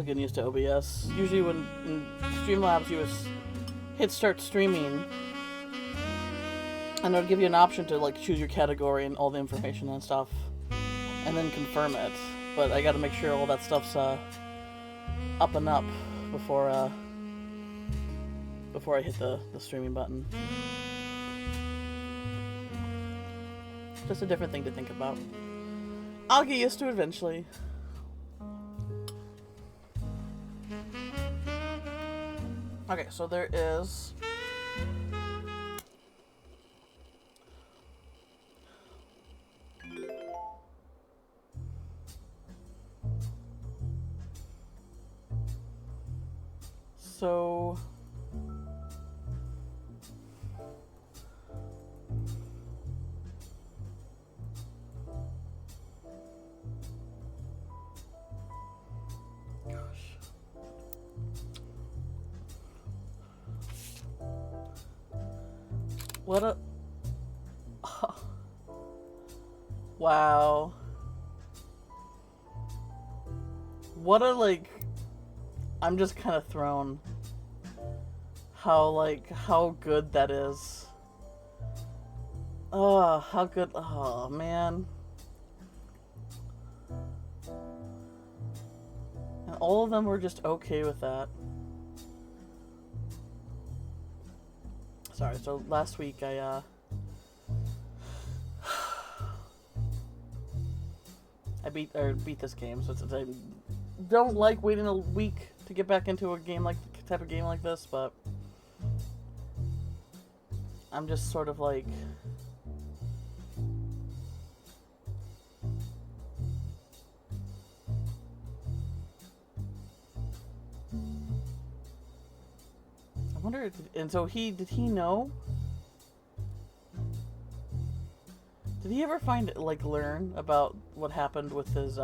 still getting used to OBS. Usually when in Streamlabs you just hit start streaming, and it'll give you an option to like choose your category and all the information and stuff, and then confirm it. But I gotta make sure all that stuff's up and up before I hit the streaming button. Just a different thing to think about. I'll get used to it eventually. Okay, so there is... So... What a... Wow. What a, like... I'm just kind of thrown. How good that is. Oh, how good... Oh, man. And all of them were just okay with that. Sorry, so last week I beat this game, so I don't like waiting a week to get back into a game type of game like this, but I'm just sort of like I wonder, and so did he know? Did he ever learn about what happened with his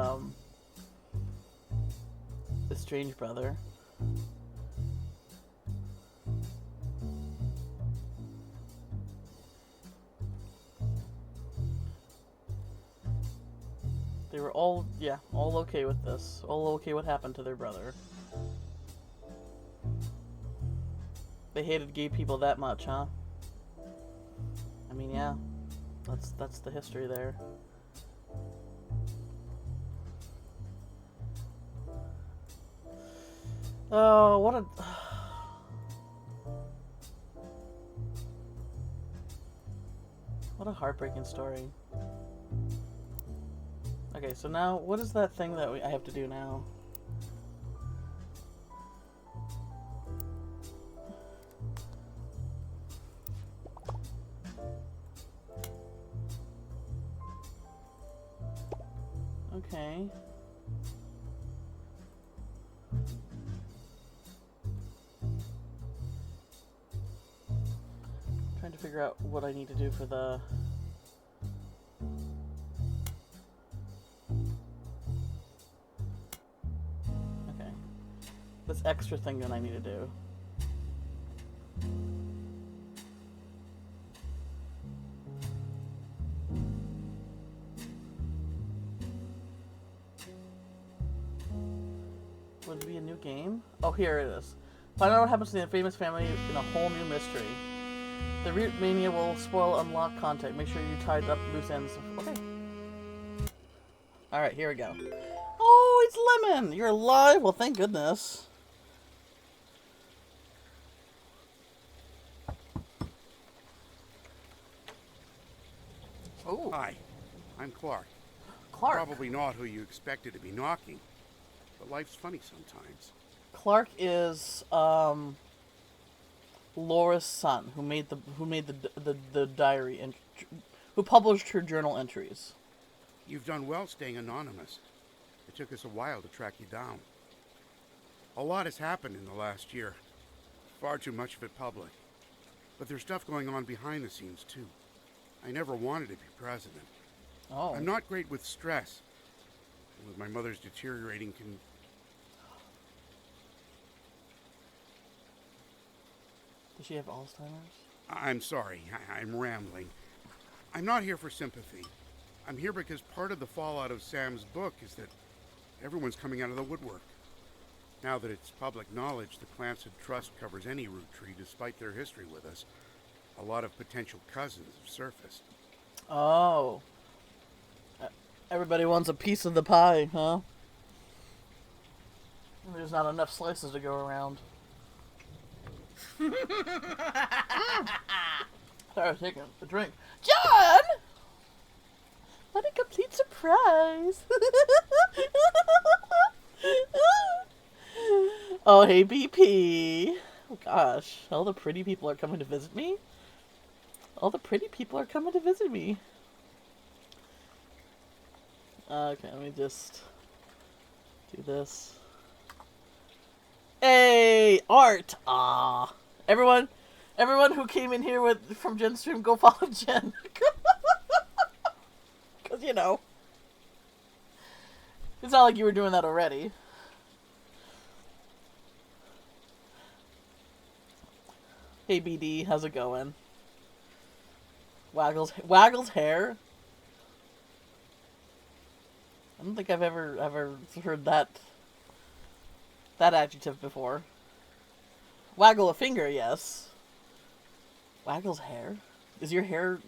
estranged brother? They were all okay with this. All okay what happened to their brother. They hated gay people that much, huh? I mean, yeah. That's the history there. Oh, what a heartbreaking story. Okay, so now, what is that thing that I have to do now? Okay. Trying to figure out what I need to do for the... Okay. This extra thing that I need to do. Would it be a new game? Oh, here it is. Find out what happens to the famous family in a whole new mystery. The Rootmania will spoil unlocked content. Make sure you tied up loose ends. Okay. Alright, here we go. Oh, it's Lemon! You're alive? Well, thank goodness. Oh. Hi, I'm Clark. Clark. Probably not who you expected to be knocking, but life's funny sometimes. Clark is Laura's son, who made the diary and who published her journal entries. You've done well staying anonymous. It took us a while to track you down. A lot has happened in the last year. Far too much of it public. But there's stuff going on behind the scenes too. I never wanted to be president. Oh. I'm not great with stress. And with my mother's deteriorating Does she have Alzheimer's? I'm sorry, I'm rambling. I'm not here for sympathy. I'm here because part of the fallout of Sam's book is that everyone's coming out of the woodwork. Now that it's public knowledge the Clanson Trust covers any Rootree despite their history with us, a lot of potential cousins have surfaced. Oh. Everybody wants a piece of the pie, huh? There's not enough slices to go around. Sorry, taking a drink. John! What a complete surprise! Oh, hey, BP. Oh, gosh. All the pretty people are coming to visit me? All the pretty people are coming to visit me. Okay, let me just do this. Hey, art! Ah, everyone who came in here from Jen's stream, go follow Jen. Cause you know, it's not like you were doing that already. Hey BD, how's it going? Waggle's hair. I don't think I've ever heard that adjective before. Waggle a finger, yes. Waggle's hair? Is your hair...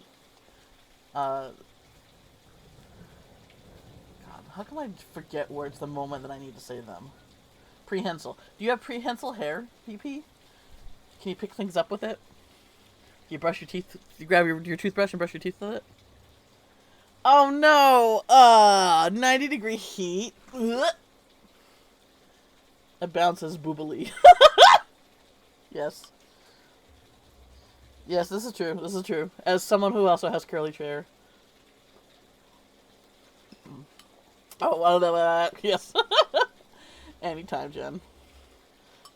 God, how can I forget words the moment that I need to say them? Prehensile. Do you have prehensile hair, PP? Can you pick things up with it? You brush your teeth... You grab your toothbrush and brush your teeth with it? Oh no! 90-degree heat. Ugh. It bounces boobily. Yes. Yes, this is true. This is true. As someone who also has curly hair. Oh, well, yes. Anytime, Jen.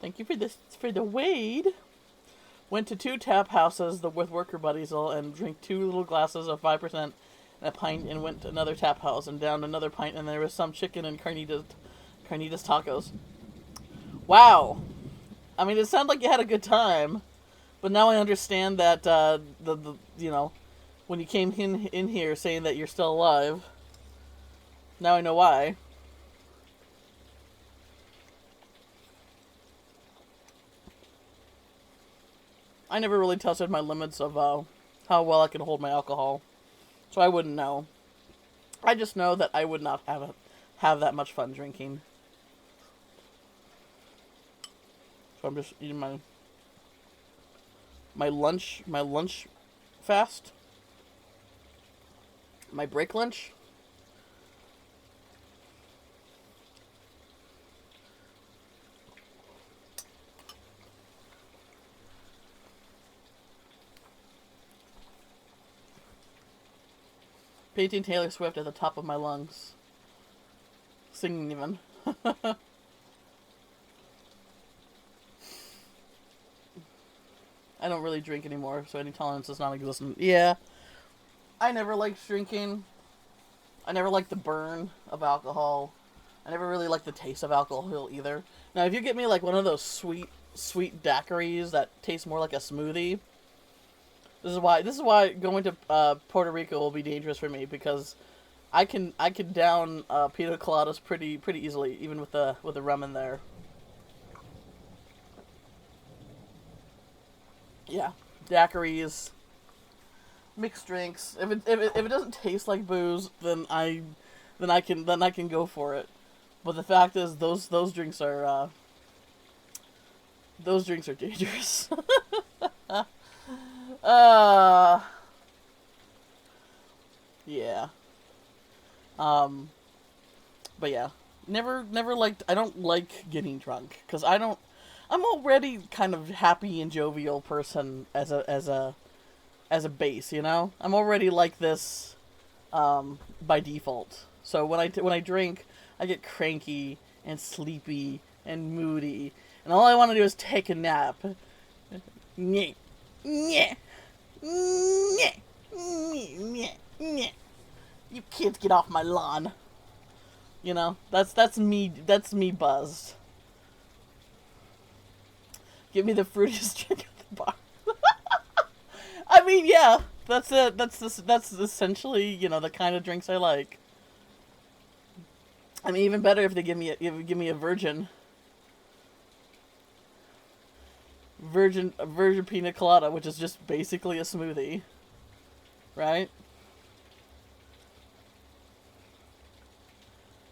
Thank you for this, for the Wade. Went to 2 tap houses with worker buddies and drank 2 little glasses of 5% and a pint, and went to another tap house and downed another pint, and there was some chicken and carnitas tacos. Wow. I mean, it sounded like you had a good time, but now I understand that the you know, when you came in here saying that you're still alive, now I know why. I never really tested my limits of how well I can hold my alcohol, so I wouldn't know. I just know that I would not have that much fun drinking. So I'm just eating my lunch fast. My break lunch. Painting Taylor Swift at the top of my lungs. Singing even. I don't really drink anymore, so any tolerance is non-existent. Yeah. I never liked drinking. I never liked the burn of alcohol. I never really liked the taste of alcohol either. Now, if you get me like one of those sweet daiquiris that taste more like a smoothie, this is why going to Puerto Rico will be dangerous for me, because I can down pina coladas pretty easily, even with the rum in there. Yeah, daiquiris, mixed drinks. If it doesn't taste like booze, then I can go for it. But the fact is, those drinks are dangerous. Yeah. But yeah, never liked. I don't like getting drunk because I'm already kind of happy and jovial person as a base, you know. I'm already like this, by default. So when I drink, I get cranky and sleepy and moody, and all I want to do is take a nap. Nyeh. Nyeh. Nyeh. Nyeh. Nyeh. You kids get off my lawn. You know, that's me buzzed. Give me the fruitiest drink at the bar. I mean, yeah, that's it. That's essentially, you know, the kind of drinks I like. I mean, even better if they give me a virgin. virgin pina colada, which is just basically a smoothie, right?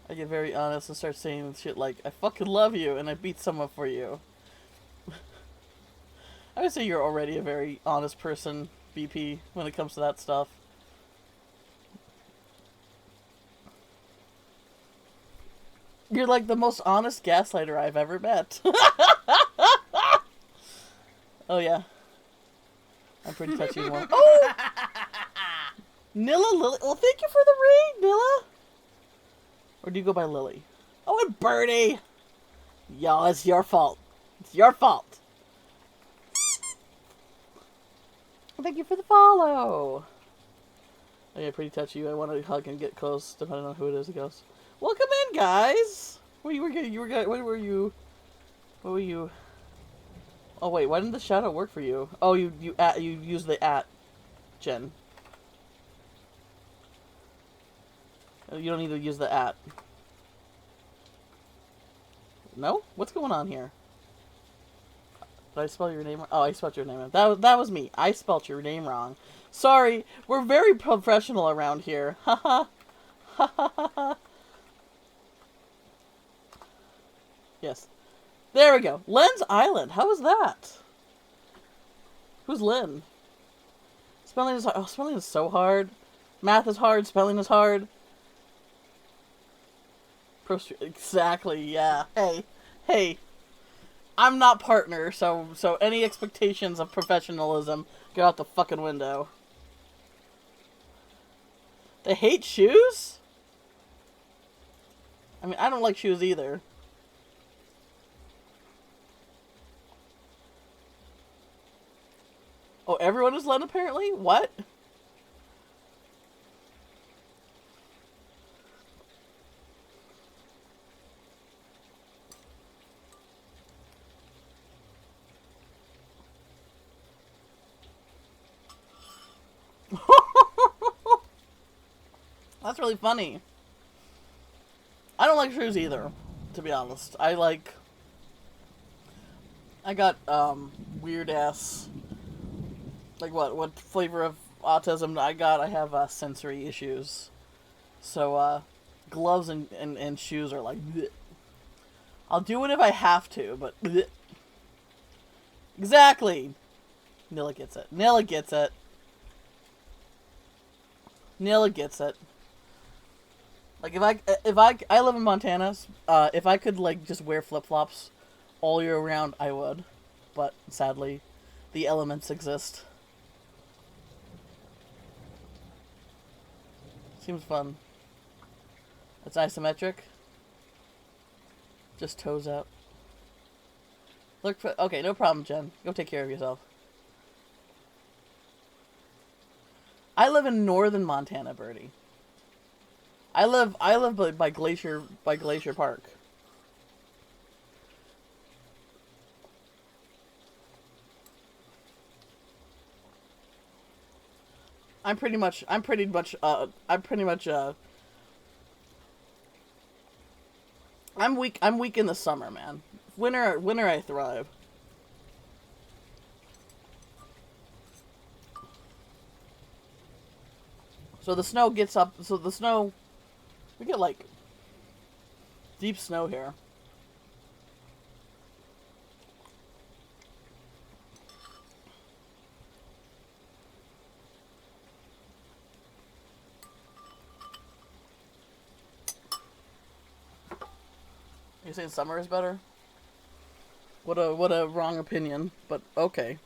I get very honest and start saying shit like, I fucking love you and I beat someone for you. I would say you're already a very honest person, BP, when it comes to that stuff. You're like the most honest gaslighter I've ever met. Oh, yeah. I'm pretty touchy one. Oh! Nilla Lily. Well, thank you for the raid, Nilla. Or do you go by Lily? Oh, and Birdie. Yo, it's your fault. It's your fault. Thank you for the follow. Oh, yeah, pretty touchy. I want to hug and get close, depending on who it is that goes. Welcome in, guys. What were you? What were you? Oh wait, why didn't the shadow work for you? Oh, you used the Jen. You don't need to use the @ No? What's going on here? Did I spell your name wrong? Oh, I spelled your name wrong. That was me. I spelled your name wrong. Sorry. We're very professional around here. Haha. Ha ha ha ha. Yes. There we go. Len's Island. How was that? Who's Len? Spelling is spelling is so hard. Math is hard. Spelling is hard. Exactly. Yeah. Hey. I'm not partner, so any expectations of professionalism go out the fucking window. They hate shoes? I mean, I don't like shoes either. Oh, everyone is Len apparently? What? That's really funny. I don't like shoes either, to be honest. I got weird ass, like what flavor of autism I got. I have sensory issues, so gloves and shoes are like bleh. I'll do it if I have to, but bleh. Exactly. Nilla gets it. Nilla gets it. Nilla gets it. Like if I live in Montana, if I could like just wear flip-flops all year round, I would. But sadly, the elements exist. Seems fun. It's isometric. Just toes out. Look for okay, no problem, Jen. Go take care of yourself. I live in northern Montana, Birdie. I live by Glacier Park. I'm pretty much I'm weak in the summer, man. Winter I thrive. So the snow gets up, we get like deep snow here. You're saying summer is better? What a wrong opinion, but okay.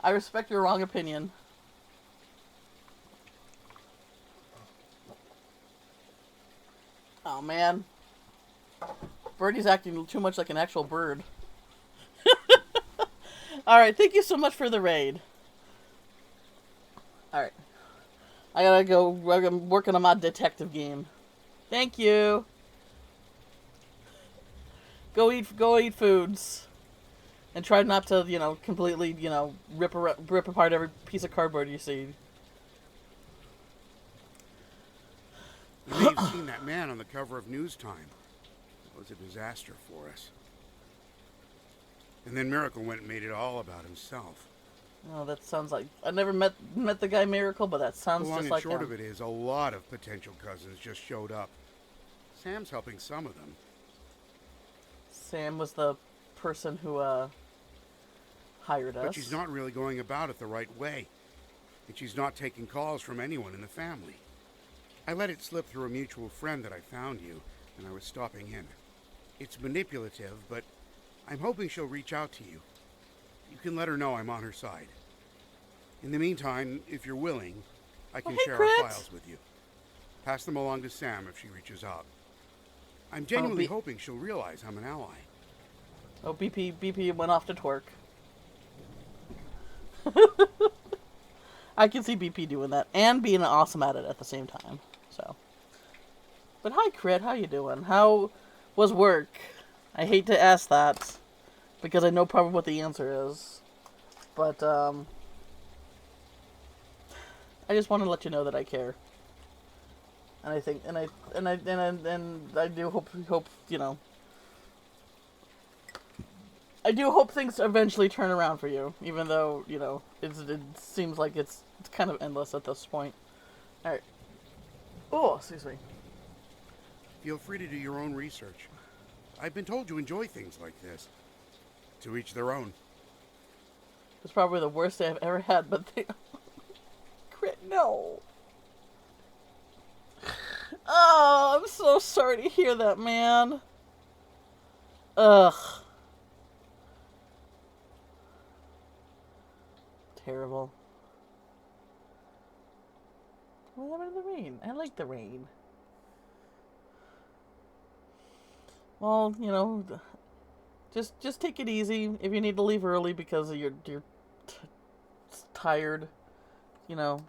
I respect your wrong opinion. Oh man. Birdie's acting too much like an actual bird. Alright, thank you so much for the raid. Alright. I gotta go. I'm working on my detective game. Thank you. Go eat foods. And try not to, completely, rip apart every piece of cardboard you see. You may have seen that man on the cover of News Time. It was a disaster for us. And then Miracle went and made it all about himself. Oh, that sounds like... I never met the guy Miracle, but that sounds The long just and like short him. of it is, a lot of potential cousins just showed up. Sam's helping some of them. Sam was the person who, hired us. But she's not really going about it the right way. And she's not taking calls from anyone in the family. I let it slip through a mutual friend that I found you, and I was stopping in. It's manipulative, but I'm hoping she'll reach out to you. You can let her know I'm on her side. In the meantime, if you're willing, I can share Crit. our files with you. Pass them along to Sam if she reaches out. I'm genuinely hoping she'll realize I'm an ally. Oh, BP went off to twerk. I can see BP doing that and being awesome at it at the same time. So, but hi, Crit. How you doing? How was work? I hate to ask that because I know probably what the answer is, but I just want to let you know that I care, and I think, and I do hope you know. I do hope things eventually turn around for you, even though, you know, it seems like it's kind of endless at this point. Alright. Oh, excuse me. Feel free to do your own research. I've been told you enjoy things like this. To each their own. It's probably the worst day I've ever had, but they... Crit, no. Oh, I'm so sorry to hear that, man. Ugh. Terrible. What happened to the rain? I like the rain. Well, you know, just take it easy. If you need to leave early because you're tired, you know,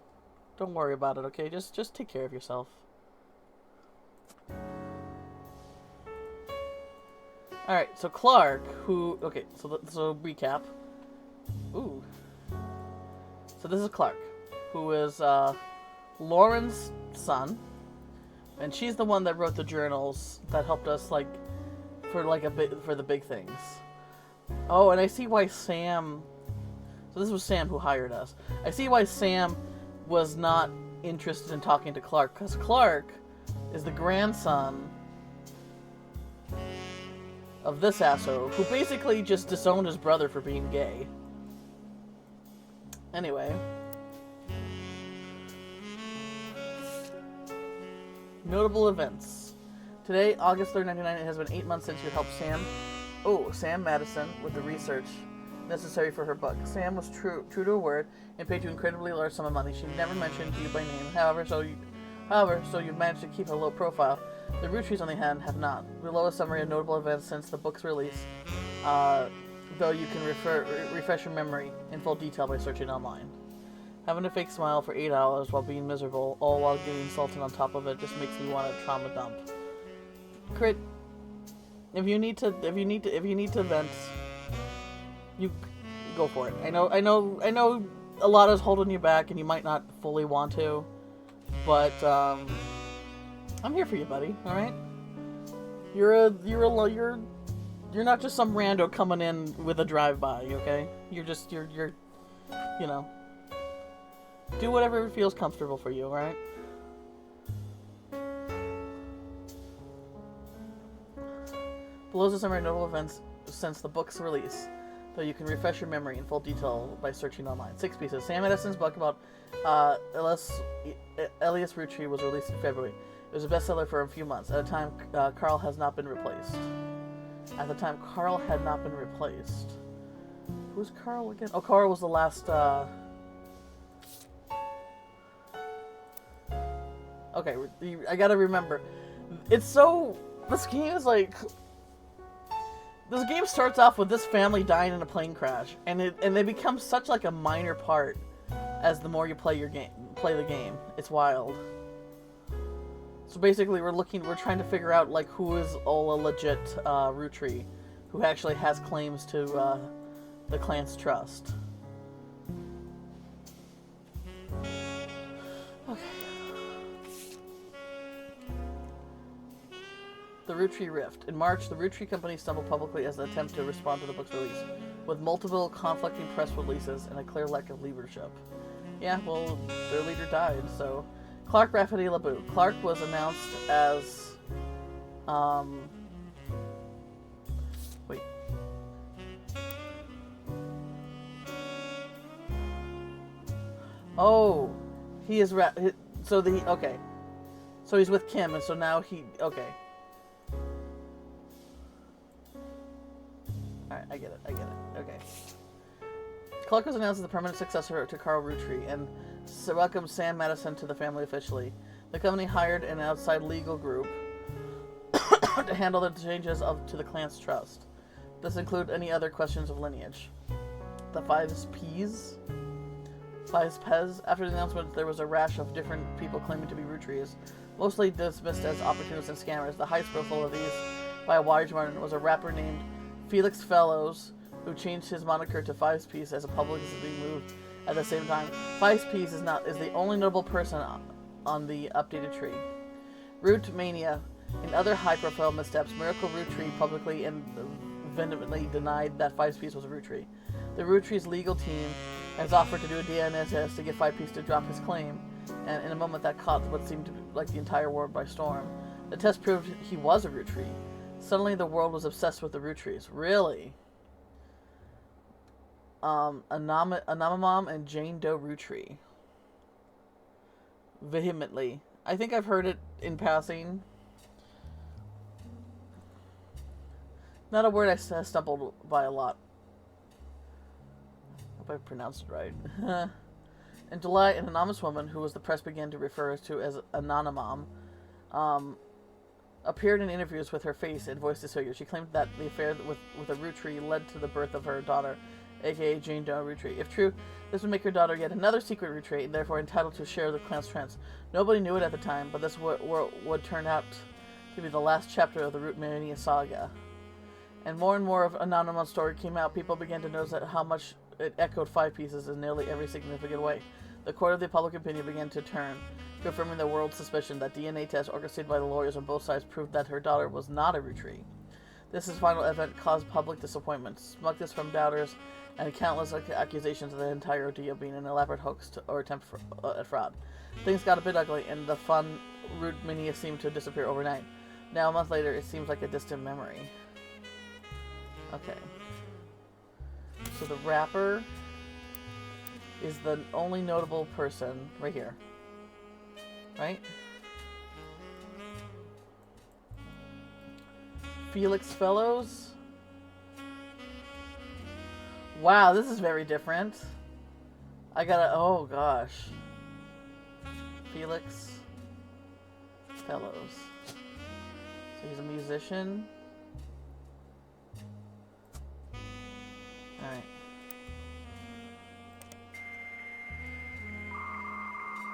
don't worry about it. Okay, just take care of yourself. All right, so Clark, so recap. Ooh. So this is Clark, who is Lauren's son, and she's the one that wrote the journals that helped us for the big things. Oh, and I see why Sam. So this was Sam who hired us. I see why Sam was not interested in talking to Clark, because Clark is the grandson of this asshole who basically just disowned his brother for being gay. Anyway. Notable events. Today, August 3rd, 1999, it has been 8 months since you helped Sam Madison with the research necessary for her book. Sam was true to her word and paid you an incredibly large sum of money. She never mentioned you by name. However, so you've managed to keep a low profile. The Roottrees, on the hand, have not. Below a summary of notable events since the book's release, though you can refresh your memory in full detail by searching online. Having a fake smile for 8 hours while being miserable, all while getting insulted on top of it, just makes me want to trauma dump. Crit, if you need to vent, you go for it. I know a lot is holding you back, and you might not fully want to, but I'm here for you, buddy. All right, you're not just some rando coming in with a drive-by. Okay, you're you know, do whatever feels comfortable for you. All right. Below is a summary of notable events since the book's release, though you can refresh your memory in full detail by searching online. 6 pieces. Sam Edison's book about Elias Rootree was released in February. It was a bestseller for a few months. At the time, Carl has not been replaced. Who's Carl again? Oh, Carl was the last... Okay, I gotta remember. It's so... This game is like... This game starts off with this family dying in a plane crash, and they become such like a minor part as the more you play the game. It's wild. So basically, we're trying to figure out like who is all a legit Rootree, who actually has claims to the clan's trust. The Rootree Rift. In March, the Rootree company stumbled publicly as an attempt to respond to the book's release, with multiple conflicting press releases and a clear lack of leadership. Yeah, well, their leader died, so... Clark Rafferty LeBoux. Clark was announced as... Wait. Oh, he is... Okay. So he's with Kim, and so now he... Okay. Alright, I get it. Okay. Clark was announced as the permanent successor to Carl Rootree, and welcomed Sam Madison to the family officially. The company hired an outside legal group to handle the changes to the clan's trust. This include any other questions of lineage. The Fives P's? After the announcement, there was a rash of different people claiming to be Rootrees, mostly dismissed as opportunists and scammers. The highest profile of these, by a wide margin, was a rapper named Felix Fellows, who changed his moniker to Fives Piece as a publicity move. At the same time, Fives Piece is the only notable person on the updated tree. Rootmania. In other high-profile missteps, Miracle Rootree publicly and vehemently denied that Fives Piece was a Rootree. The Rootree's legal team has offered to do a DNA test to get Five Piece to drop his claim, and in a moment that caught what seemed to be like the entire world by storm. The test proved he was a Rootree. Suddenly the world was obsessed with the Rootrees. Really? Anamamam and Jane Doe Rootree. Vehemently. I think I've heard it in passing. Not a word I stumbled by a lot. Hope I pronounced it right. In July, an anonymous woman, who was the press began to refer to as Anonymam, appeared in interviews with her face and voice disfigured. She claimed that the affair with a Rootree led to the birth of her daughter, aka Jane Doe Rootree. If true, this would make her daughter yet another secret Rootree, and therefore entitled to share the clan's trends. Nobody knew it at the time, but this would turn out to be the last chapter of the Rootmania saga. And more of Anonymous' story came out, people began to notice that how much it echoed Five Pieces in nearly every significant way. The court of the public opinion began to turn, confirming the world's suspicion that DNA tests orchestrated by the lawyers on both sides proved that her daughter was not a Rootree. This final event caused public disappointment, smugness from doubters, and countless accusations of the entire ordeal being an elaborate hoax or attempt at fraud. Things got a bit ugly, and the fun Rootmania seemed to disappear overnight. Now, a month later, it seems like a distant memory. Okay. So the rapper is the only notable person right here. Right? Felix Fellows? Wow, this is very different. Oh gosh. Felix Fellows. So he's a musician. Alright.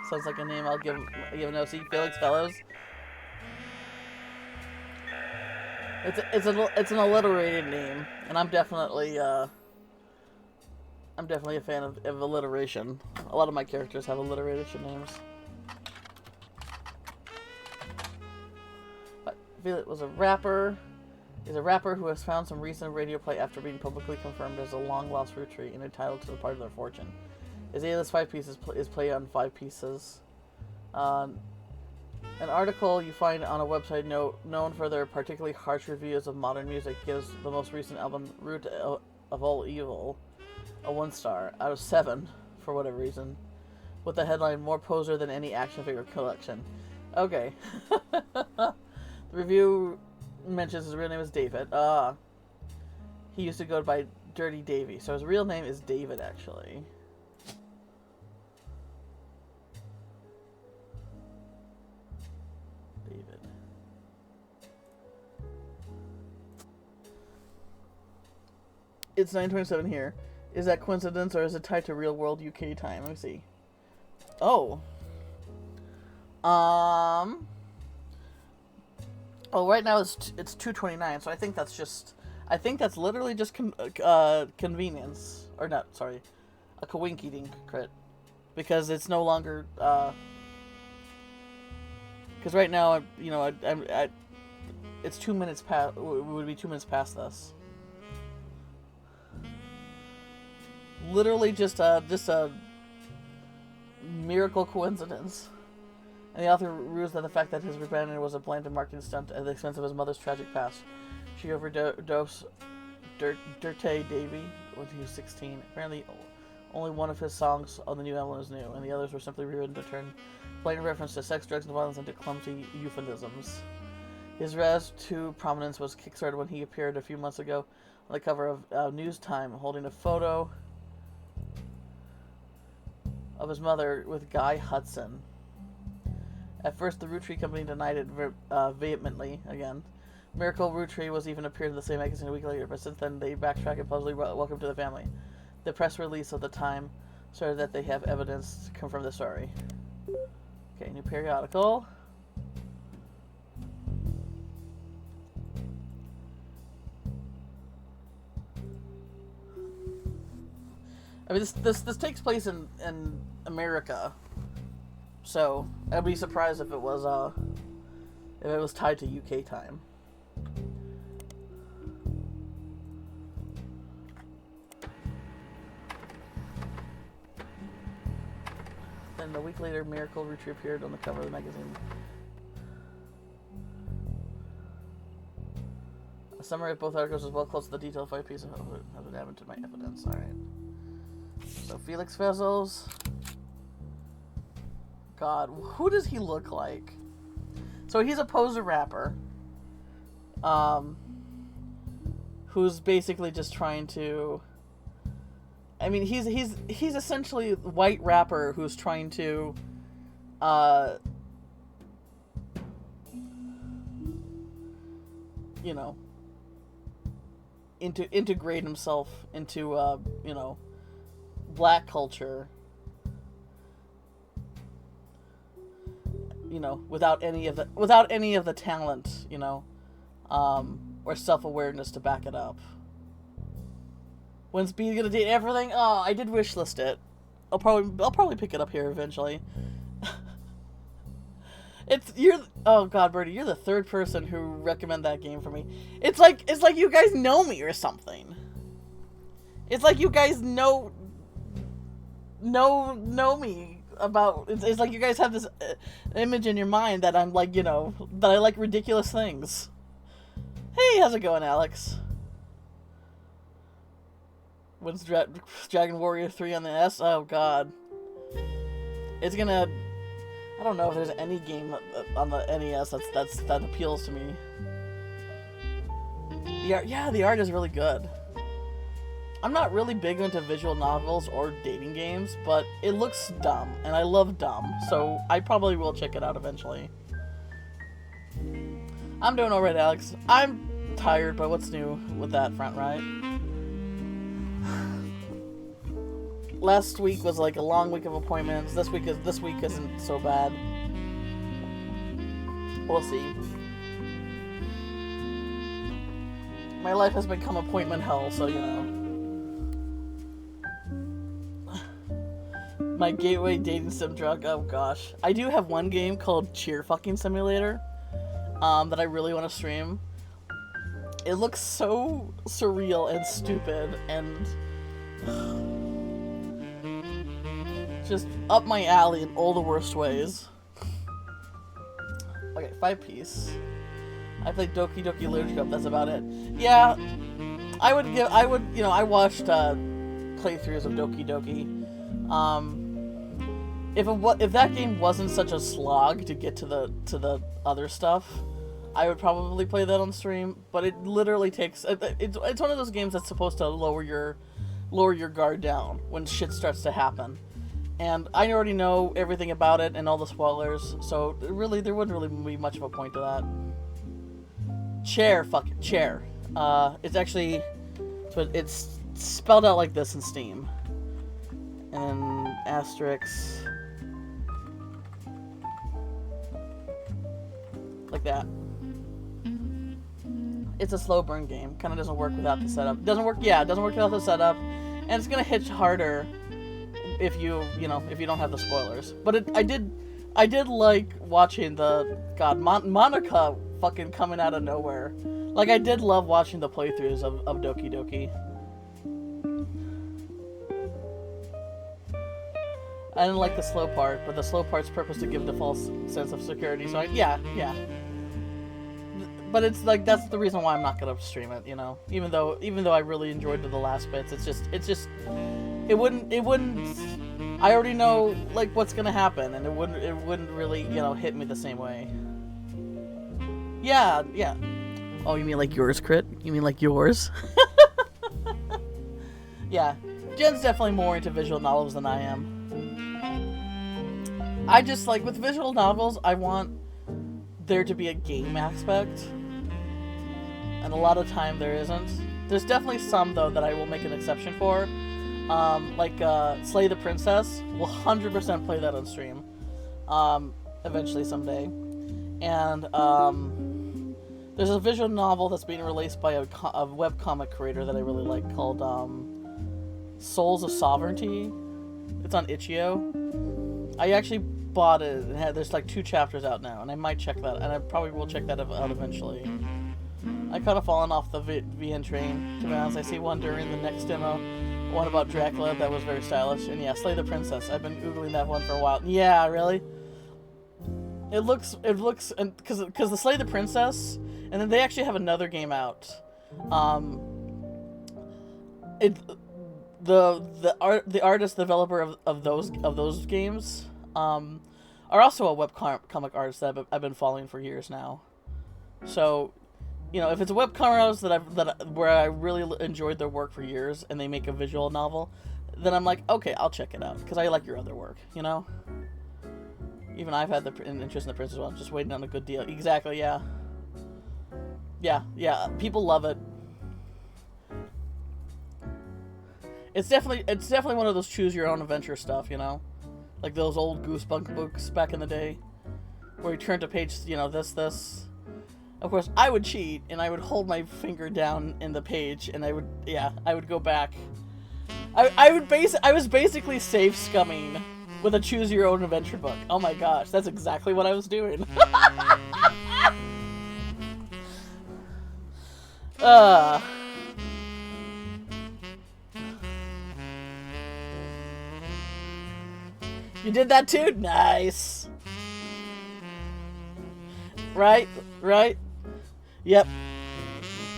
Sounds like a name I'll give no. See, Felix Fellows. It's an alliterated name, and I'm definitely a fan of alliteration. A lot of my characters have alliteration names. But Felix was a rapper. He's a rapper who has found some recent radio play after being publicly confirmed as a long-lost Rootree and entitled to a part of their fortune. His alias Five Pieces is play on Five Pieces. An article you find on a website known for their particularly harsh reviews of modern music gives the most recent album, Root of All Evil, a 1-star out of 7, for whatever reason, with the headline, "More poser than any action figure collection." Okay. The review mentions his real name is David. He used to go by Dirty Davy, so his real name is David, actually. David. It's 9:27 here. Is that coincidence or is it tied to real world UK time? Let me see. Oh. Oh, right now it's 2:29, so I think that's literally just convenience, or not. Sorry, a coinky dink crit, because it's no longer. Because right now, it's 2 minutes past. It would be 2 minutes past this. Literally just a miracle coincidence. And the author rues that the fact that his rebellion was a blatant marketing stunt at the expense of his mother's tragic past. She overdosed Dirte Davy when he was 16. Apparently, only one of his songs on the new album is new, and the others were simply rewritten to turn blatant reference to sex, drugs, and violence into clumsy euphemisms. His rise to prominence was kickstarted when he appeared a few months ago on the cover of News Time, holding a photo of his mother with Guy Hudson. At first, the Roottrees company denied it vehemently again. Miracle Roottrees was even appeared in the same magazine a week later, but since then they backtracked and publicly welcome to the family. The press release of the time stated that they have evidence to confirm the story. Okay, new periodical. I mean, this takes place in America, so I'd be surprised if it was tied to UK time. Then a week later, Miracle Roottrees appeared on the cover of the magazine. A summary of both articles is well close to the detailed fight piece of what happened to my evidence. Alright. So Felix Vessels. God, who does he look like? So he's a poser rapper. Who's basically just trying to... I mean, he's essentially a white rapper who's trying to, you know, integrate himself into, you know, black culture, you know, without any of the talent, you know, or self-awareness to back it up. When's B gonna date everything? Oh, I did wishlist it. I'll probably pick it up here eventually. Oh God, Birdie, you're the third person who recommend that game for me. It's like you guys know me or something. It's like you guys know me about. It's like you guys have this image in your mind that I'm like, you know, that I like ridiculous things. Hey, how's it going, Alex? When's Dragon Warrior 3 on the S? Oh God, it's gonna. I don't know if there's any game on the NES that appeals to me. The art is really good. I'm not really big into visual novels or dating games, but it looks dumb, and I love dumb, so I probably will check it out eventually. I'm doing alright, Alex. I'm tired, but what's new with that front, right? Last week was like a long week of appointments. This week isn't so bad. We'll see. My life has become appointment hell, so you know. My gateway dating sim drug. Oh gosh, I do have one game called Cheer Fucking Simulator, that I really want to stream. It looks so surreal and stupid and. Just up my alley in all the worst ways. Okay, 5-piece. I played Doki Doki Literature Club, that's about it. Yeah, I watched playthroughs of Doki Doki. If that game wasn't such a slog to get to the other stuff, I would probably play that on stream, but it literally takes... It's one of those games that's supposed to lower your guard down when shit starts to happen. And I already know everything about it and all the spoilers, so really there wouldn't really be much of a point to that. Chair. It's actually... So it's spelled out like this in Steam. And then asterisk... Like that. It's a slow burn game. Kind of doesn't work without the setup. Doesn't work without the setup. And it's gonna hit harder if you don't have the spoilers. But I did like watching the... God, Monica fucking coming out of nowhere. Like, I did love watching the playthroughs of Doki Doki. I didn't like the slow part, but the slow part's purpose to give the false sense of security. So yeah. But it's like, that's the reason why I'm not gonna stream it, you know. Even though I really enjoyed the last bits, it wouldn't. I already know like what's gonna happen, and it wouldn't really, you know, hit me the same way. Yeah. Oh, you mean like yours, Crit? You mean like yours? Yeah, Jen's definitely more into visual novels than I am. I just, like, with visual novels, I want there to be a game aspect. And a lot of time there isn't. There's definitely some, though, that I will make an exception for. Like, Slay the Princess. We'll 100% play that on stream. Eventually, someday. And, there's a visual novel that's being released by a webcomic creator that I really like called, Souls of Sovereignty. It's on Itch.io. I actually bought it, and there's like 2 chapters out now, and I might check that, and I probably will check that out eventually. I kind of fallen off the VN train, to be honest. I see one during the next demo, one about Dracula that was very stylish, and yeah, Slay the Princess. I've been googling that one for a while. Yeah, really? It looks, and because the Slay the Princess, and then they actually have another game out. The artist developer of those games are also a webcomic artist that I've been following for years now. So, you know, if it's a webcomic artist where I really enjoyed their work for years, and they make a visual novel, then I'm like, okay, I'll check it out because I like your other work, you know. Even I've had an interest in the Prince as well. I'm just waiting on a good deal. Exactly, yeah. Yeah. People love it. It's definitely one of those choose your own adventure stuff, you know, like those old Goosebumps books back in the day, where you turn to page, you know, this. Of course, I would cheat and I would hold my finger down in the page, and I would go back. I was basically safe scumming with a choose your own adventure book. Oh my gosh, that's exactly what I was doing. You did that too? Nice. Right? Yep.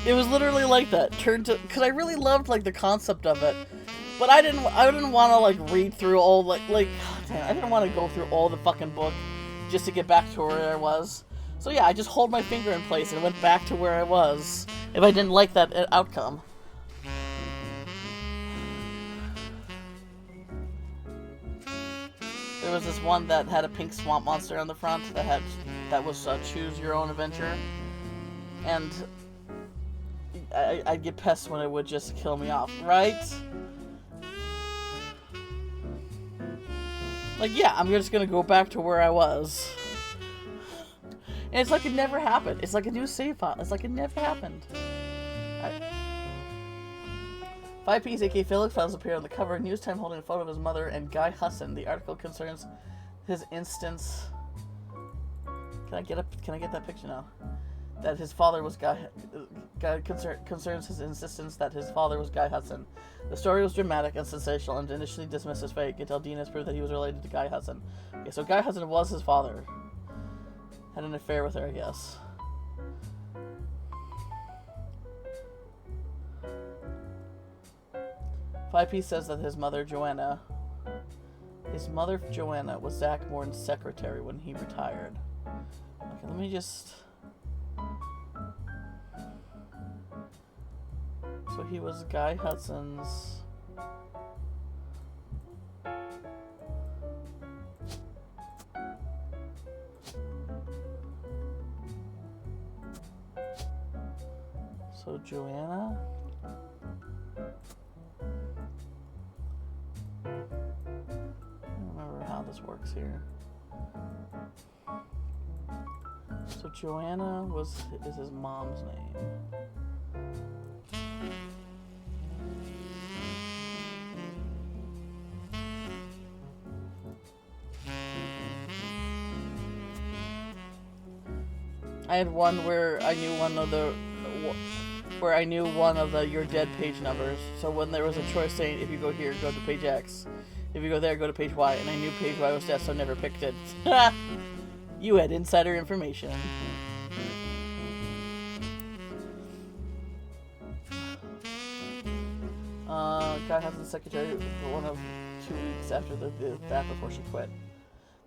It was literally like that. Because I really loved, like, the concept of it. But I didn't want to, like, read through all, like, I didn't want to go through all the fucking book just to get back to where I was. So yeah, I just hold my finger in place and went back to where I was if I didn't like that outcome. There was this one that had a pink swamp monster on the front that was choose your own adventure, and I'd get pissed when it would just kill me off, right? Like, yeah, I'm just gonna go back to where I was. And it's like it never happened. It's like a new save file. It's like it never happened. 5P's aka Felix Files appear on the cover of News Time holding a photo of his mother and Guy Husson. The article concerns his instance. Can I get that picture now? That his father was concerns his insistence that his father was Guy Hudson. The story was dramatic and sensational and initially dismissed as fake until Dean has proved that he was related to Guy Hudson. Okay, so Guy Hudson was his father. Had an affair with her, I guess. P says that his mother Joanna was Zach Morton's secretary when he retired. Okay, let me just... So he was Guy Hudson's... So Joanna... I don't remember how this works here. So Joanna is his mom's name. I had one where I knew one of the You're Dead page numbers. So when there was a choice saying, if you go here, go to page X. If you go there, go to page Y. And I knew page Y was dead, so I never picked it. You had insider information. Guy has the secretary for one of 2 weeks after that before she quit.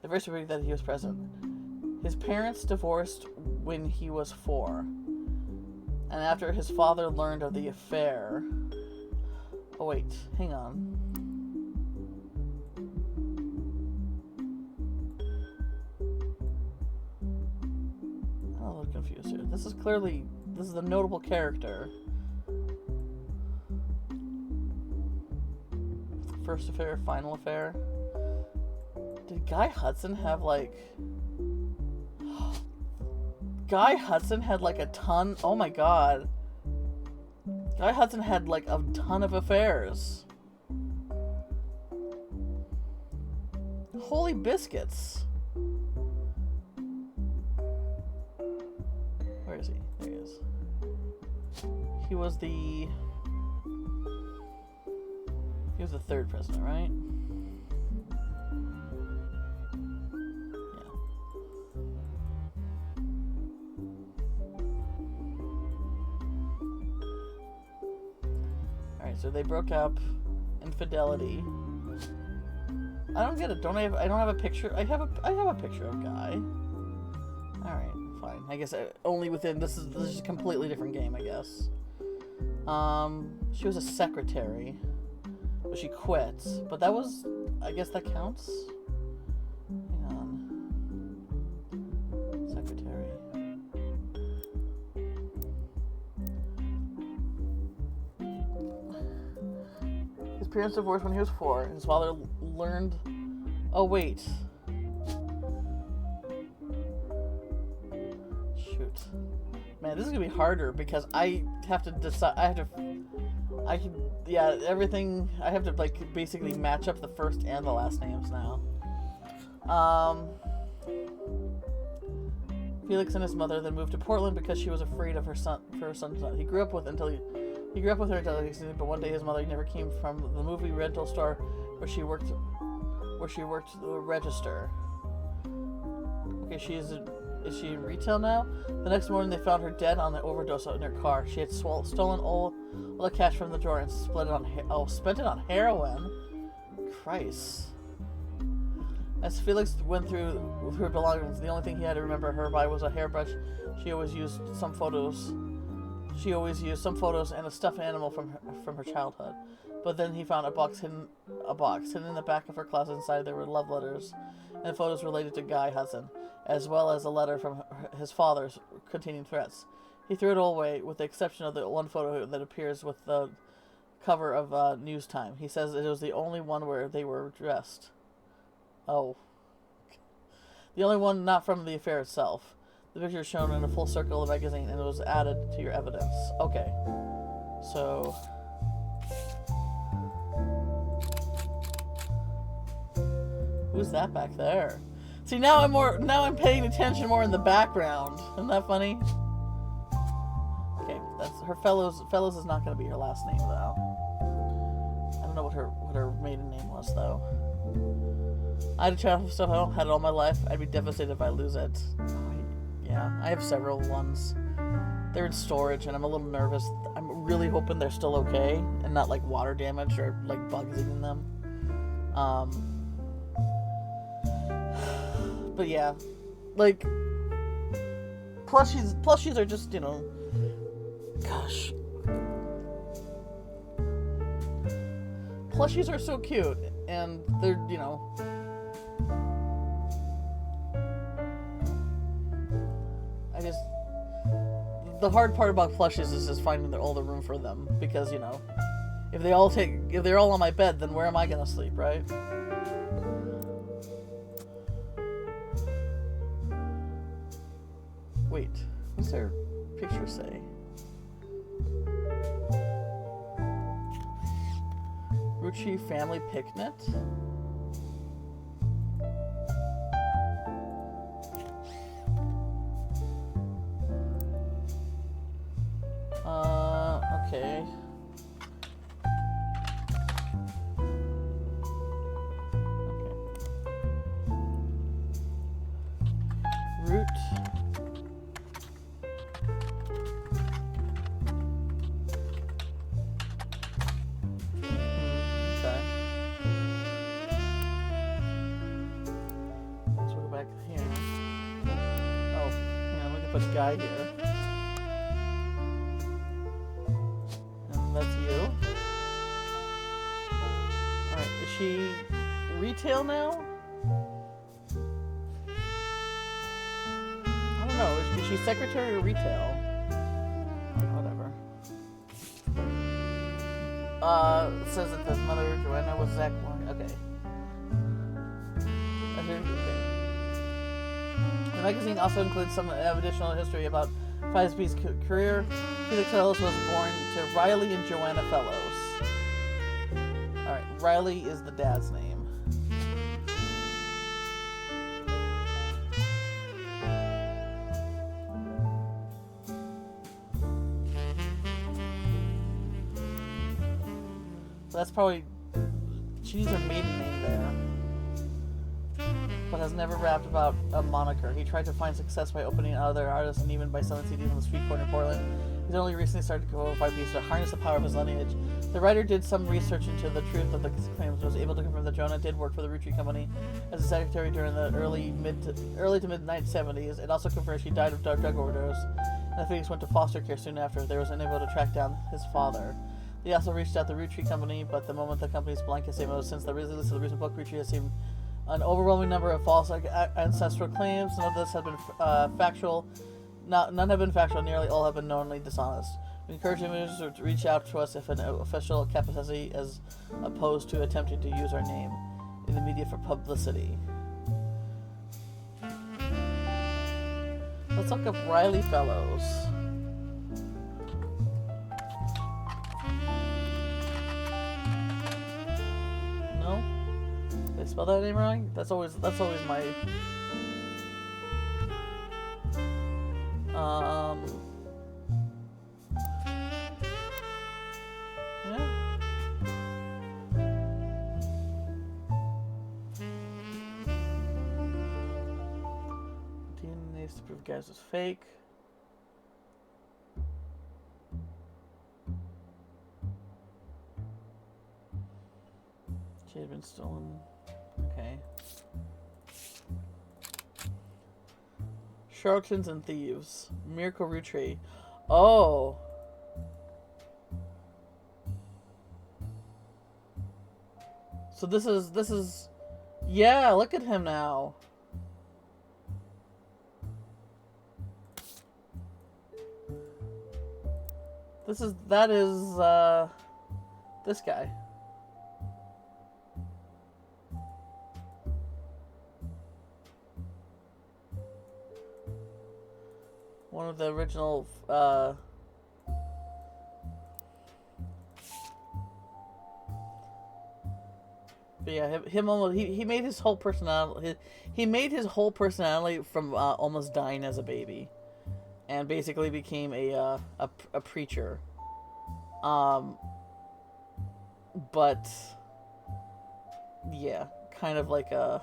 The first week that he was present. His parents divorced when he was 4. And after his father learned of the affair... Oh wait, hang on. I'm a little confused here. This is the notable character. First affair, final affair. Did Guy Hudson have like... Guy Hudson had like a ton... Oh my god. Guy Hudson had like a ton of affairs. Holy biscuits. Where is he? There he is. He was the... He was the 3rd president, right? So they broke up. Infidelity. I don't get it. I don't have a picture. I have a picture of Guy. All right, fine. I guess only within this is a completely different game. I guess. She was a secretary, but she quit. But that was, I guess that counts. Hang on. Secretary. His parents divorced when he was 4. His father learned... Oh, wait. Shoot. Man, this is going to be harder because I have to decide... Yeah, everything... I have to, like, basically match up the first and the last names now. Felix and his mother then moved to Portland because she was afraid of her son's son. He grew up with her until he but one day his mother never came from the movie rental store where she worked the register. Okay, is she in retail now? The next morning they found her dead on an overdose in her car. She had stolen all the cash from the drawer and spent it on heroin. Christ. As Felix went through her belongings, the only thing he had to remember her by was a hairbrush. She always used some photos and a stuffed animal from her childhood. But then he found a box hidden in the back of her closet. Inside there were love letters and photos related to Guy Hudson, as well as a letter from his father's containing threats. He threw it all away, with the exception of the one photo that appears with the cover of News Time. He says it was the only one where they were dressed. Oh. The only one not from the affair itself. The picture is shown in a full circle of the magazine and it was added to your evidence. Okay. So... Who's that back there? See, now I'm paying attention more in the background. Isn't that funny? Okay, that's her Fellows is not going to be her last name though. I don't know what her maiden name was though. I had a child stuff. I don't had it all my life. I'd be devastated if I lose it. Yeah, I have several ones. They're in storage, and I'm a little nervous. I'm really hoping they're still okay and not like water damage or like bugs eating them. But yeah, like plushies are just, gosh, plushies are so cute, and they're, the hard part about plushies is just finding all the room for them, because, if they're all on my bed, then where am I gonna sleep, right? Wait, what's their picture say? Roottrees family picnic? Okay. Root. Okay. Let's go back here. Oh, hang on, we can put guy here. And that's you. Alright, is she retail now? I don't know. Is she secretary or retail? Whatever. It says that the mother, Joanna, was Zach Warren. Okay. The magazine also includes some additional history about Fisbee's career. Felix Fellows was born to Riley and Joanna Fellows. Alright, Riley is the dad's name. So that's probably... She needs her maiden name there. But has never rapped about a moniker. He tried to find success by opening other artists and even by selling CDs on the street corner in Portland. He's only recently started to go by piece to harness the power of his lineage. The writer did some research into the truth of the claims and was able to confirm that Jonah did work for the Roottrees Company as a secretary during the early to mid 1970s. It also confirms he died of drug overdose, and Felix went to foster care soon after. They was unable to track down his father. They also reached out to the Roottrees Company, but the moment the company's blanket statement was since the release of the recent book, Roottrees has seen an overwhelming number of false ancestral claims. None of this have been factual. None have been factual. Nearly all have been knowingly dishonest. We encourage images to reach out to us if an official capacity as opposed to attempting to use our name in the media for publicity. Let's look up Riley Fellows. No? Did I spell that name wrong? That's always my... Yeah. DNA needs to prove guys was fake. She had been stolen. Okay. Charlatans and thieves. Miracle Roottrees. Oh. So this is yeah, look at him now. That is this guy. One of the original but yeah, him almost he made his whole personality he made his whole personality from almost dying as a baby, and basically became a preacher. But yeah, kind of like a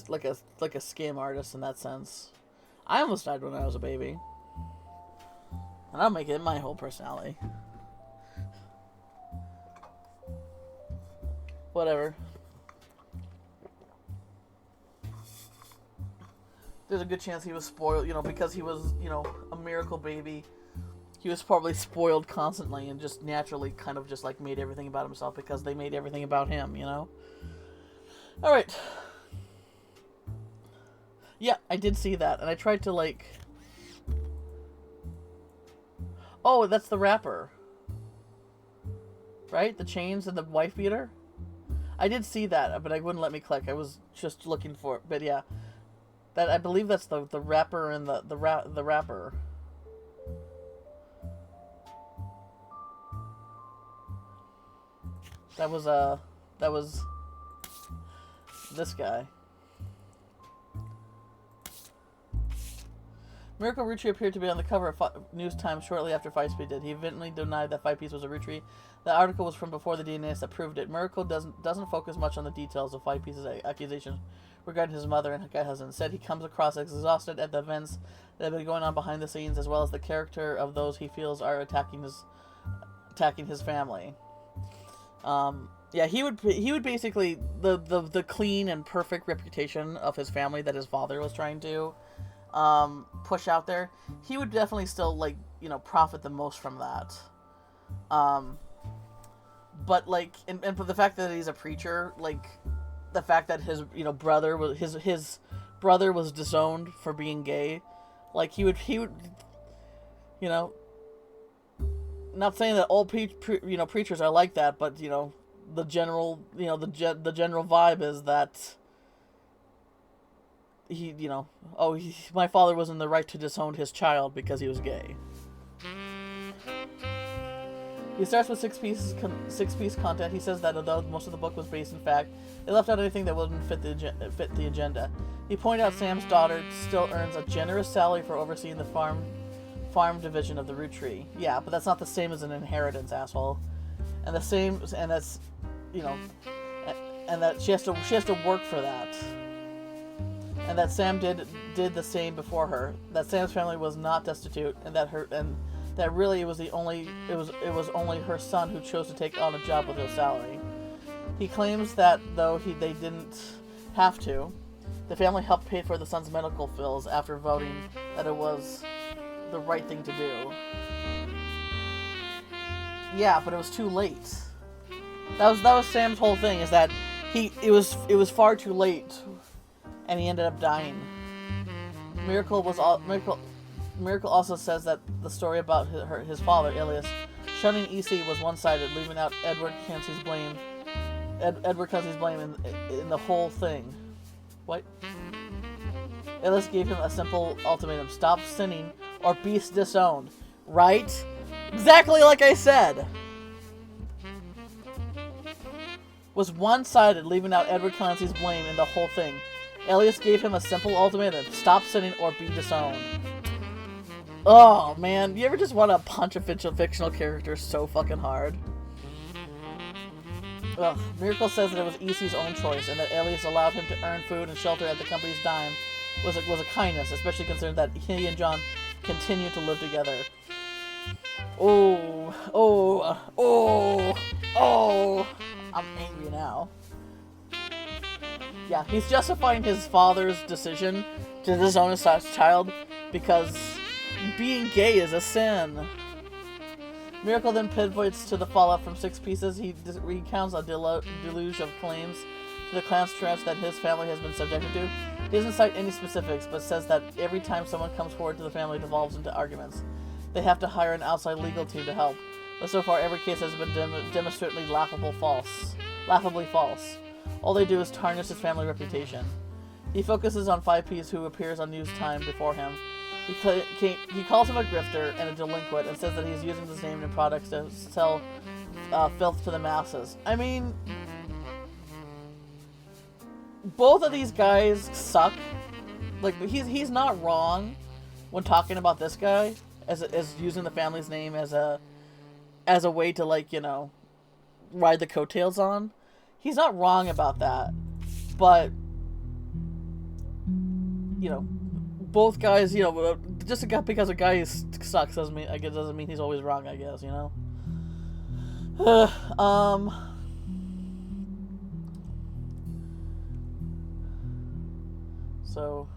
like a scam artist in that sense. I almost died when I was a baby, and I'll make it my whole personality. Whatever. There's a good chance he was spoiled, because he was, a miracle baby. He was probably spoiled constantly and just naturally kind of just like made everything about himself because they made everything about him, Alright. Yeah, I did see that, and I tried to like... Oh, that's the rapper. Right? The chains and the wife beater? I did see that, but I wouldn't let me click. I was just looking for it. But yeah, that I believe that's the rapper and the rapper. That was this guy. Miracle Rootree appeared to be on the cover of News Times shortly after Five Speed did. He vehemently denied that Five Piece was a Rootree. The article was from before the DNA that proved it. Miracle doesn't focus much on the details of Five Piece's accusations regarding his mother and cousin. Instead, he comes across as exhausted at the events that have been going on behind the scenes, as well as the character of those he feels are attacking his family. Yeah, he would basically the clean and perfect reputation of his family that his father was trying to push out there. He would definitely still profit the most from that. But and for the fact that he's a preacher, the fact that his brother was his brother was disowned for being gay, he would not saying that all preachers are like that, but the general the general vibe is that my father was in the right to disown his child because he was gay. He starts with six-piece content. He says that although most of the book was based in fact, it left out anything that wouldn't fit the agenda. He pointed out Sam's daughter still earns a generous salary for overseeing the farm division of the Rootree. Yeah, but that's not the same as an inheritance, asshole. And that she has to work for that. And that Sam did the same before her. That Sam's family was not destitute, and that really it was only her son who chose to take on a job with no salary. He claims that though they didn't have to, the family helped pay for the son's medical bills after voting that it was the right thing to do. Yeah, but it was too late. That was Sam's whole thing, is that it was far too late, and he ended up dying. Miracle also says that the story about his father, Elias, shunning EC was one-sided, leaving out Edward Clancy's blame in the whole thing. What? Elias gave him a simple ultimatum: stop sinning or be disowned. Right? Exactly like I said. Was one-sided, leaving out Edward Clancy's blame in the whole thing. Elias gave him a simple ultimatum: stop sinning or be disowned. Oh, man. You ever just want to punch a fictional character so fucking hard? Ugh. Miracle says that it was EC's own choice, and that Elias allowed him to earn food and shelter at the company's dime was a kindness, especially considering that he and John continued to live together. Oh. I'm angry now. Yeah, he's justifying his father's decision to disown his child because being gay is a sin. Miracle then pivots to the fallout from Six Pieces. He recounts a deluge of claims to the clan's trash that his family has been subjected to. He doesn't cite any specifics, but says that every time someone comes forward to the family, it devolves into arguments. They have to hire an outside legal team to help. But so far, every case has been demonstrably laughably false. All they do is tarnish his family reputation. He focuses on Five Piece, who appears on News Time before him. He calls him a grifter and a delinquent, and says that he's using his name and products to sell filth to the masses. I mean, both of these guys suck. He's not wrong when talking about this guy as using the family's name as a way to ride the coattails on. He's not wrong about that, but both guys, just because a guy sucks doesn't mean he's always wrong, I guess, So,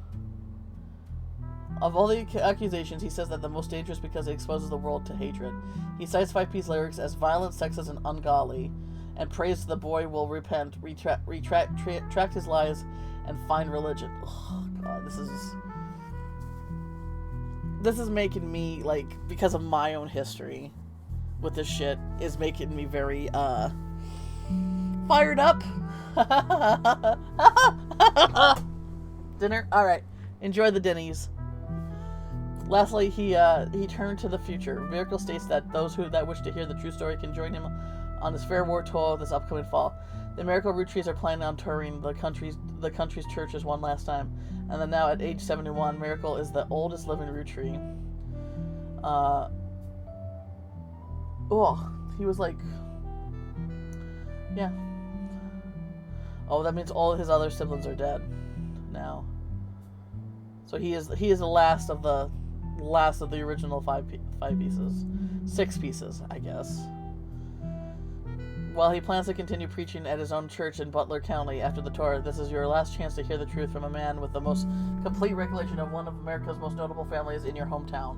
of all the accusations, he says that the most dangerous because it exposes the world to hatred. He cites Five Piece lyrics as violent, sexist, and ungodly, and prays the boy will repent, retract his lies, and find religion. Oh, God, this is making me, because of my own history with this shit, is making me very, fired up. Dinner? Alright. Enjoy the dinnies. Lastly, he turned to the future. Miracle states that those that wish to hear the true story can join him on his fair war tour this upcoming fall. The Miracle Roottrees are planning on touring the country's churches one last time, and then now at age 71, Miracle is the oldest living Roottree. He was like, yeah. Oh, that means all his other siblings are dead now. So he is the last of the original five pieces, 6 pieces, I guess. While he plans to continue preaching at his own church in Butler County after the tour, this is your last chance to hear the truth from a man with the most complete recollection of one of America's most notable families in your hometown.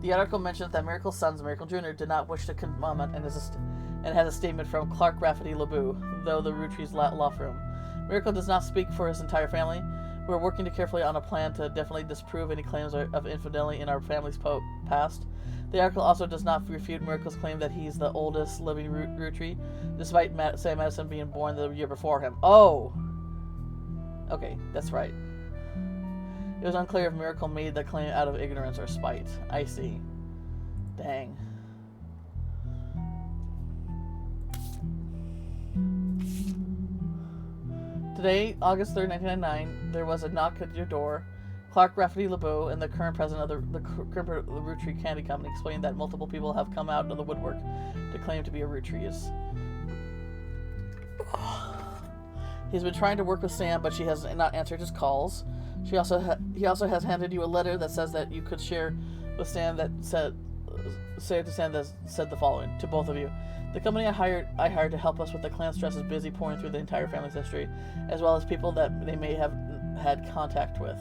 The article mentions that Miracle's sons, Miracle Jr., did not wish to comment and has a statement from Clark Rafferty LeBeau, though the Roottrees law firm. Miracle does not speak for his entire family. We're working carefully on a plan to definitely disprove any claims of infidelity in our family's past. The article also does not refute Miracle's claim that he's the oldest living Roottree, despite Sam Madison being born the year before him. Oh! Okay, that's right. It was unclear if Miracle made the claim out of ignorance or spite. I see. Dang. Today, August 3rd, 1999, there was a knock at your door. Clark Rafferty LeBeau and the current president of the Roottrees Candy Company explained that multiple people have come out of the woodwork to claim to be a Roottrees. He's been trying to work with Sam, but she has not answered his calls. He also has handed you a letter that says that you could share with Sam that said the following to both of you. The company I hired to help us with the clan stress is busy pouring through the entire family's history, as well as people that they may have had contact with.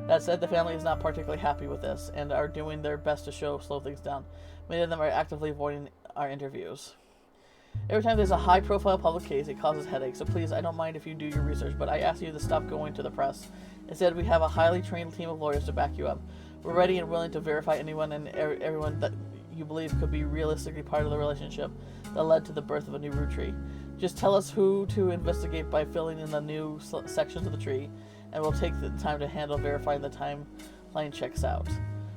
That said, the family is not particularly happy with this and are doing their best to slow things down. Many of them are actively avoiding our interviews. Every time there's a high-profile public case, it causes headaches, so please, I don't mind if you do your research, but I ask you to stop going to the press. Instead, we have a highly trained team of lawyers to back you up. We're ready and willing to verify anyone and everyone that you believe could be realistically part of the relationship that led to the birth of a new Roottrie. Just tell us who to investigate by filling in the new sections of the tree, and we'll take the time to handle verifying the timeline checks out.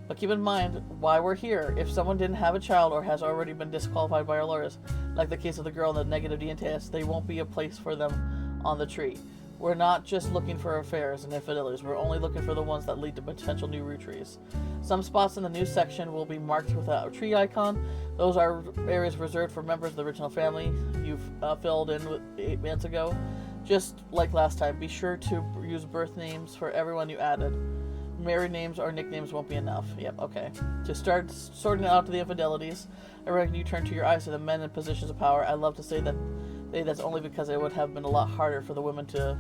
But keep in mind why we're here. If someone didn't have a child or has already been disqualified by our lawyers, like the case of the girl in the negative DNA test, there won't be a place for them on the tree. We're not just looking for affairs and infidelities. We're only looking for the ones that lead to potential new Roottrees. Some spots in the new section will be marked with a tree icon. Those are areas reserved for members of the original family you've filled in 8 minutes ago. Just like last time, be sure to use birth names for everyone you added. Married names or nicknames won't be enough. Yep, okay. To start sorting out the infidelities, I reckon you turn to your eyes to the men in positions of power. I love to say that's only because it would have been a lot harder for the women to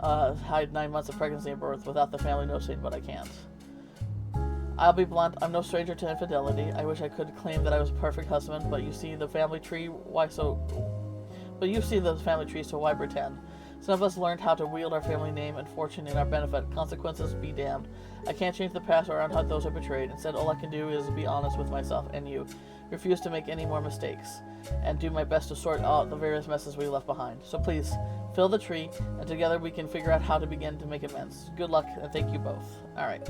hide 9 months of pregnancy and birth without the family noticing, but I can't. I'll be blunt, I'm no stranger to infidelity. I wish I could claim that I was a perfect husband, but you see the family tree, so why pretend? Some of us learned how to wield our family name and fortune in our benefit. Consequences be damned. I can't change the past or how those are betrayed. Instead, all I can do is be honest with myself and you. Refuse to make any more mistakes. And do my best to sort out the various messes we left behind. So please, fill the tree, and together we can figure out how to begin to make amends. Good luck, and thank you both. Alright.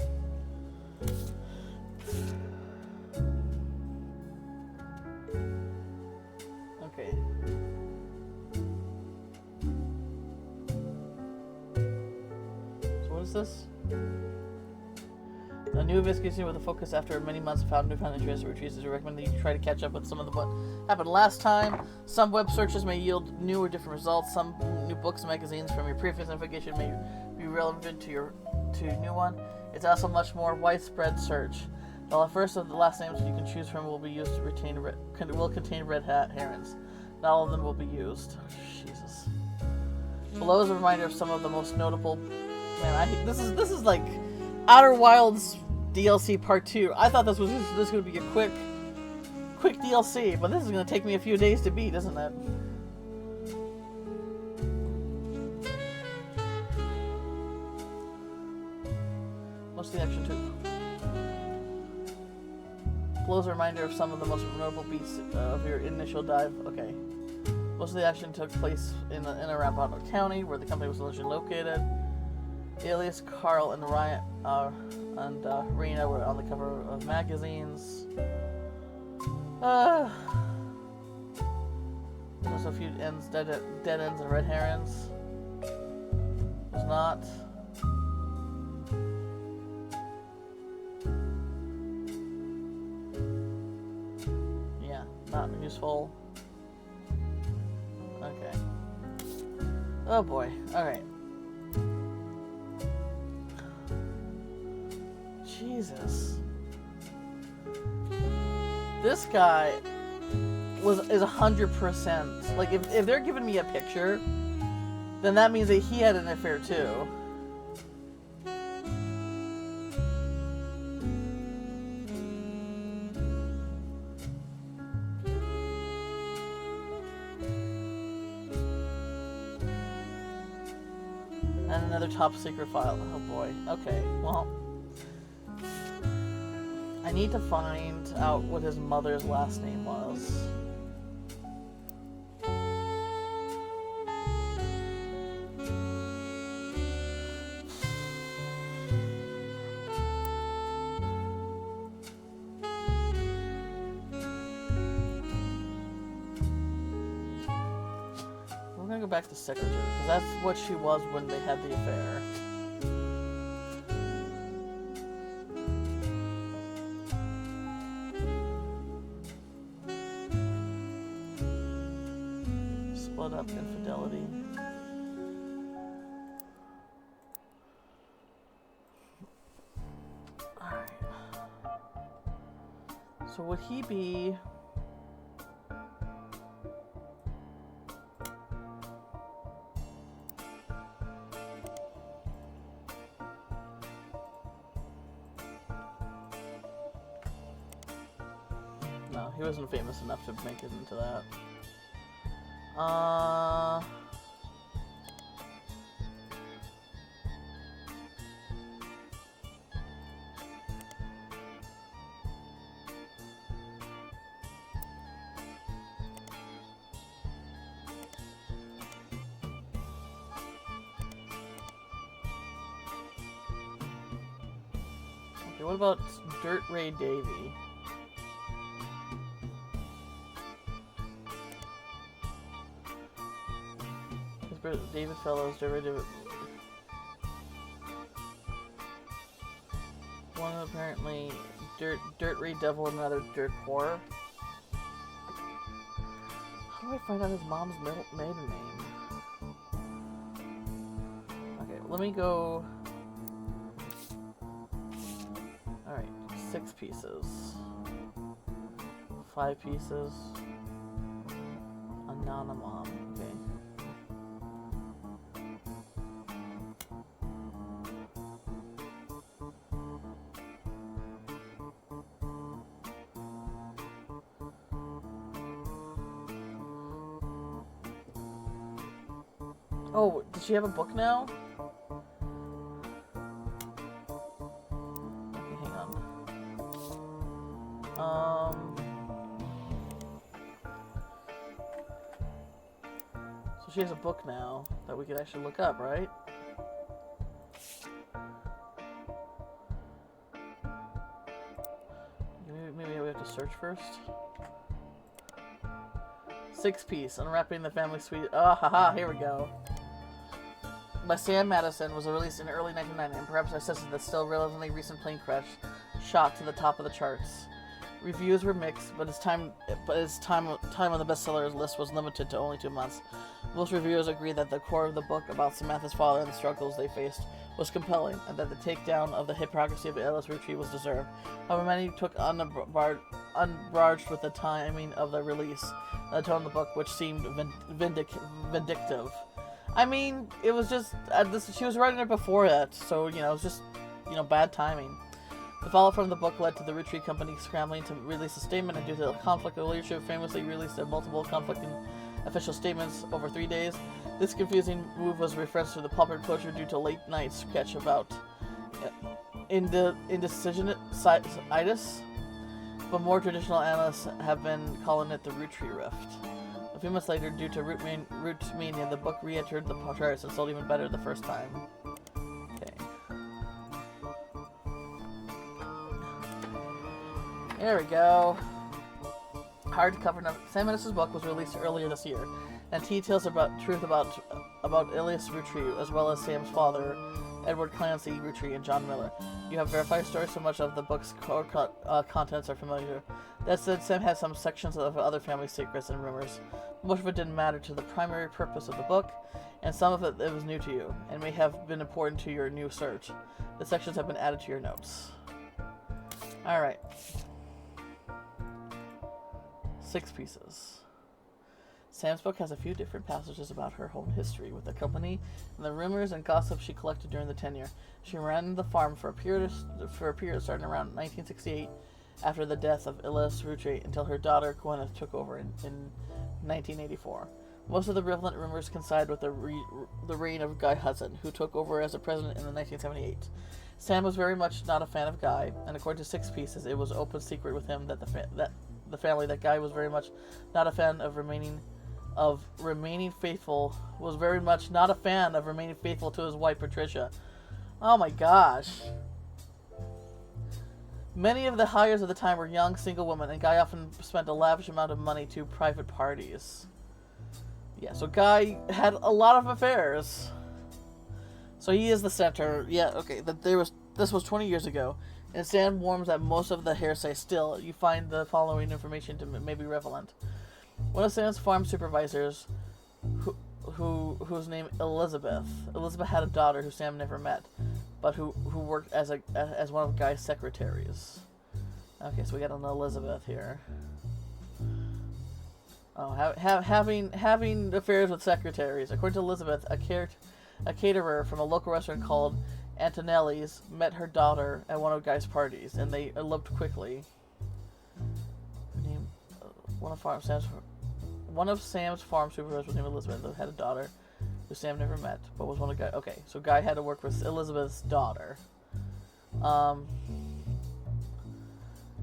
Okay. What is this? A new investigation with a focus after many months found newfound interest in Roottrees. We recommend that you try to catch up with some of what happened last time. Some web searches may yield new or different results. Some new books and magazines from your previous investigation may be relevant to your new one. It's also much more widespread search. The first of the last names you can choose from will be used to contain red herrings. Not all of them will be used. Jesus. Below is a reminder of some of the most notable. Man, this is like Outer Wilds DLC Part 2. I thought this was going to be a quick DLC, but this is going to take me a few days to beat, isn't it? What's the action took? Below is a reminder of some of the most notable beats of your initial dive. Okay. Most of the action took place in and around Butler County, where the company was originally located. Alias, Carl, and Ryan and Rena were on the cover of magazines. There's a few ends, dead ends and red herrings. There's not. Yeah, not useful. Okay. Oh boy. Alright. Jesus. This guy is 100%. Like, if they're giving me a picture, then that means that he had an affair too. And another top secret file. Oh boy. Okay, well. I need to find out what his mother's last name was. We're gonna go back to secretary, because that's what she was when they had the affair. Split up infidelity. Alright. So would he be... No, he wasn't famous enough to make it into that. Okay, what about Dirt Ray Davy? David Fellows, derivative. One apparently Dirt Ray Devil and another Dirt Whore. How do I find out his mom's maiden name? Okay, let me go. Alright, 6 pieces. 5 pieces. Anonymon, okay. Oh, does she have a book now? Okay, hang on. So she has a book now that we could actually look up, right? Maybe we have to search first. 6 piece, Unwrapping the Family Suite. Oh, haha, here we go. By Sam Madison, was released in early 1990 and perhaps assisted the still relatively recent plane crash shot to the top of the charts. Reviews were mixed, but its time on the bestsellers list was limited to only 2 months. Most reviewers agreed that the core of the book about Samantha's father and the struggles they faced was compelling, and that the takedown of the hypocrisy of Alice Roottrees was deserved. However, many took unbarged with the timing of the release, and the tone of the book, which seemed vindictive. I mean, it was just she was writing it before that, so it was just bad timing. The fallout from the book led to the Roottrees Company scrambling to release a statement, and due to the conflict, the leadership famously released multiple conflicting official statements over 3 days. This confusing move was referenced to the popular culture due to late-night sketch about indecisionitis, but more traditional analysts have been calling it the Roottrees Rift. A few months later, due to Rootmania, the book re-entered the charts and sold even better the first time. Okay. There we go. hardcover. Sam Ennis's book was released earlier this year, and details about Elias Roottrees, as well as Sam's father, Edward Clancy Roottrees, and John Miller. You have verified stories, so much of the book's contents are familiar. That said, Sam has some sections of other family secrets and rumors. Most of it didn't matter to the primary purpose of the book, and some of it was new to you, and may have been important to your new search. The sections have been added to your notes. Alright. 6 pieces. Sam's book has a few different passages about her home history with the company and the rumors and gossip she collected during the tenure. She ran the farm for a period starting around 1968 after the death of Elias Roottrees until her daughter Gwyneth took over in 1984. Most of the prevalent rumors coincide with the reign of Guy Hudson, who took over as a president in 1978. Sam was very much not a fan of Guy, and according to 6 pieces, it was open secret with him that the family that Guy was very much not a fan of remaining faithful to his wife Patricia. Oh my gosh. Many of the hires at the time were young single women, and Guy often spent a lavish amount of money to private parties. Yeah, so Guy had a lot of affairs. So he is the center. Yeah, okay. This was 20 years ago, and Sam warns that most of the hearsay still. You find the following information to may be relevant. One of Sam's farm supervisors, whose name Elizabeth had a daughter who Sam never met, but who worked as one of Guy's secretaries. Okay, so we got an Elizabeth here. Oh, having affairs with secretaries. According to Elizabeth, a caterer from a local restaurant called Antonelli's met her daughter at one of Guy's parties, and they eloped quickly. One of Sam's farm supervisors was named Elizabeth, who had a daughter who Sam never met, but was one of Guy. Okay, so Guy had to work with Elizabeth's daughter.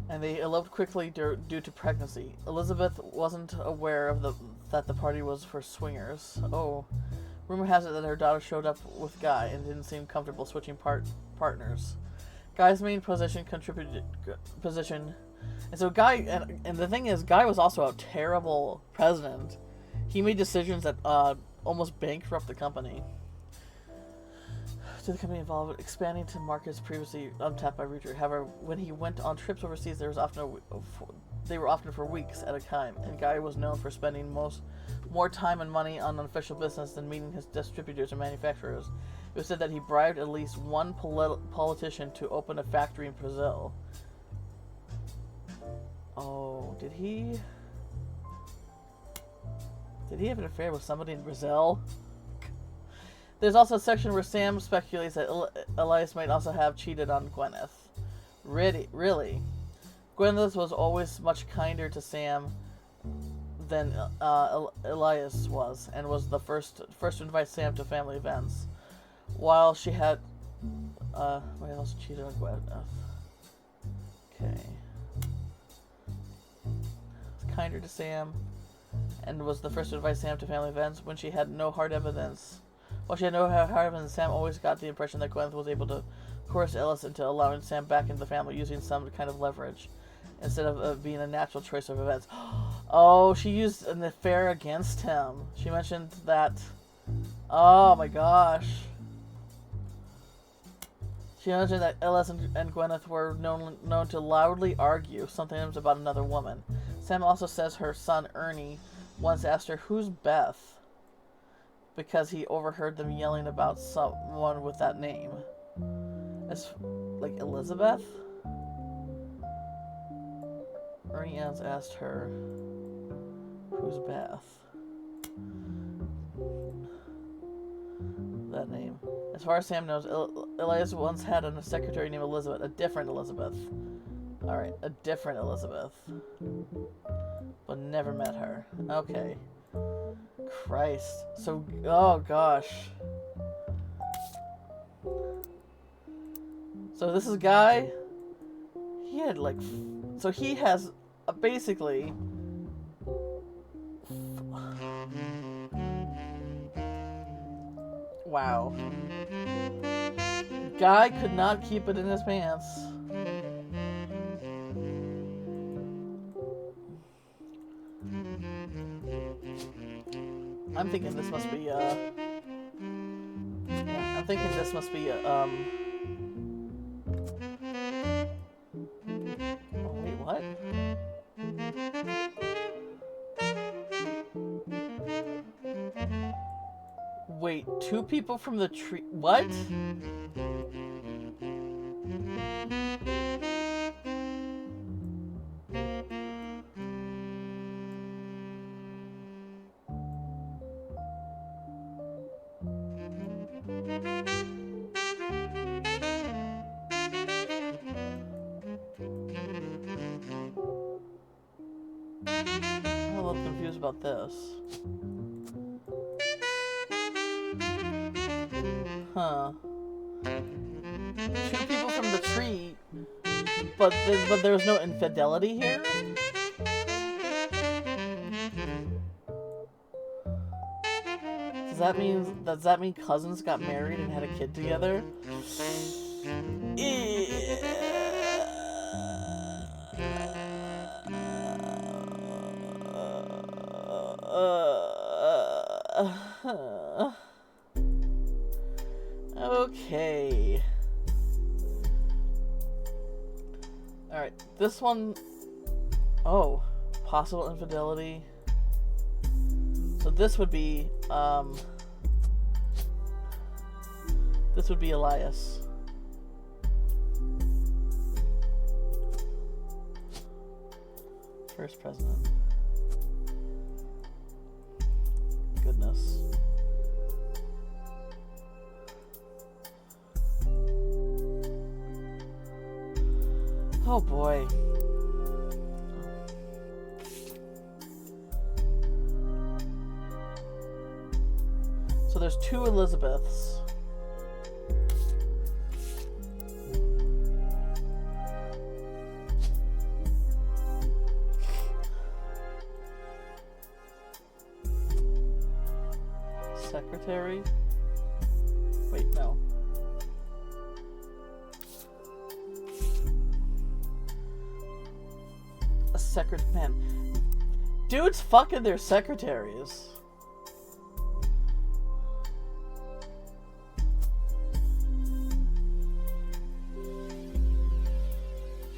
And they eloped quickly due to pregnancy. Elizabeth wasn't aware of that the party was for swingers. Oh, rumor has it that her daughter showed up with Guy and didn't seem comfortable switching partners. Guy's main position, and so Guy, and the thing is, Guy was also a terrible president. He made decisions that almost bankrupt the company. To the company involved expanding to markets previously untapped by Roottrees. However, when he went on trips overseas, they were often for weeks at a time, and Guy was known for spending more time and money on unofficial business than meeting his distributors and manufacturers. It was said that he bribed at least one politician to open a factory in Brazil. Oh, did he have an affair with somebody in Brazil? There's also a section where Sam speculates that Elias might also have cheated on Gwyneth. Really? Gwyneth was always much kinder to Sam than Elias was, and was the first to invite Sam to family events. While she had... Wait, else cheated on Gwyneth. Okay. Was kinder to Sam, and was the first to invite Sam to family events when she had no hard evidence. While she had no hard evidence, Sam always got the impression that Gwyneth was able to coerce Ellis into allowing Sam back into the family using some kind of leverage, instead of being a natural choice of events. Oh, she used an affair against him. She mentioned that... Oh my gosh. She mentioned that Ellis and Gwyneth were known to loudly argue, sometimes about another woman. Sam also says her son Ernie once asked her, "Who's Beth?" because he overheard them yelling about someone with that name. It's like Elizabeth? Ernie asked her, "Who's Beth?" That name. As far as Sam knows, Elias once had a secretary named Elizabeth, a different Elizabeth. Alright, a different Elizabeth. But never met her. Okay. Christ. So, oh gosh. So this is a guy, he had like, so he has basically, wow. Guy could not keep it in his pants. I'm thinking this must be, yeah, I'm thinking this must be, oh, wait, what? Wait, 2 people from the tree, what? I'm a little confused about this. Huh. 2 people from the tree, but there was no infidelity here? Does that mean cousins got married and had a kid together? Okay. Alright, this one... Oh, possible infidelity. So this would be, this would be Elias. First president. Goodness. Oh boy. So there's 2 Elizabeths. Secretary? Wait, no. A man. Dudes fucking their secretaries.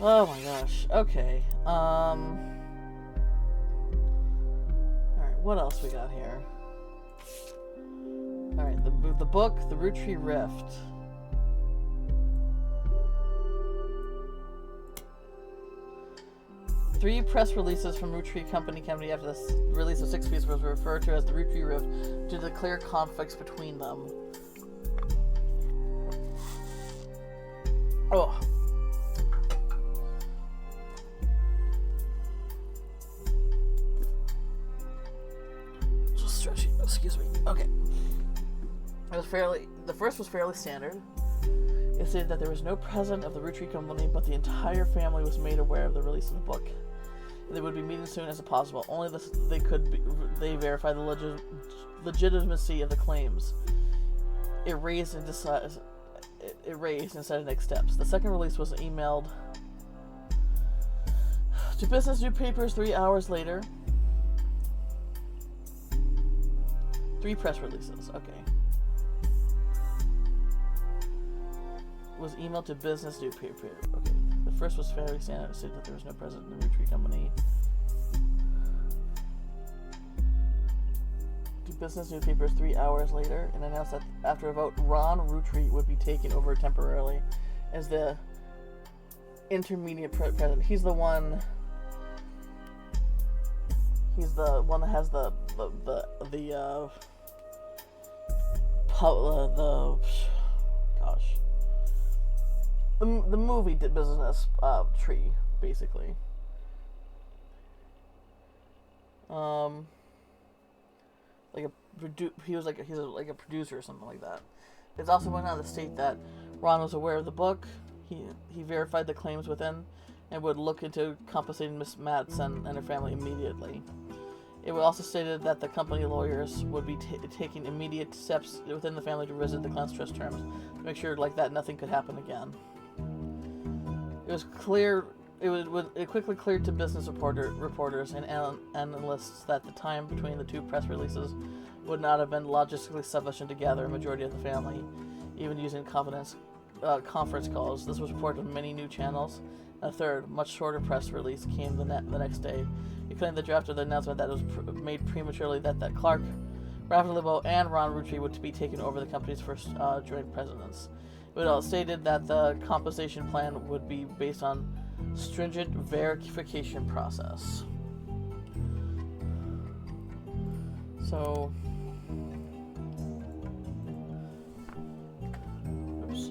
Oh my gosh. Okay. Alright, what else we got here? Alright, the book, The Roottrees Rift. Three press releases from Roottrees Company after the release of 6 pieces was referred to as the Roottrees Rift to declare conflicts between them. Oh. Just stretching. Excuse me. Okay. The first was fairly standard. It stated that there was no president of the Roottrees Company, but the entire family was made aware of the release of the book. They would be meeting as soon as possible. Only they verify the legitimacy of the claims. It raised and decided next steps. The second release was emailed to business newspapers 3 hours later. 3 press releases. Okay. Was emailed to business newspaper. Okay. The first was fairly standard. It said that there was no president of the Roottrees Company. To business newspapers 3 hours later, and announced that after a vote, Ron Roottrees would be taken over temporarily as the intermediate president. He's the one that has the movie business tree, basically. He's like a producer or something like that. It's also went on to state that Ron was aware of the book. He verified the claims within and would look into compensating Miss Madsen and her family immediately. It was also stated that the company lawyers would be taking immediate steps within the family to revisit the client's trust terms to make sure like that nothing could happen again. It was clear. It quickly cleared to business reporters and analysts that the time between the 2 press releases would not have been logistically sufficient to gather a majority of the family, even using conference calls. This was reported on many new channels. A third, much shorter press release came the next day. It claimed the draft of the announcement that it was made prematurely that Clark, Rafferty LeBeau, and Ron Roottrees would be taking over the company's first joint presidents. It was stated that the compensation plan would be based on stringent verification process. So, oops.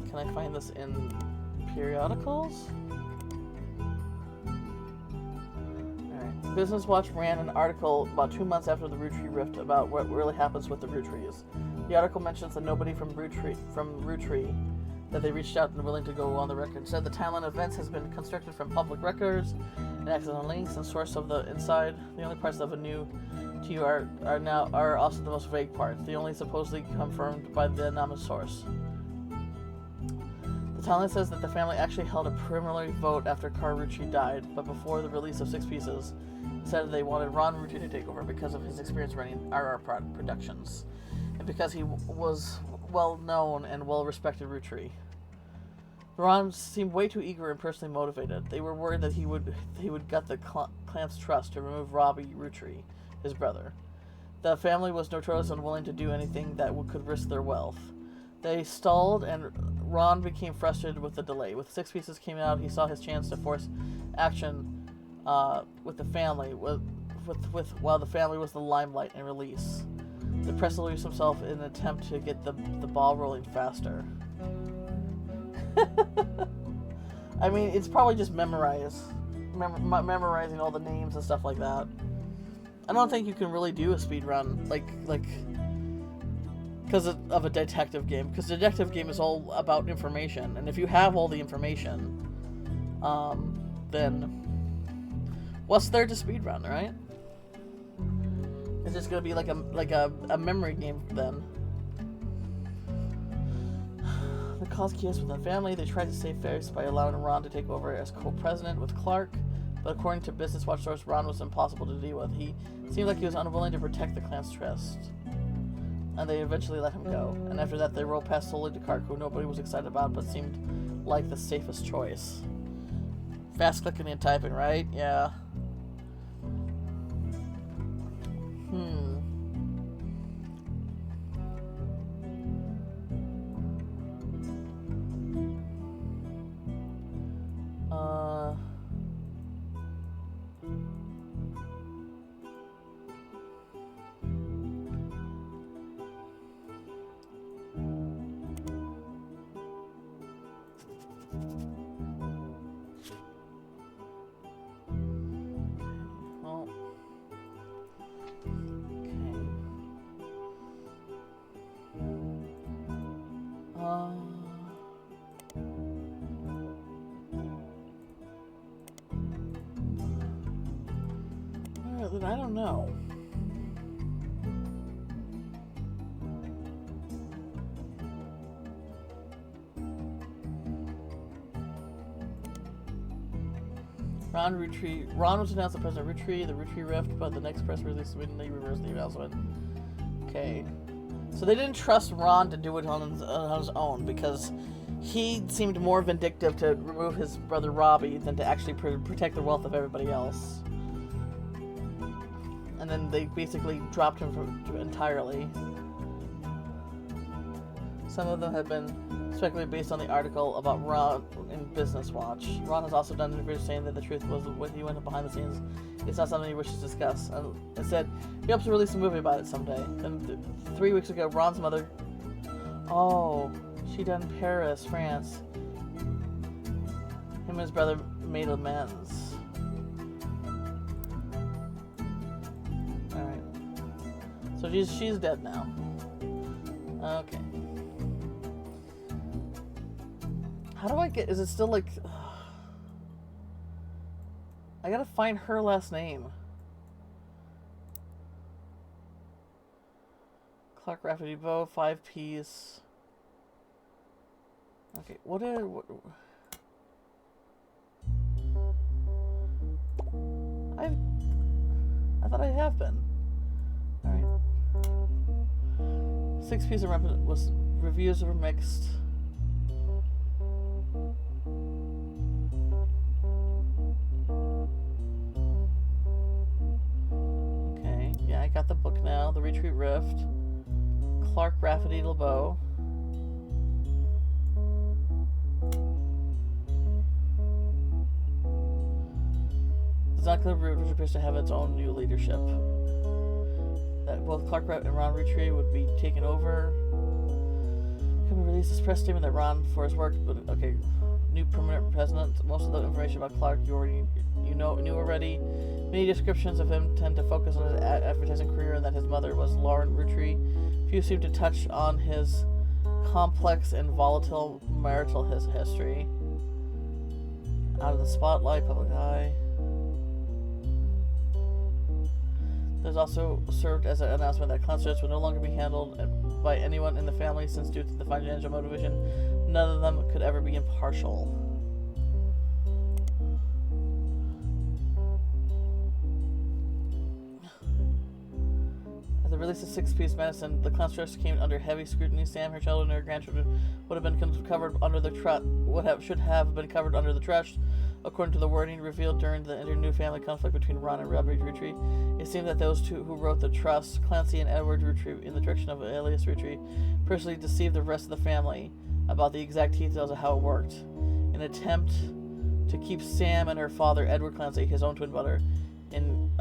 Can I find this in periodicals? Alright. Business Watch ran an article about 2 months after the Roottrees rift about what really happens with the Roottrees. The article mentions that nobody from Roottrees that they reached out and willing to go on the record said the timeline of events has been constructed from public records and access on links and source of the inside. The only parts of a new to you are also the most vague parts. They only supposedly confirmed by the anonymous source. The timeline says that the family actually held a preliminary vote after Carl Roottrees died, but before the release of 6 pieces, said they wanted Ron Roottrees to take over because of his experience running RR Productions, and because he was well-known and well-respected Roottrees. Ron seemed way too eager and personally motivated. They were worried that he would gut the clan's trust to remove Robbie Roottrees, his brother. The family was notoriously unwilling to do anything that could risk their wealth. They stalled, and Ron became frustrated with the delay. With 6 pieces came out, he saw his chance to force action with the family, while the family was the limelight and release. The press released himself in an attempt to get the ball rolling faster. I mean, it's probably just memorizing all the names and stuff like that. I don't think you can really do a speed run like because of a detective game, because the detective game is all about information, and if you have all the information, then what's there to speed run, right? It's just gonna be like a memory game then. The cause chaos within the family. They tried to save face by allowing Ron to take over as co-president with Clark, but according to Business Watch source, Ron was impossible to deal with. He seemed like he was unwilling to protect the clan's trust, and they eventually let him go. And after that, they rolled past solely to Clark, who nobody was excited about, but seemed like the safest choice. Fast clicking and typing, right? Yeah. I don't know. Ron was announced as President Roottrees, the Roottrees rift, but the next press release immediately reversed the announcement. Okay. So they didn't trust Ron to do it on his own, because he seemed more vindictive to remove his brother Robbie than to actually protect the wealth of everybody else. And then they basically dropped him entirely. Some of them have been speculated based on the article about Ron in Business Watch. Ron has also done interviews saying that the truth was when he went behind the scenes. It's not something he wishes to discuss. It said he hopes to release a movie about it someday. And 3 weeks ago, Ron's mother... Oh, she died in Paris, France. Him and his brother made amends. Alright. So she's dead now. Okay. How do I get... Is it still like... I gotta find her last name. Clark Rafferty Bow, 5-piece. Okay, what I thought I have been. Alright. 6 pieces of reviews were mixed. Okay, yeah, I got the book now. The Retreat Rift. Clark Rafferty LeBeau. The Zonkler Root, which appears to have its own new leadership. That both Clark and Ron Roottrees would be taken over. Can we release this press statement that Ron, for his work, but okay, new permanent president. Most of the information about Clark knew already. Many descriptions of him tend to focus on his advertising career and that his mother was Lauren Roottrees. Few seem to touch on his complex and volatile marital history. Out of the spotlight, public eye. There's also served as an announcement that concerts would no longer be handled by anyone in the family, since due to the financial motivation, none of them could ever be impartial. At the release of 6 Piece Medicine, the concerts came under heavy scrutiny. Sam, her children, and her grandchildren would have been covered under the should have been covered under the trash. According to the wording revealed during the new family conflict between Ron and Robert Roottrees, it seemed that those two who wrote the trust, Clancy and Edward Roottrees, in the direction of Alias Roottrees, personally deceived the rest of the family about the exact details of how it worked. In an attempt to keep Sam and her father, Edward Clancy, his own twin brother, in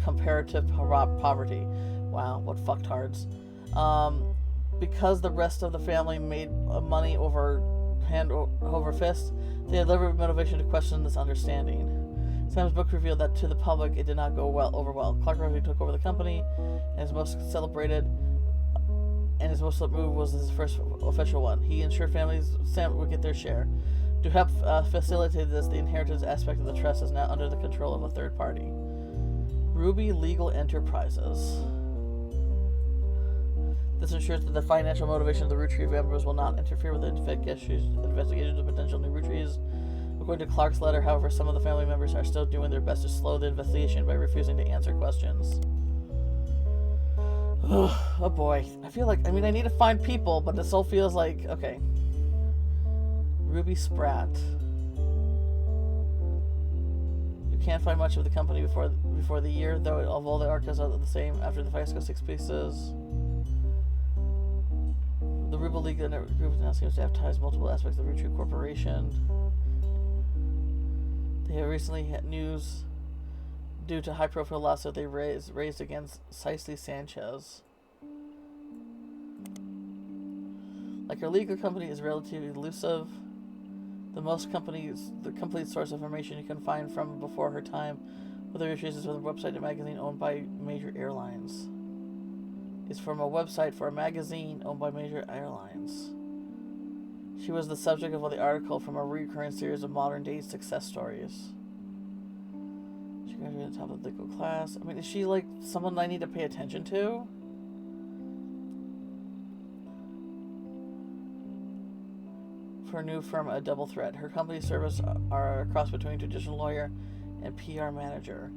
comparative poverty. Wow, what fucktards. Because the rest of the family made money hand over fist, they had deliberate motivation to question this understanding. Sam's book revealed that to the public it did not go over well. Clark Rafferty took over the company, and his most celebrated move was his first official one. He ensured Sam would get their share. To help facilitate this, the inheritance aspect of the trust is now under the control of a third party. Ruby Legal Enterprises. This ensures that the financial motivation of the Roottrees members will not interfere with the investigations of potential new Roottrees. According to Clark's letter, however, some of the family members are still doing their best to slow the investigation by refusing to answer questions. Oh boy. I need to find people, but this all feels like, okay. Ruby Spratt. You can't find much of the company before the year, though all the archives are the same after the Fiasco 6 Pieces. The Ruby League group now seems to have ties to multiple aspects of the Roottrees Corporation. They have recently had news due to high-profile lawsuit they raised against Cicely Sanchez. Like her legal company is relatively elusive. The complete source of information you can find from before her time with the Roottrees is from a website and magazine owned by major airlines. Is from a website for a magazine owned by major airlines. She was the subject of the article from a recurring series of modern-day success stories. She graduated at the top of the legal class. Is she like someone I need to pay attention to? For a new firm, a double threat. Her company's services are a cross between traditional lawyer and PR manager.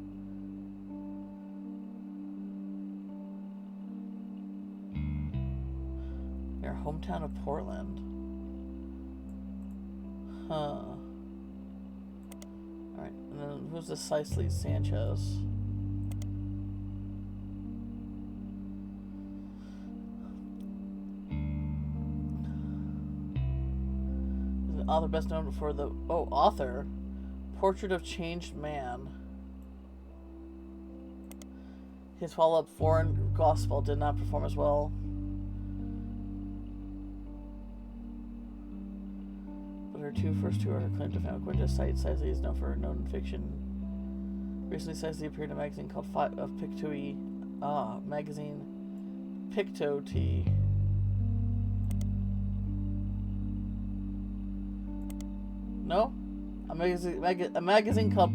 Your hometown of Portland. Huh. Alright, and then who's this Cicely Sanchez? Is an author best known for the author Portrait of Changed Man. His follow-up Foreign Gospel did not perform as well. Her first two are her claim to fame. According to site, Cicely is known for her non-fiction. Recently, Cicely appeared in a magazine called Picto-Tea. Magazine Picto-Tea. No? A magazine called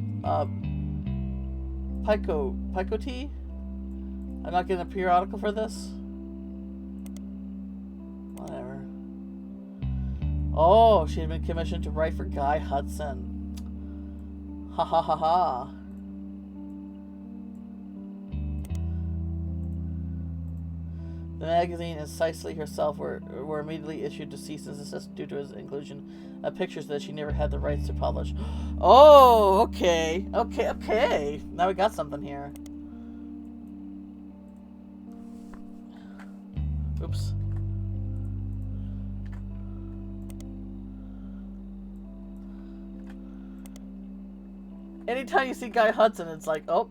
Picto-Tea? I'm not getting a PR article for this? Whatever. Oh, she had been commissioned to write for Guy Hudson. Ha ha ha ha. The magazine and Sisley herself were immediately issued to cease and desist due to his inclusion of pictures that she never had the rights to publish. Oh, okay. Now we got something here. Oops. Anytime you see Guy Hudson, it's like, oh.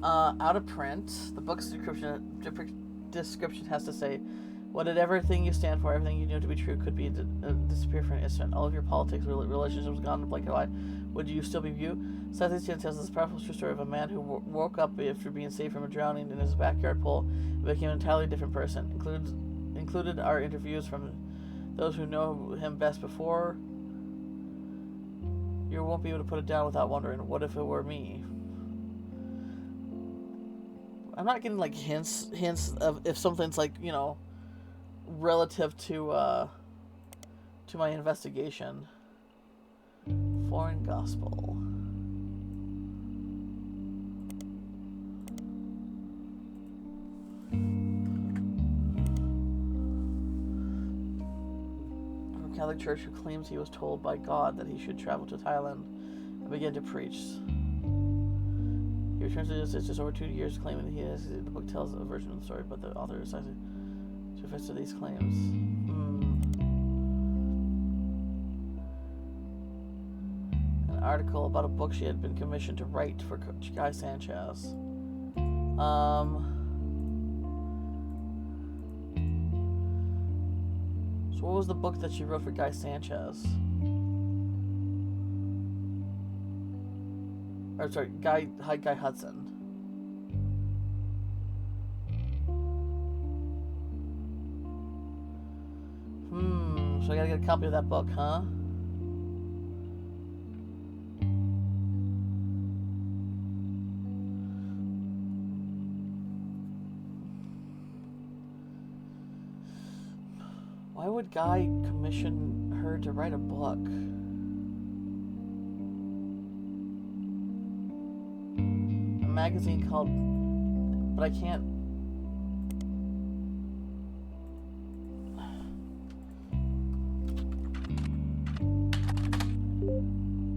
Out of print. The book's description has to say, what did everything you stand for, everything you knew to be true, could be disappear for an instant. All of your politics, relationships gone in black and white. Would you still be you? Southeast Asian tells this powerful true story of a man who woke up after being saved from a drowning in his backyard pool and became an entirely different person. Included are interviews from those who know him best before. You won't be able to put it down without wondering, what if it were me? I'm not getting like hints of if something's like, you know, relative to my investigation. Foreign gospel. From Catholic Church who claims he was told by God that he should travel to Thailand and begin to preach. He returns to this just over 2 years, claiming that the book tells a version of the story, but the author decided to confess to these claims. An article about a book she had been commissioned to write for Guy Sanchez. So what was the book that she wrote for Guy Sanchez? Or sorry, Guy Hudson. So I gotta get a copy of that book, huh? Why would Guy commission her to write a book? Magazine called, but I can't.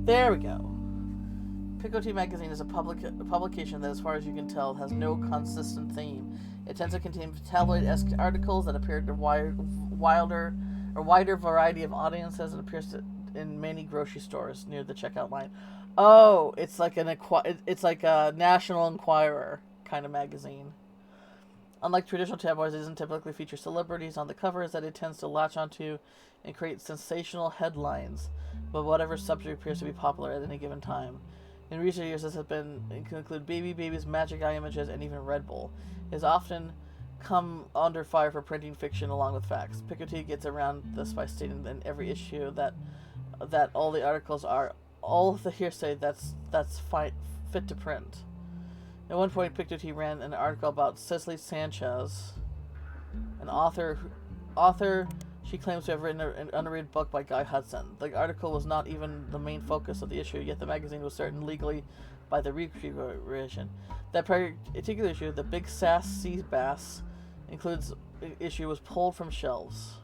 There we go. Picotee magazine is a publication that, as far as you can tell, has no consistent theme. It tends to contain tabloid-esque articles that appear to wider variety of audiences and appears in many grocery stores near the checkout line. Oh, it's like a National Enquirer kind of magazine. Unlike traditional tabloids, it doesn't typically feature celebrities on the covers that it tends to latch onto and create sensational headlines, but whatever subject appears to be popular at any given time. In recent years, this has been include babies, magic eye images, and even Red Bull. It has often come under fire for printing fiction along with facts. Picotee gets around this by stating in every issue that all the articles are all the hearsay that's fit to print. At one point, Picotee ran an article about Cicely Sanchez, an author she claims to have written an underrated book by Guy Hudson. The article was not even the main focus of the issue, yet the magazine was certain legally by the Roottrees version. That particular issue, the Big Sass Sea Bass issue, was pulled from shelves.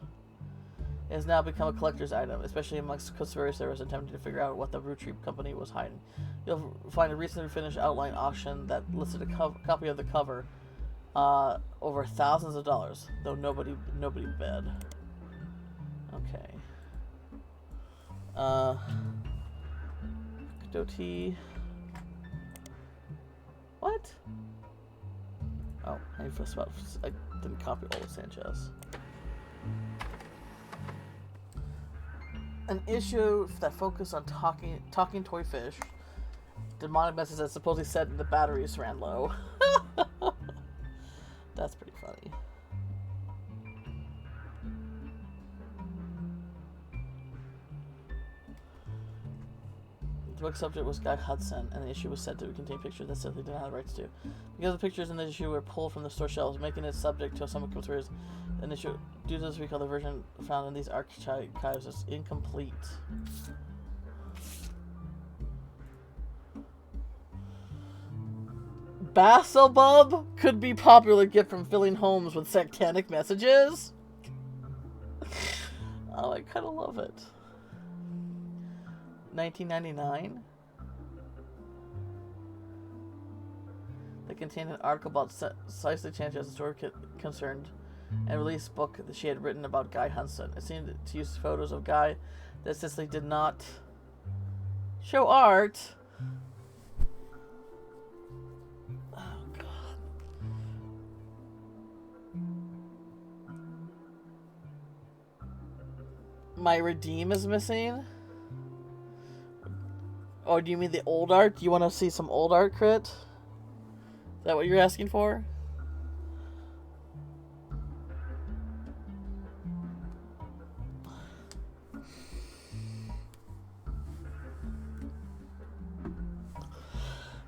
It has now become a collector's item, especially amongst conspiracy theorists attempting to figure out what the Roottrees company was hiding. You'll find a recently finished outline auction that listed a copy of the cover over thousands of dollars, though nobody bid. Okay. Picotee. What? Oh, I didn't copy all of Sanchez. An issue that focused on talking toy fish. Demonic messages that supposedly said the batteries ran low. That's pretty funny. The book subject was Guy Hudson, and the issue was said to contain pictures that simply did not have rights to. Because the pictures in the issue were pulled from the store shelves, making it subject to some conspiracies. An issue, due to this recall, the version found in these archives is incomplete. Basilbub could be popular gift from filling homes with satanic messages. Oh, I kind of love it. 1999. They contained an article about Cicely Sanchez, a story concerned, and released a book that she had written about Guy Hunson. It seemed to use photos of Guy that Cicely did not show art. Oh, God. My Redeem is missing? Oh, do you mean the old art? Do you want to see some old art, Crit? Is that what you're asking for?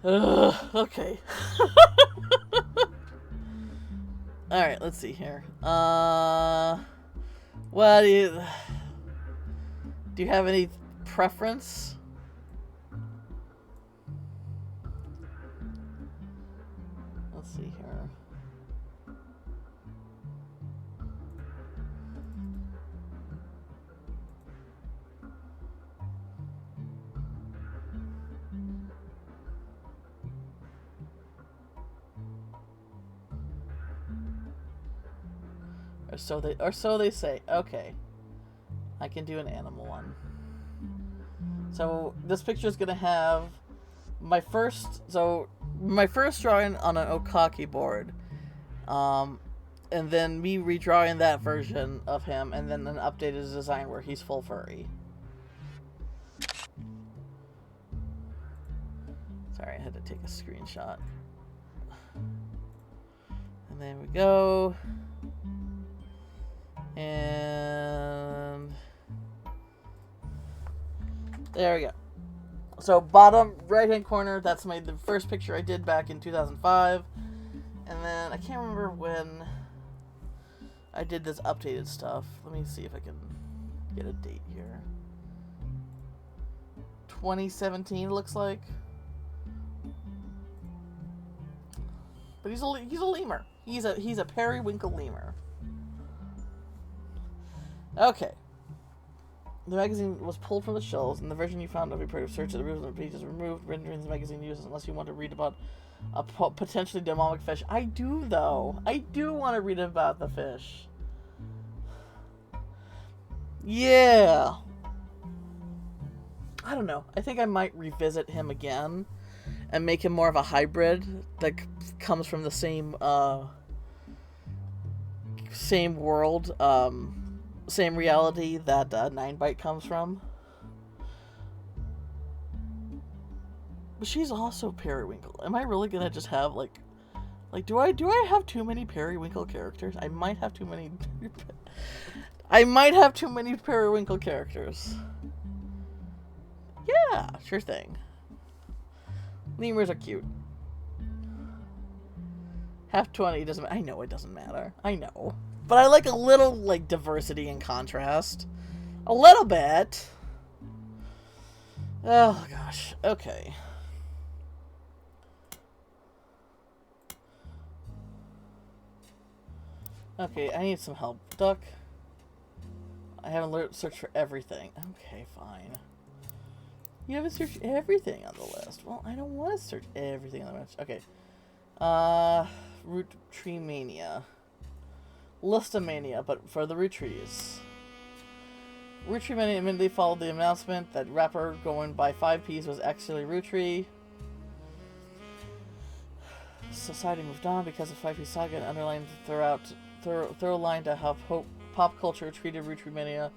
Okay. Alright, let's see here. What do you have any preference? Let's see here. Or so they say. Okay. I can do an animal one. So this picture is gonna have my first drawing on an Okaki board. And then me redrawing that version of him, and then an updated design where he's full furry. Sorry, I had to take a screenshot. And there we go. And there we go. So bottom right hand corner, that's the first picture I did back in 2005. And then I can't remember when I did this updated stuff. Let me see if I can get a date here. 2017 looks like. But he's a lemur. He's a periwinkle lemur. Okay. The magazine was pulled from the shelves, and the version you found of a period of search of the original pages removed. Renderings the magazine uses unless you want to read about a potentially demonic fish. I do, though. I do want to read about the fish. Yeah. I don't know. I think I might revisit him again and make him more of a hybrid that comes from the same world, same reality that 9-Bite comes from. But she's also Periwinkle. Am I really gonna just have like do I have too many Periwinkle characters? I might have too many. I might have too many Periwinkle characters. Yeah, sure thing. Lemurs are cute. Half 20 doesn't. I know it doesn't matter. I know. But I like a little, diversity and contrast. A little bit. Oh, gosh. Okay. Okay, I need some help. Duck. I haven't searched for everything. Okay, fine. You haven't searched everything on the list. Well, I don't want to search everything on the list. Okay. Rootmania. Listomania, but for the Roottrees. Rootmania immediately followed the announcement that rapper going by 5Ps was actually Rootree. Society moved on because of 5P saga and underlined thorough line to how pop culture treated Rootmania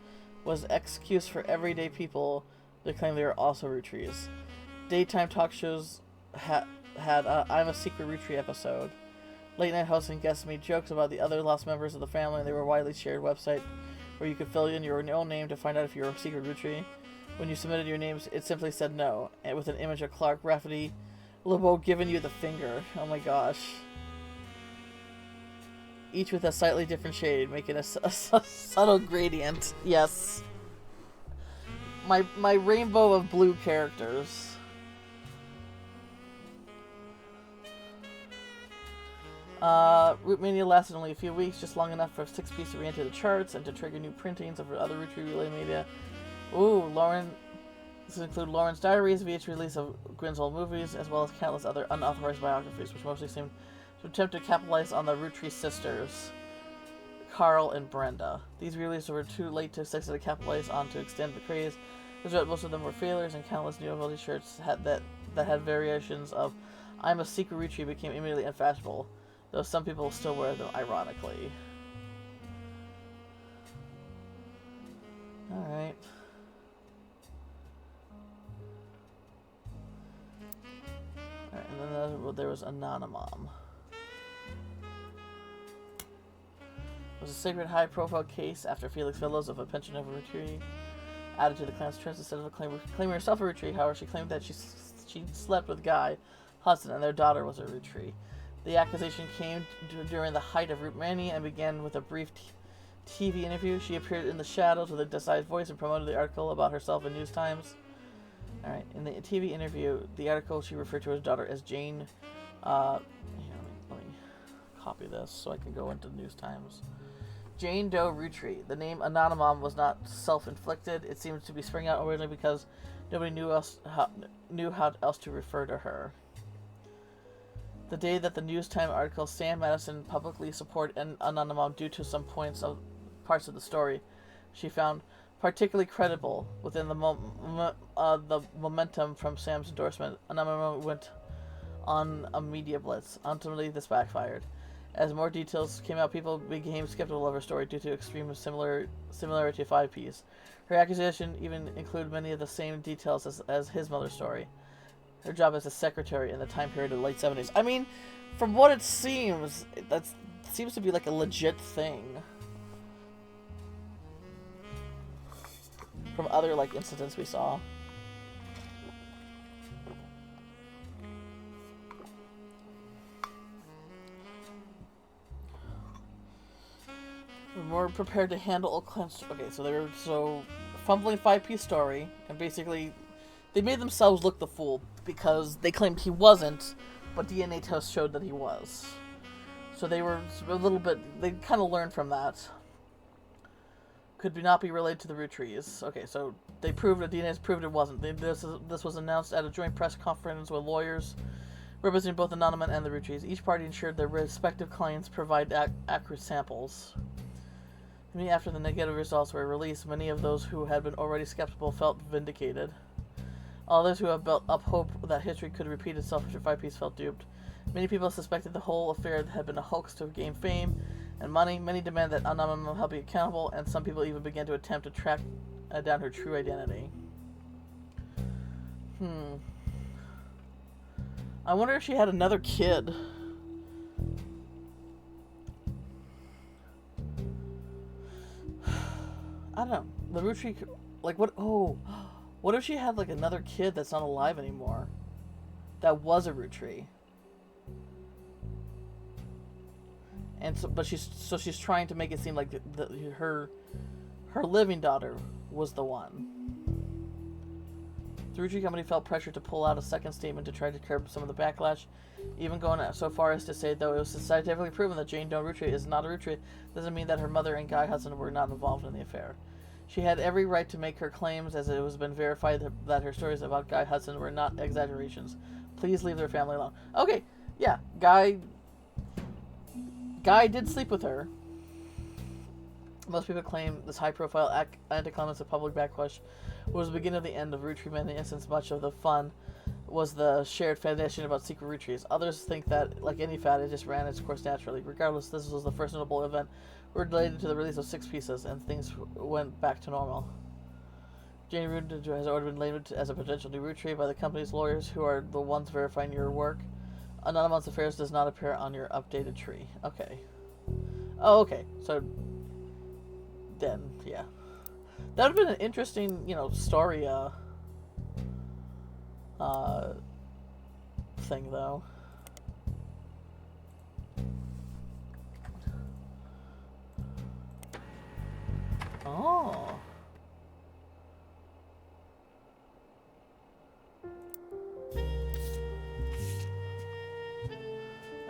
was excuse for everyday people to claim they were also Rootrees. Daytime talk shows had I'm a Secret Rootree episode. Late night hosts and guests made jokes about the other lost members of the family, and they were a widely shared website where you could fill in your own name to find out if you were a secret Rootree. When you submitted your names, it simply said no, and with an image of Clark Rafferty Lobo giving you the finger. Oh my gosh. Each with a slightly different shade, making a subtle gradient. Yes. My rainbow of blue characters. Rootmania lasted only a few weeks, just long enough for 6 Piece to re-enter the charts and to trigger new printings of other Roottree-related media. This include Lauren's diaries, VH release of Gwynn's old movies, as well as countless other unauthorized biographies, which mostly seem to attempt to capitalize on the Rootree sisters, Carl and Brenda. These releases were too late to successfully capitalize on to extend the craze. Most of them were failures, and countless new novelty shirts that had variations of "I'm a secret Rootree" became immediately unfashionable, though some people still wear them ironically. Alright. Alright, and then there was Anonymom. It was a sacred high-profile case after Felix Villas of a pension of a Rootree added to the clan's trust instead of claiming herself a Rootree. However, she claimed that she slept with Guy Hudson and their daughter was a Rootree. The accusation came during the height of Rootmania and began with a brief TV interview. She appeared in the shadows with a decided voice and promoted the article about herself in News Times. Alright, in the TV interview, the article she referred to her daughter as Jane. Here, let me copy this so I can go into News Times. Jane Doe Rootree. The name Anonymom was not self-inflicted. It seems to be springing out originally because nobody knew how else to refer to her. The day that the News Time article Sam Madison publicly supported Anonymom due to some parts of the story she found particularly credible within the momentum from Sam's endorsement, Anonymom went on a media blitz. Ultimately, this backfired. As more details came out, people became skeptical of her story due to extreme similarity to 5 Piece. Her accusation even included many of the same details as his mother's story. Her job as a secretary in the time period of the late 70s. I mean, from what it seems, that seems to be like a legit thing. From other like incidents we saw. We're more prepared to handle all cleansed. Okay, so they were fumbling 5 Piece story, and basically they made themselves look the fool because they claimed he wasn't, but DNA tests showed that he was. So they were a little bit. They kind of learned from that. Could not be related to the Rootrees. Okay, so they proved that DNA has proved it wasn't. This was announced at a joint press conference with lawyers representing both Anonymous and the Rootrees. Each party ensured their respective clients provide accurate samples. Immediately after the negative results were released, many of those who had been already skeptical felt vindicated. Others who have built up hope that history could repeat itself after 5 Piece felt duped. Many people suspected the whole affair had been a hoax to gain fame and money. Many demand that Anonymous help be accountable, and some people even began to attempt to track down her true identity. I wonder if she had another kid. I don't know. The Rootree, like, what? Oh, what if she had like another kid that's not alive anymore? That was a Rootree. And so, but she's trying to make it seem like her living daughter was the one. The Rootree company felt pressure to pull out a second statement to try to curb some of the backlash, even going so far as to say, though it was scientifically proven that Jane Doe Rootree is not a Rootree, doesn't mean that her mother and Guy Hudson were not involved in the affair. She had every right to make her claims, as it has been verified that her stories about Guy Hudson were not exaggerations. Please leave their family alone. Okay, yeah, Guy did sleep with her. Most people claim this high-profile anti-climax of public backlash was the beginning of the end of Rootmania, since much of the fun was the shared fantasy about secret Rootrees. Others think that, like any fad, it just ran its course naturally. Regardless, this was the first notable event related to the release of 6 Pieces, and things went back to normal. Jane Root has already been labeled as a potential new Rootree by the company's lawyers, who are the ones verifying your work. Anonymous Affairs does not appear on your updated tree. Okay. Oh, okay. So, then, yeah. That would have been an interesting, story, thing, though. Oh.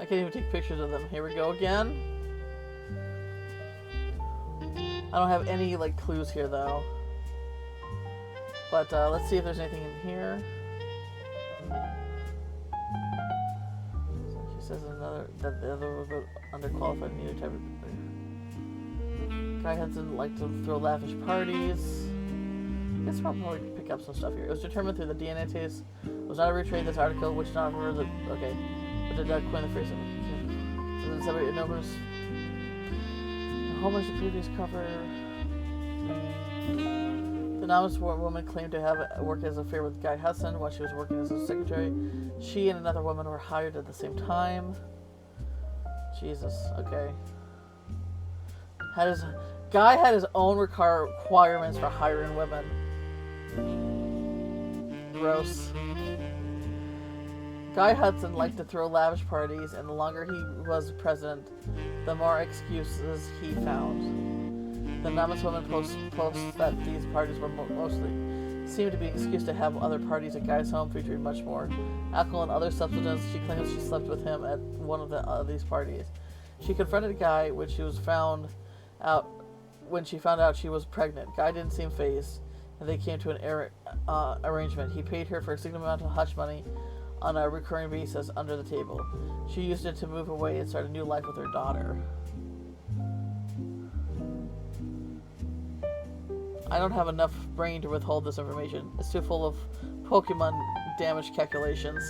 I can't even take pictures of them. Here we go again. I don't have any, like, clues here, though. But, let's see if there's anything in here. So she says that the other was underqualified, neither type of... Guy Hudson liked to throw lavish parties. I guess I'll probably pick up some stuff here. It was determined through the DNA test. It was not a retrade this article, which not for the... Okay. But did Doug coin the phrase? So then somebody numbers... A whole bunch of previous cover... The anonymous woman claimed to have worked as an affair with Guy Hudson while she was working as a secretary. She and another woman were hired at the same time. Jesus, okay. Guy had his own requirements for hiring women. Gross. Guy Hudson liked to throw lavish parties, and the longer he was president, the more excuses he found. The anonymous woman posts that these parties were mostly seemed to be an excuse to have other parties at Guy's home featuring much more alcohol and other substances. She claims she slept with him at one of these parties. She confronted Guy when she found out she was pregnant. Guy didn't seem fazed, and they came to an arrangement. He paid her for a significant amount of hush money on a recurring basis under the table. She used it to move away and start a new life with her daughter. I don't have enough brain to withhold this information. It's too full of Pokemon damage calculations.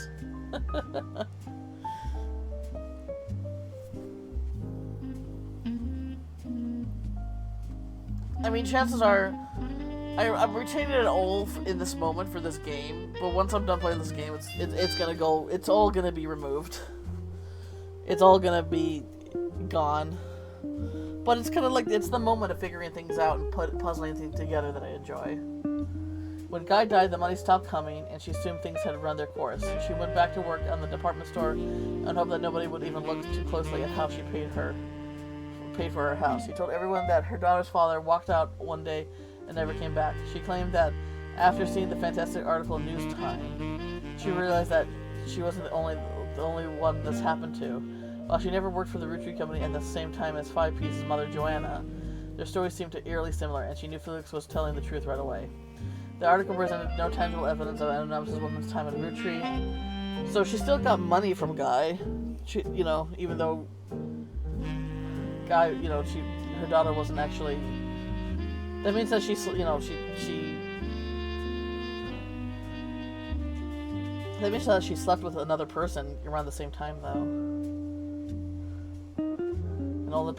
I mean, chances are I'm retaining it all in this moment for this game, but once I'm done playing this game, it's gonna go. It's all gonna be removed. It's all gonna be gone. But it's kind of like, it's the moment of figuring things out and puzzling things together that I enjoy. When Guy died, the money stopped coming, and she assumed things had run their course. She went back to work on the department store and hoped that nobody would even look too closely at how she paid for her house. She told everyone that her daughter's father walked out one day and never came back. She claimed that after seeing the fantastic article in News Time, she realized that she wasn't the only one this happened to. While she never worked for the Roottrees company at the same time as Five Piece's mother, Joanna, their stories seemed to eerily similar, and she knew Felix was telling the truth right away. The article presented no tangible evidence of anonymous woman's time at Roottrees, so she still got money from Guy. She, even though Guy, her daughter wasn't actually. That means that she. That means that she slept with another person around the same time, though. All the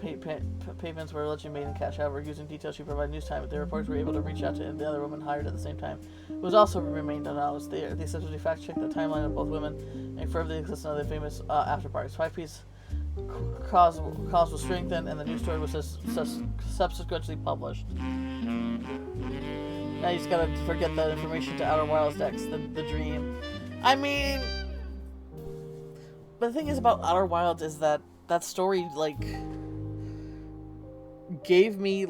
payments were allegedly made in cash. However, using details she provided News Time, the reporters were able to reach out to the other woman hired at the same time. It was also remained anonymous. They essentially fact-checked the timeline of both women and confirmed the existence of the famous after parties. Five Piece cause was strengthened, and the news story was subsequently published. Now you just gotta forget that information to Outer Wilds Dex, the dream. I mean, but the thing is about Outer Wilds is that story, gave me,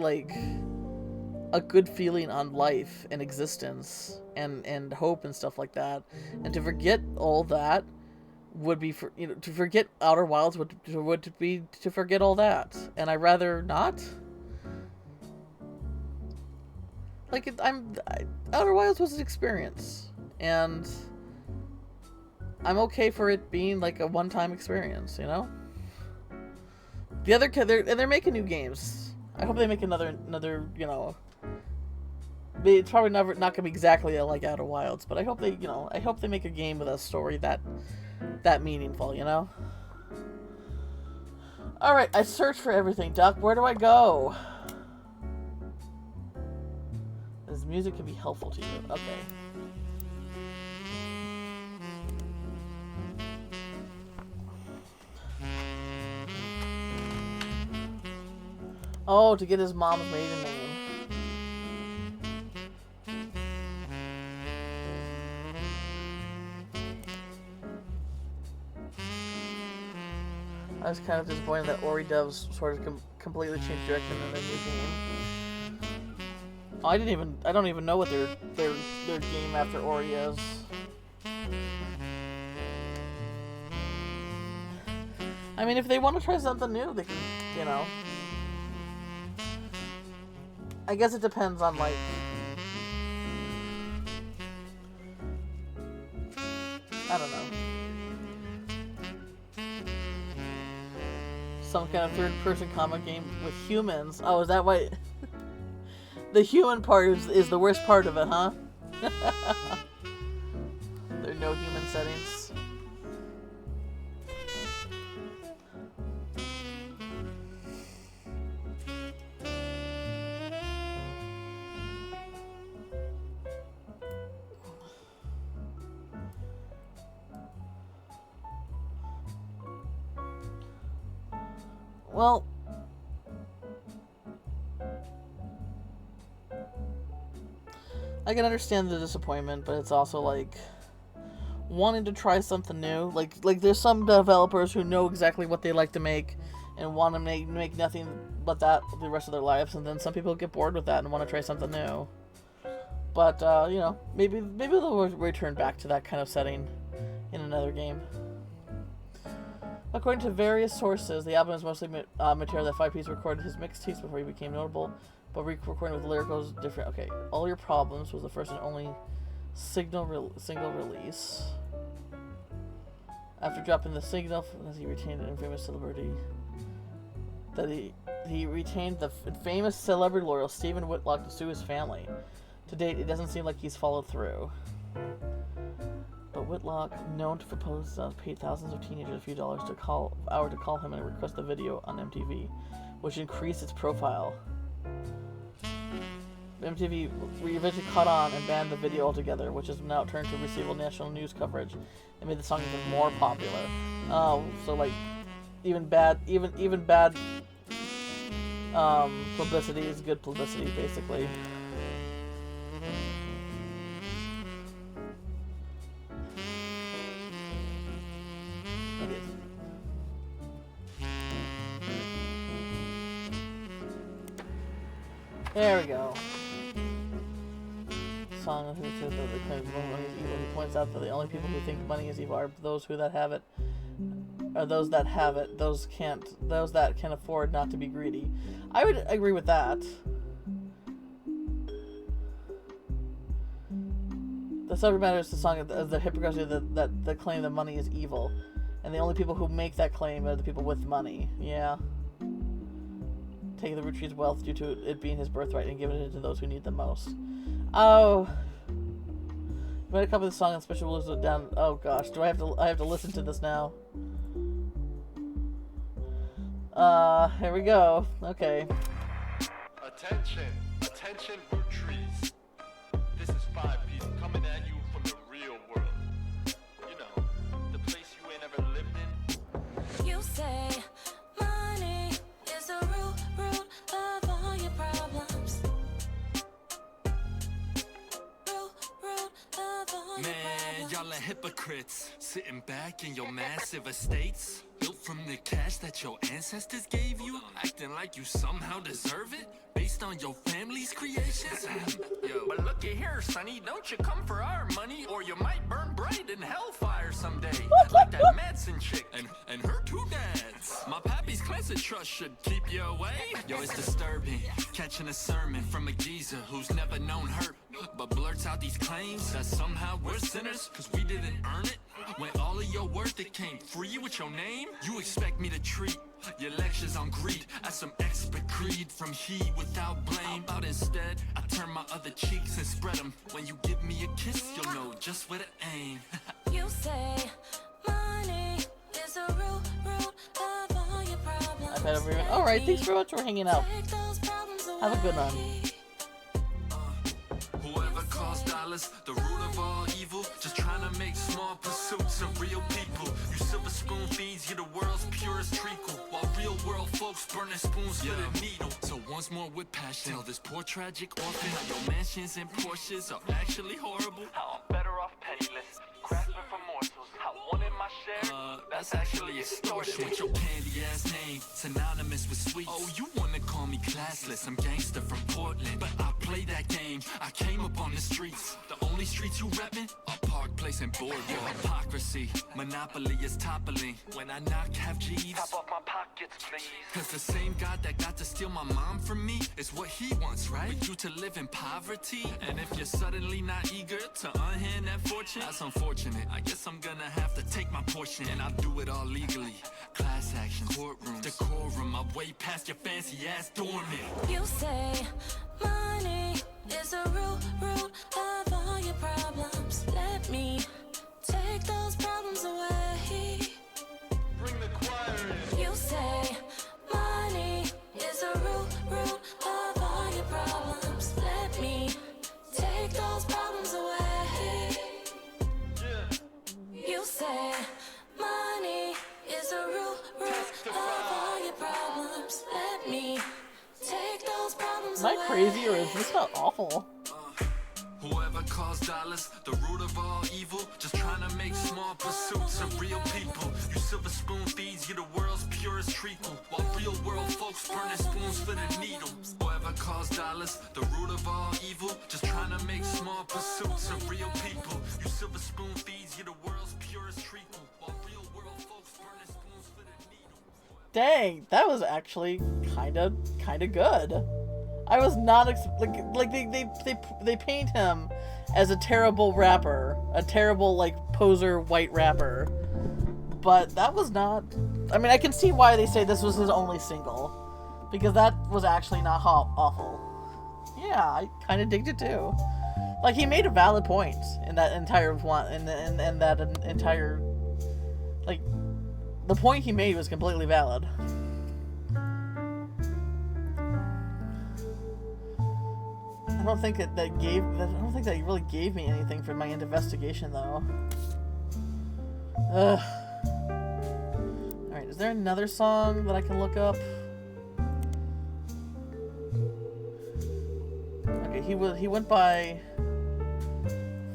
a good feeling on life and existence and hope and stuff like that. And to forget all that would be, to forget Outer Wilds would be to forget all that. And I'd rather not. Outer Wilds was an experience. And I'm okay for it being, a one-time experience, The other they're making new games. I hope they make another. It's probably not gonna be exactly like Outer Wilds, but I hope they make a game with a story that meaningful. All right, I searched for everything, Duck. Where do I go? This music can be helpful to you. Okay. Oh, to get his mom's maiden name. I was kind of disappointed that Ori Devs sort of completely changed direction in their new game. Oh, I don't even know what their game after Ori is. I mean, if they want to try something new, they can, you know. I guess it depends on, like, I don't know. Some kind of third-person comic game with humans. Oh, is that why? The human part is the worst part of it, huh? There are no human settings. Well, I can understand the disappointment, but it's also like wanting to try something new. Like there's some developers who know exactly what they like to make and want to make nothing but that the rest of their lives, and then some people get bored with that and want to try something new. But you know, maybe they'll return back to that kind of setting in another game. According to various sources, the album is mostly material that 5Piece recorded his mixtapes before he became notable, but recording with lyricals different. Okay, All Your Problems was the first and only single release. After dropping the single, he retained an infamous celebrity. That he retained the famous celebrity lawyer Stephen Whitlock to sue his family. To date, it doesn't seem like he's followed through. But Whitlock, known to propose, paid thousands of teenagers a few dollars to call him and request a video on MTV, which increased its profile. MTV eventually caught on and banned the video altogether, which has now turned to receive national news coverage and made the song even more popular. So like, even bad publicity is good publicity, basically. There we go. Song of who said that the claims money is evil. He points out that the only people who think money is evil are those that have it. Those that can afford not to be greedy. I would agree with that. The subject matter is the song of the hypocrisy that claim that money is evil, and the only people who make that claim are the people with money. Yeah. Take the Roottrees' wealth due to it being his birthright and giving it to those who need the most. Oh, made a copy of the song and special rules it down. Oh gosh, I have to listen to this now. Here we go. Okay. Attention, Roottrees. This is 5Piece coming at you from the real world. You know, the place you ain't ever lived in. You say money is the root of all your problems. Root of all your Man, y'all are hypocrites, sitting back in your massive estates, built from the cash that your ancestors gave you, acting like you somehow deserve it, based on your family's creations. Yo. But look at here, sonny, don't you come for our money, or you might burn bright in hellfire someday, like that Madsen chick and her two dads. My pappy's cleansing trust should keep you away. Yo, it's disturbing, catching a sermon from a geezer who's never known hurt, but blurts out these claims that somehow we're sinners cause we didn't earn it, when all of your worth it came free with your name. You expect me to treat your lectures on greed as some expert creed from he without blame. How about instead I turn my other cheeks and spread them? When you give me a kiss, you'll know just where to aim. You say money is the root of all your problems. I've had everyone. All right, thanks very much for hanging out. Take those problems away. Have a good one. Whoever calls dollars the root of all evil, just trying to make small pursuits of real people. You silver spoon feeds you the world's purest treacle, while real world folks burning spoons for the needle. So once more with passion, tell this poor tragic orphan how your mansions and Porsches are actually horrible. How I'm better off penniless, grasping for morsels. How wanted my share. That's actually extortion. With your candy ass name, synonymous with sweets. Oh, you wanna call me classless? I'm gangster from Portland, but I play that game. I came up on the streets. The only streets you reppin' are Park Place and Boardwalk. Hypocrisy, monopoly is toppling. When I knock, have G's. Top off my pockets, please. Cause the same God that got to steal my mom from me is what he wants, right? But you to live in poverty. And if you're suddenly not eager to unhand that fortune, that's unfortunate. I guess I'm gonna have to take my portion, and I'll do it all legally. Class action, courtroom, decorum. I'm way past your fancy ass dormant. You say money is the root of all your problems. Let me take those problems away. Bring the choir in. You say money is the root of all your problems. Let me take those problems away. Yeah. You say money is the root of all your problems. Let me take those problems Am I away. crazy or is this not awful? Whoever calls dollars the root of all evil, just trying to make small pursuits of real people. You silver spoon feeds you the world's purest treacle, while real world folks burning spoons for the needle. Whoever calls dollars the root of all evil, just trying to make small pursuits of real people. You silver spoon feeds you the world's purest treacle, while real world folks burning spoons for the needle. Dang, that was actually kind of good. I was not like they paint him as a terrible rapper, a terrible like poser white rapper, but that was not. I mean, I can see why they say this was his only single, because that was actually not awful. Yeah, I kind of digged it too. Like, he made a valid point in that entire one, in that entire, like, the point he made was completely valid. I don't think that really gave me anything for my investigation though. Ugh. Alright, is there another song that I can look up? Okay, he went by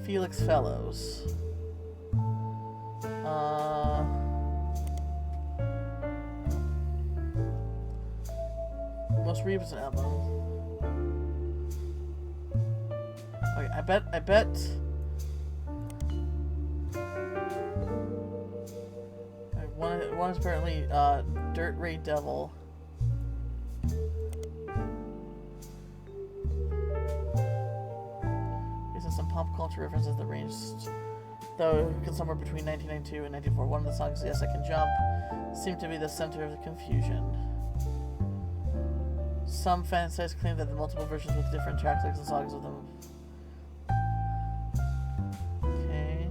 Felix Fellows. Most recent album. Okay, I bet. One is apparently Dirt Ray Devil. Using some pop culture references that ranged, though somewhere between 1992 and 1994. One of the songs, Yes I Can Jump, seemed to be the center of the confusion. Some fan sites claim that the multiple versions with different track lists and songs of them. Okay.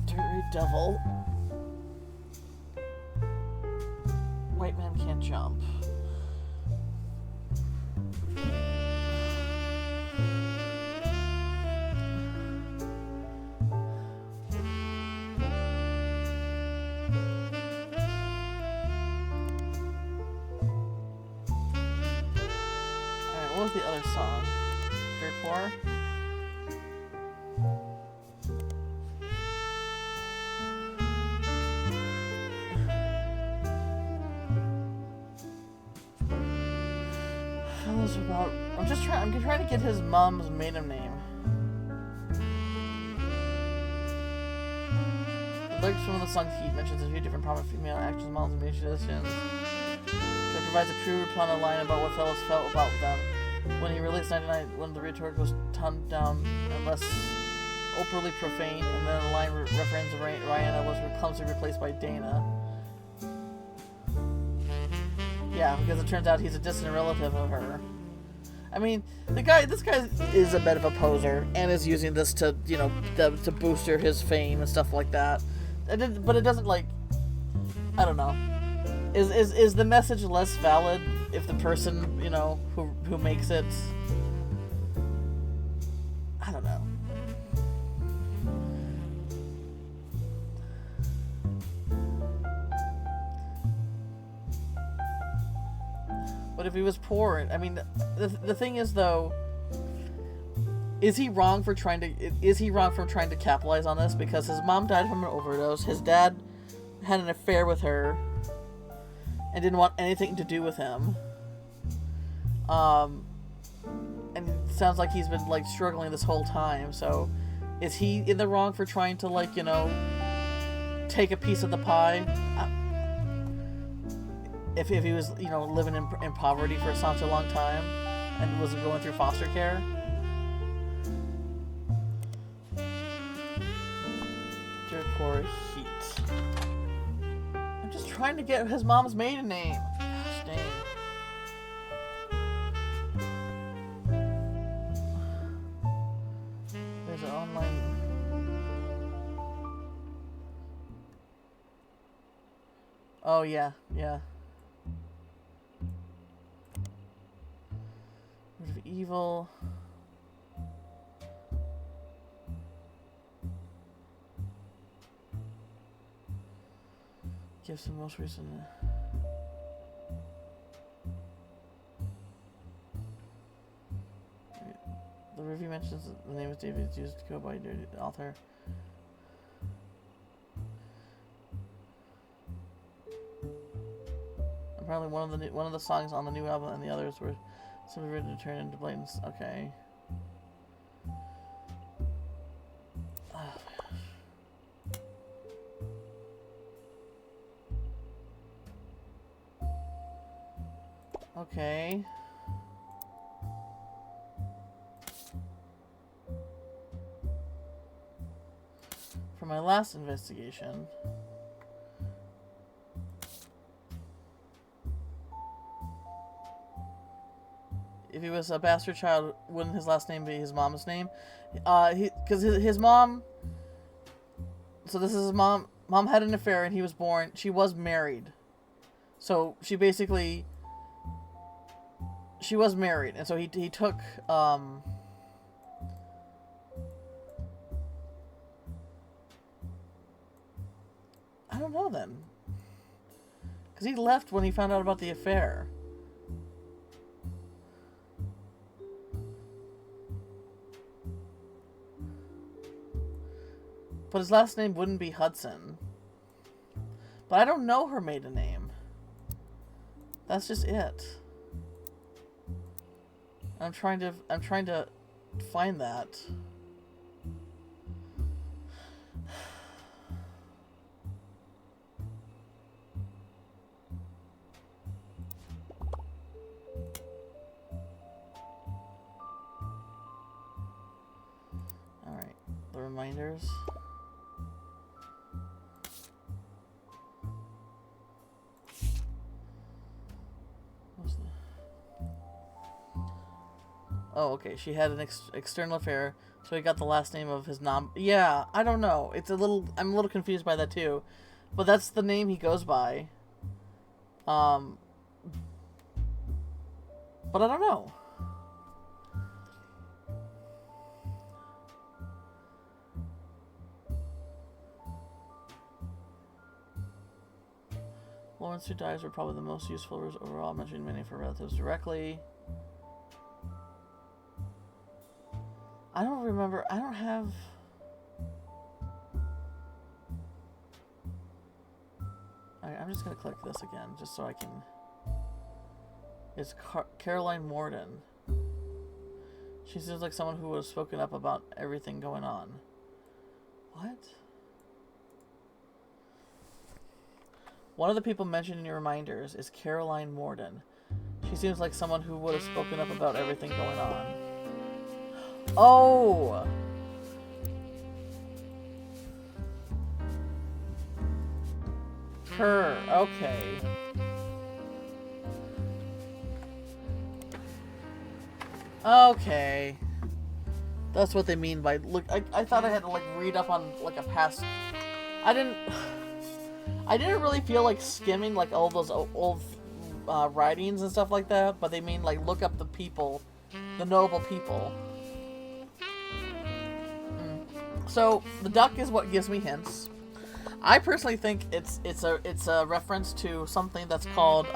Dirty Devil. White Man Can't Jump. What was the other song? Dirt Poor? Fellows about. I'm trying to get his mom's maiden name. The lyrics from one of the songs he mentions a few different prominent female actors, models, and musicians. It provides a pure reply line about what Fellows felt about them. When he released 99, when the rhetoric was toned down and less overly profane, and then the line reference of Rihanna was clumsily replaced by Dana. Yeah, because it turns out he's a distant relative of her. I mean, this guy is a bit of a poser, and is using this to, to booster his fame and stuff like that. But it doesn't, like, I don't know. Is the message less valid if the person, who makes it, I don't know. But if he was poor, I mean, the thing is, though, Is he wrong for trying to capitalize on this? Because his mom died from an overdose. His dad had an affair with her and didn't want anything to do with him. And it sounds like he's been like struggling this whole time. So, is he in the wrong for trying to, like, you know, take a piece of the pie? If he was, you know, living in poverty for such a long time and was going through foster care. For heat. I'm just trying to get his mom's maiden name. Gosh dang. There's an online. Oh yeah, yeah. Root of evil. Gives the most recent. The review mentions that the name of David is used to go by the author. Apparently, one of the songs on the new album and the others were simply written to turn into blatant. Okay. Okay. For my last investigation, if he was a bastard child, wouldn't his last name be his mom's name? Because his mom. So this is his mom. Mom had an affair and he was born. She was married, so she basically. She was married, and so he took, I don't know then. Because he left when he found out about the affair. But his last name wouldn't be Hudson. But I don't know her maiden name. That's just it. I'm trying to find that. All right, the reminders. Oh, okay. She had an external affair, so he got the last name of his Yeah, I don't know. I'm a little confused by that too, but that's the name he goes by. But I don't know. Lawrence, who dies, were probably the most useful overall, mentioning many of her relatives directly. I don't remember. I don't have. I'm just gonna click this again, just so I can. It's Caroline Morden. She seems like someone who would have spoken up about everything going on. What? One of the people mentioned in your reminders is Caroline Morden. She seems like someone who would have spoken up about everything going on. Oh! Her. Okay. Okay. That's what they mean by... Look, I thought I had to, like, read up on, like, a past... I didn't really feel like skimming, like, all those old writings and stuff like that, but they mean, like, look up the people, the notable people. So, the duck is what gives me hints. I personally think it's a reference to something that's called,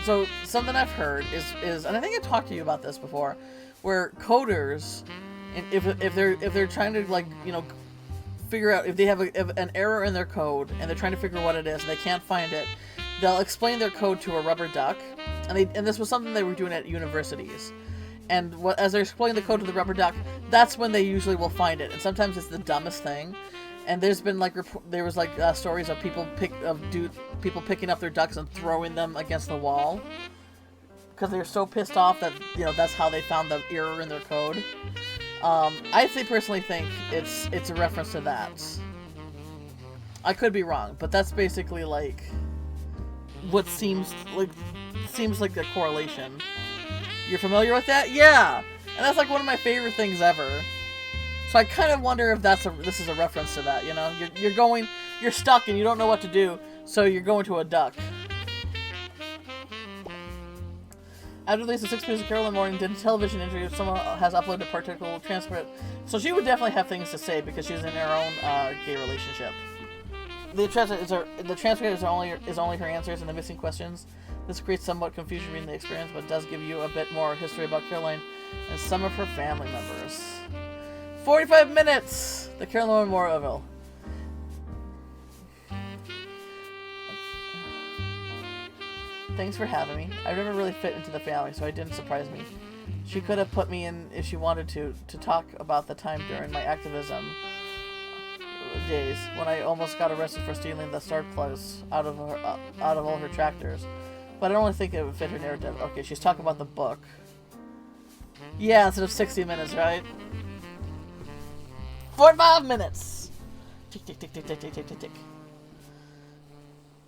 So something I've heard is, and I think I talked to you about this before, where coders, if they're trying to like figure out if they have an error in their code and they're trying to figure what it is and they can't find it, they'll explain their code to a rubber duck, and this was something they were doing at universities. And as they're explaining the code to the rubber duck, that's when they usually will find it. And sometimes it's the dumbest thing. And there's been stories of people picking up their ducks and throwing them against the wall because they're so pissed off that that's how they found the error in their code. I personally think it's a reference to that. I could be wrong, but that's basically like what seems like a correlation. You're familiar with that? Yeah, and that's like one of my favorite things ever. So I kind of wonder if this is a reference to that. You're stuck and you don't know what to do, so you're going to a duck. After Lisa 6 Music, Carolyn Morning did a television interview. Someone has uploaded a particular transcript, so she would definitely have things to say because she's in her own gay relationship. The transcript is only her answers and the missing questions. This creates somewhat confusion reading the experience, but does give you a bit more history about Caroline and some of her family members. 45 minutes! The Carolyn Memorial. Thanks for having me. I never really fit into the family, so it didn't surprise me. She could have put me in if she wanted to talk about the time during my activism days when I almost got arrested for stealing the start plugs out of all her tractors. But I don't really think it would fit her narrative. Okay, she's talking about the book. Yeah, instead of 60 minutes, right? 45 minutes! Tick, tick, tick, tick, tick, tick, tick, tick, tick.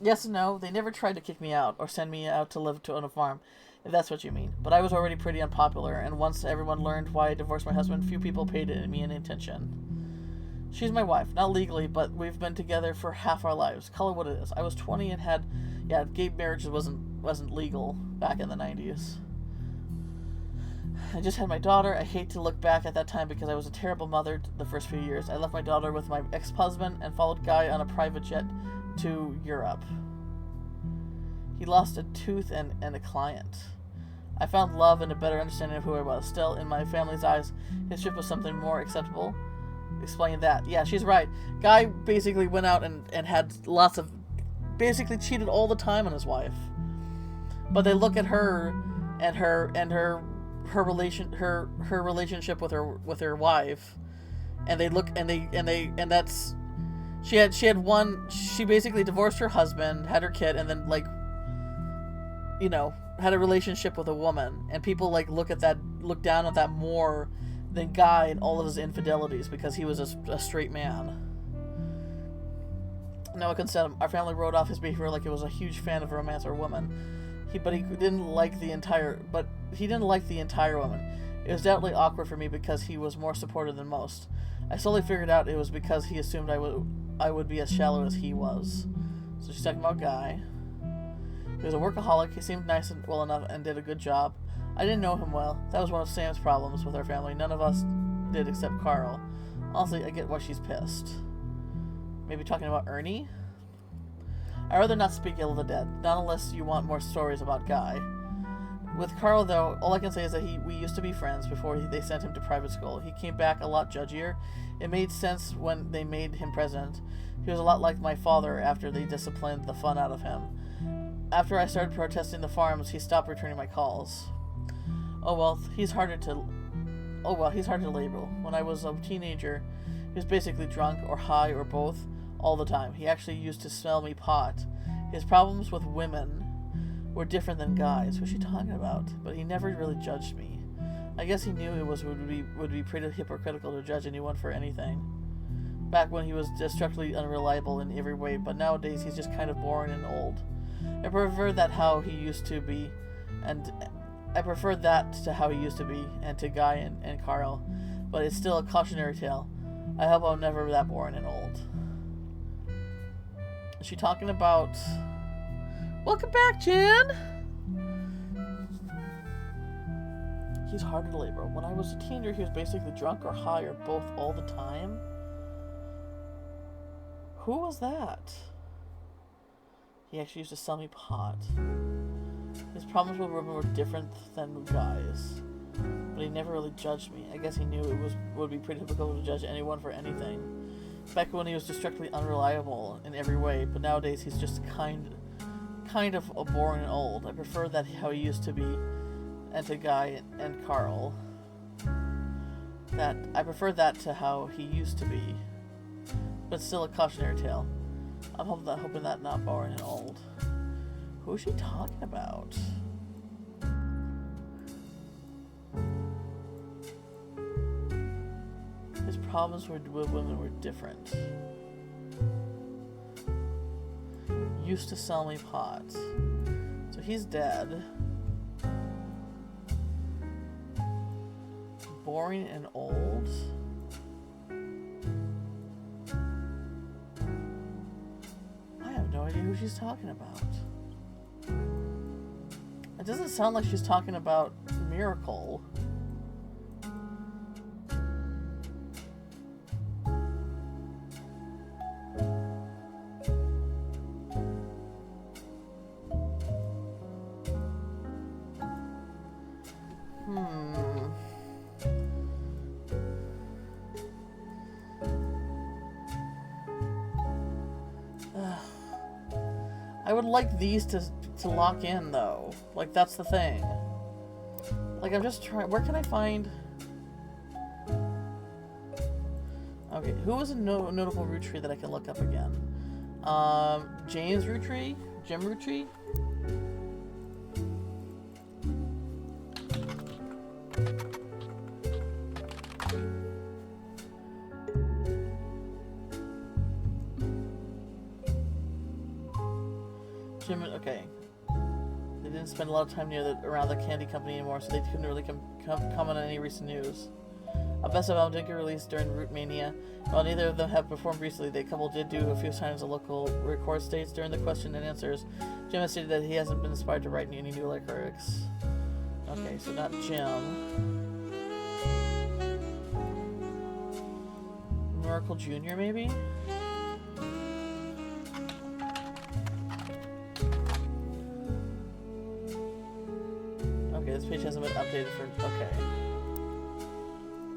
Yes and no, they never tried to kick me out or send me out to live on a farm, if that's what you mean. But I was already pretty unpopular, and once everyone learned why I divorced my husband, few people paid me any attention. She's my wife, not legally, but we've been together for half our lives. Call it what it is. I was 20 and had, gay marriages wasn't legal back in the 90s. I just had my daughter. I hate to look back at that time because I was a terrible mother the first few years. I left my daughter with my ex-husband and followed Guy on a private jet to Europe. He lost a tooth and a client. I found love and a better understanding of who I was. Still, in my family's eyes, his trip was something more acceptable. Explain that. Yeah, she's right. Guy basically went out and had lots of... basically cheated all the time on his wife. But they look at her and her relationship with her wife, and they look and that's she basically divorced her husband, had her kid, and then had a relationship with a woman, and people look down at that more than Guy and all of his infidelities because he was a straight man. Noah said our family wrote off his behavior like it was a huge fan of romance or woman. He didn't like the entire woman. It was doubly awkward for me because he was more supportive than most. I slowly figured out it was because he assumed I would be as shallow as he was. So she's talking about Guy. He was a workaholic. He seemed nice and well enough and did a good job. I didn't know him well. That was one of Sam's problems with our family. None of us did except Carl. Honestly, I get why she's pissed. Maybe talking about Ernie? I'd rather not speak ill of the dead, not unless you want more stories about Guy. With Carl, though, all I can say is that we used to be friends before they sent him to private school. He came back a lot judgier. It made sense when they made him president. He was a lot like my father after they disciplined the fun out of him. After I started protesting the farms, he stopped returning my calls. He's harder to label. When I was a teenager, he was basically drunk or high or both all the time. He actually used to smell me pot. His problems with women were different than Guy's. What's she talking about? But he never really judged me. I guess he knew it would be pretty hypocritical to judge anyone for anything. Back when he was destructively unreliable in every way, but nowadays he's just kind of boring and old. I prefer that to how he used to be, and to Guy and Carl, but it's still a cautionary tale. I hope I'm never that boring and old. Is she talking about... Welcome back, Jen! He's hard to label. When I was a teenager, he was basically drunk or high or both all the time. Who was that? He actually used to sell me pot. His problems with women were different than guys. But he never really judged me. I guess he knew it would be pretty difficult to judge anyone for anything. Back when he was destructively unreliable in every way, but nowadays he's just kind of boring and old. I prefer that how he used to be, and to Guy and Carl. I prefer that to how he used to be, but still a cautionary tale. I'm hoping that not boring and old. Who is she talking about? His problems with women were different. Used to sell me pot. So he's dead. Boring and old. I have no idea who she's talking about. It doesn't sound like she's talking about Miracle. I would like these to lock in, though. Like, that's the thing. Like, I'm just trying... Where can I find... Okay, who was a notable Rootree that I can look up again? James Rootree? Jim Rootree? Jim, okay. They didn't spend a lot of time around the candy company anymore, so they couldn't really comment on any recent news. A best of album did get released during Rootmania. While neither of them have performed recently, the couple did do a few times at local record states during the question and answers. Jim has stated that he hasn't been inspired to write any new lyrics. Okay, so not Jim. Miracle Jr., maybe? Okay, this page hasn't been updated for... Okay.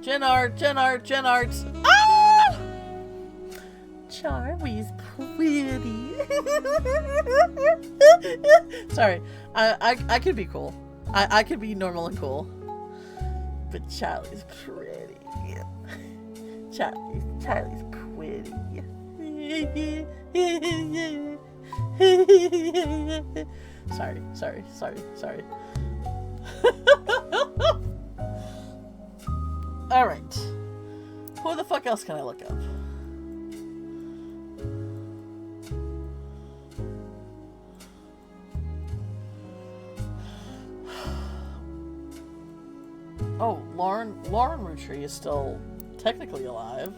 Gen art! Ah! Charlie's pretty. Sorry, I could be cool. I could be normal and cool. But Charlie's pretty. Charlie's pretty. Sorry. Alright. Who the fuck else can I look up? Oh, Lauren Rootree is still technically alive.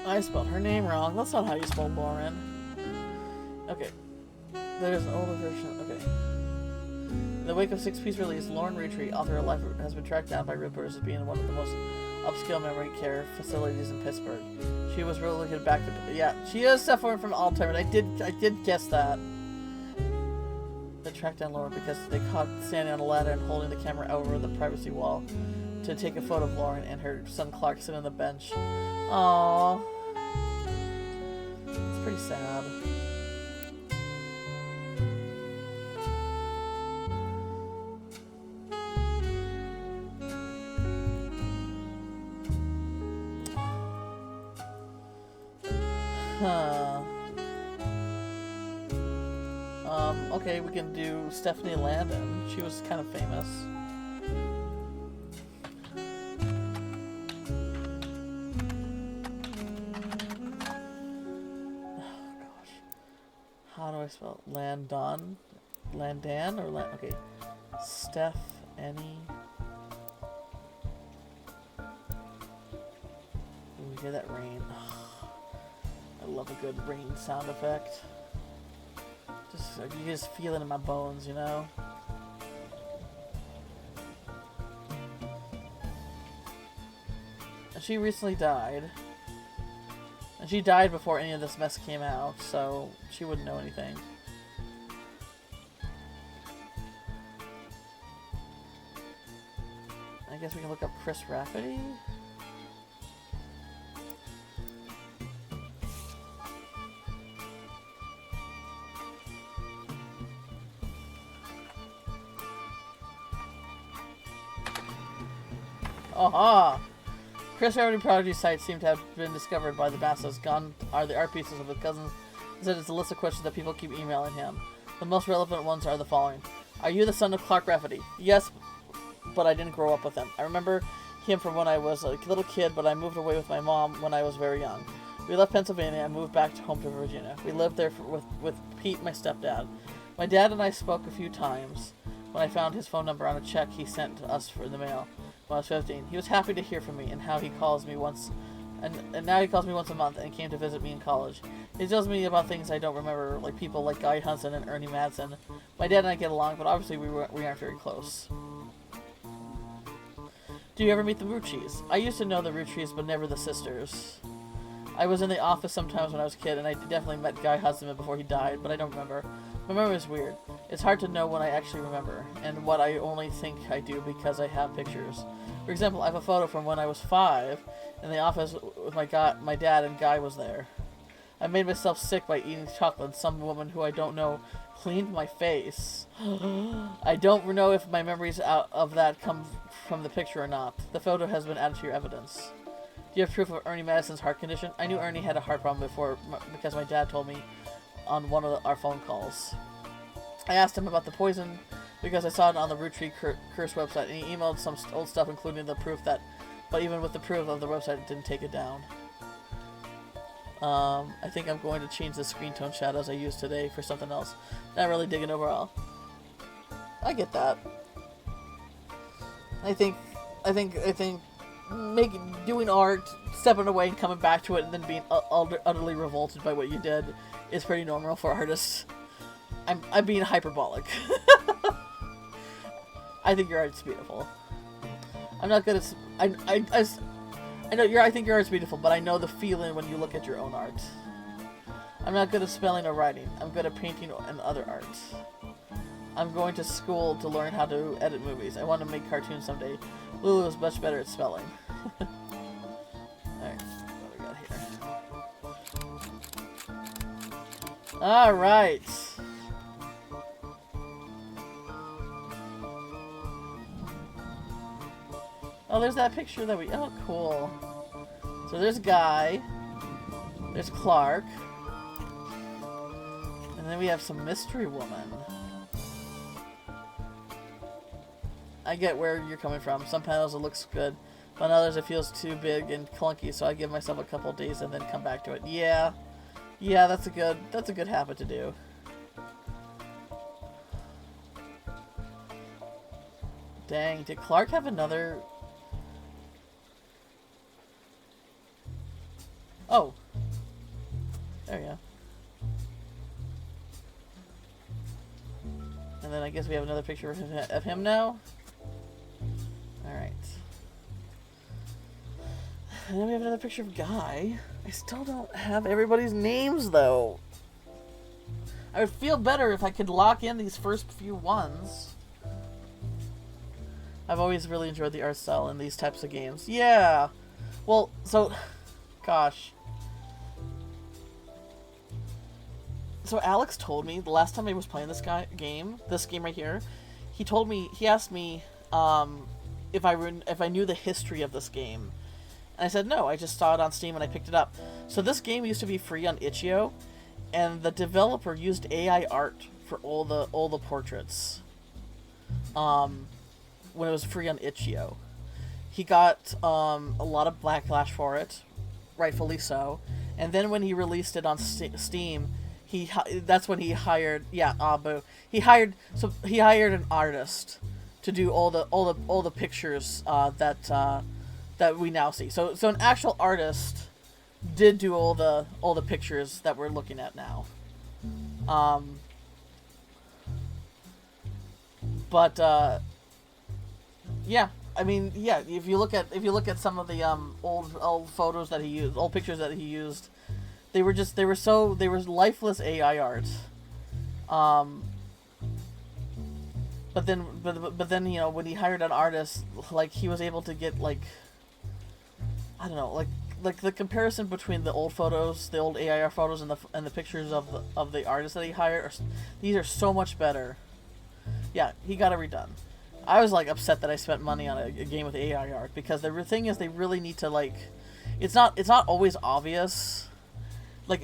I spelled her name wrong. That's not how you spell Lauren. Okay. There's an older version. Okay. In the wake of 6-piece release, Lauren Rootree, author of Life, has been tracked down by Roottrees as being one of the most upscale memory care facilities in Pittsburgh. She was relocated back to... Yeah, she is suffering from Alzheimer's. I did guess that. They tracked down Lauren because they caught standing on a ladder and holding the camera over the privacy wall to take a photo of Lauren and her son Clark sitting on the bench. Aww. It's pretty sad. Okay, we can do Stephanie Landon. She was kind of famous. Oh, gosh. How do I spell it? Landan? Or okay. Steph, Annie. Ooh, we hear that rain. I love a good rain sound effect. You can just feel it in my bones, you know? And she recently died. And she died before any of this mess came out, so she wouldn't know anything. I guess we can look up Chris Rafferty. Aha! Chris Rafferty Prodigy sites seem to have been discovered by the masses. Gone are the art pieces of the cousins. Instead, it's a list of questions that people keep emailing him. The most relevant ones are the following. Are you the son of Clark Rafferty? Yes, but I didn't grow up with him. I remember him from when I was a little kid, but I moved away with my mom when I was very young. We left Pennsylvania and moved back home to Virginia. We lived there with Pete, my stepdad. My dad and I spoke a few times when I found his phone number on a check he sent to us for the mail when I was 15. He was happy to hear from me and how he calls me once, and now he calls me once a month and came to visit me in college. He tells me about things I don't remember, like people like Guy Hudson and Ernie Madsen. My dad and I get along, but obviously we aren't very close. Do you ever meet the Roottrees? I used to know the Roottrees, but never the sisters. I was in the office sometimes when I was a kid, and I definitely met Guy Hudson before he died, but I don't remember. My memory is weird. It's hard to know what I actually remember, and what I only think I do because I have pictures. For example, I have a photo from when I was 5, in the office with my dad, and Guy was there. I made myself sick by eating chocolate, and some woman who I don't know cleaned my face. I don't know if my memories of that come from the picture or not. The photo has been added to your evidence. Do you have proof of Ernie Madison's heart condition? I knew Ernie had a heart problem before because my dad told me on one of our phone calls. I asked him about the poison because I saw it on the Roottrees Curse website, and he emailed some old stuff, including the proof that, but even with the proof of the website, it didn't take it down. I think I'm going to change the screen tone shadows I used today for something else. Not really digging overall. I get that. I think doing art, stepping away and coming back to it, and then being utterly revolted by what you did is pretty normal for artists. I'm being hyperbolic. I think your art's beautiful. I'm not good at... I think your art's beautiful, but I know the feeling when you look at your own art. I'm not good at spelling or writing. I'm good at painting and other art. I'm going to school to learn how to edit movies. I want to make cartoons someday. Lulu is much better at spelling. Alright, what do we got here? Alright. Oh, there's that picture that we... Oh, cool. So there's Guy. There's Clark. And then we have some mystery woman. I get where you're coming from. Some panels it looks good, but on others it feels too big and clunky, so I give myself a couple days and then come back to it. Yeah. Yeah, that's a good habit to do. Dang, did Clark have another... Oh. There we go. And then I guess we have another picture of him now. Alright. And then we have another picture of Guy. I still don't have everybody's names, though. I would feel better if I could lock in these first few ones. I've always really enjoyed the art style in these types of games. Yeah! Well, so... Gosh. So Alex told me, the last time I was playing this game right here, he asked me if I knew the history of this game. And I said no, I just saw it on Steam and I picked it up. So this game used to be free on itch.io, and the developer used AI art for all the portraits. When it was free on itch.io. He got a lot of backlash for it, rightfully so. And then when he released it on Steam, that's when he hired he hired an artist to do all the pictures that we now see. So an actual artist did do all the pictures that we're looking at now. But yeah, I mean, yeah. If you look at some of the old photos that he used, old pictures that he used, they were lifeless AI art. But then you know, when he hired an artist, like he was able to get like, I don't know, like the comparison between the old photos, the old AIR photos, and the pictures of the artist that he hired, these are so much better. Yeah, he got it redone. I was like upset that I spent money on a game with AI art, because the thing is, they really need to like, it's not always obvious. Like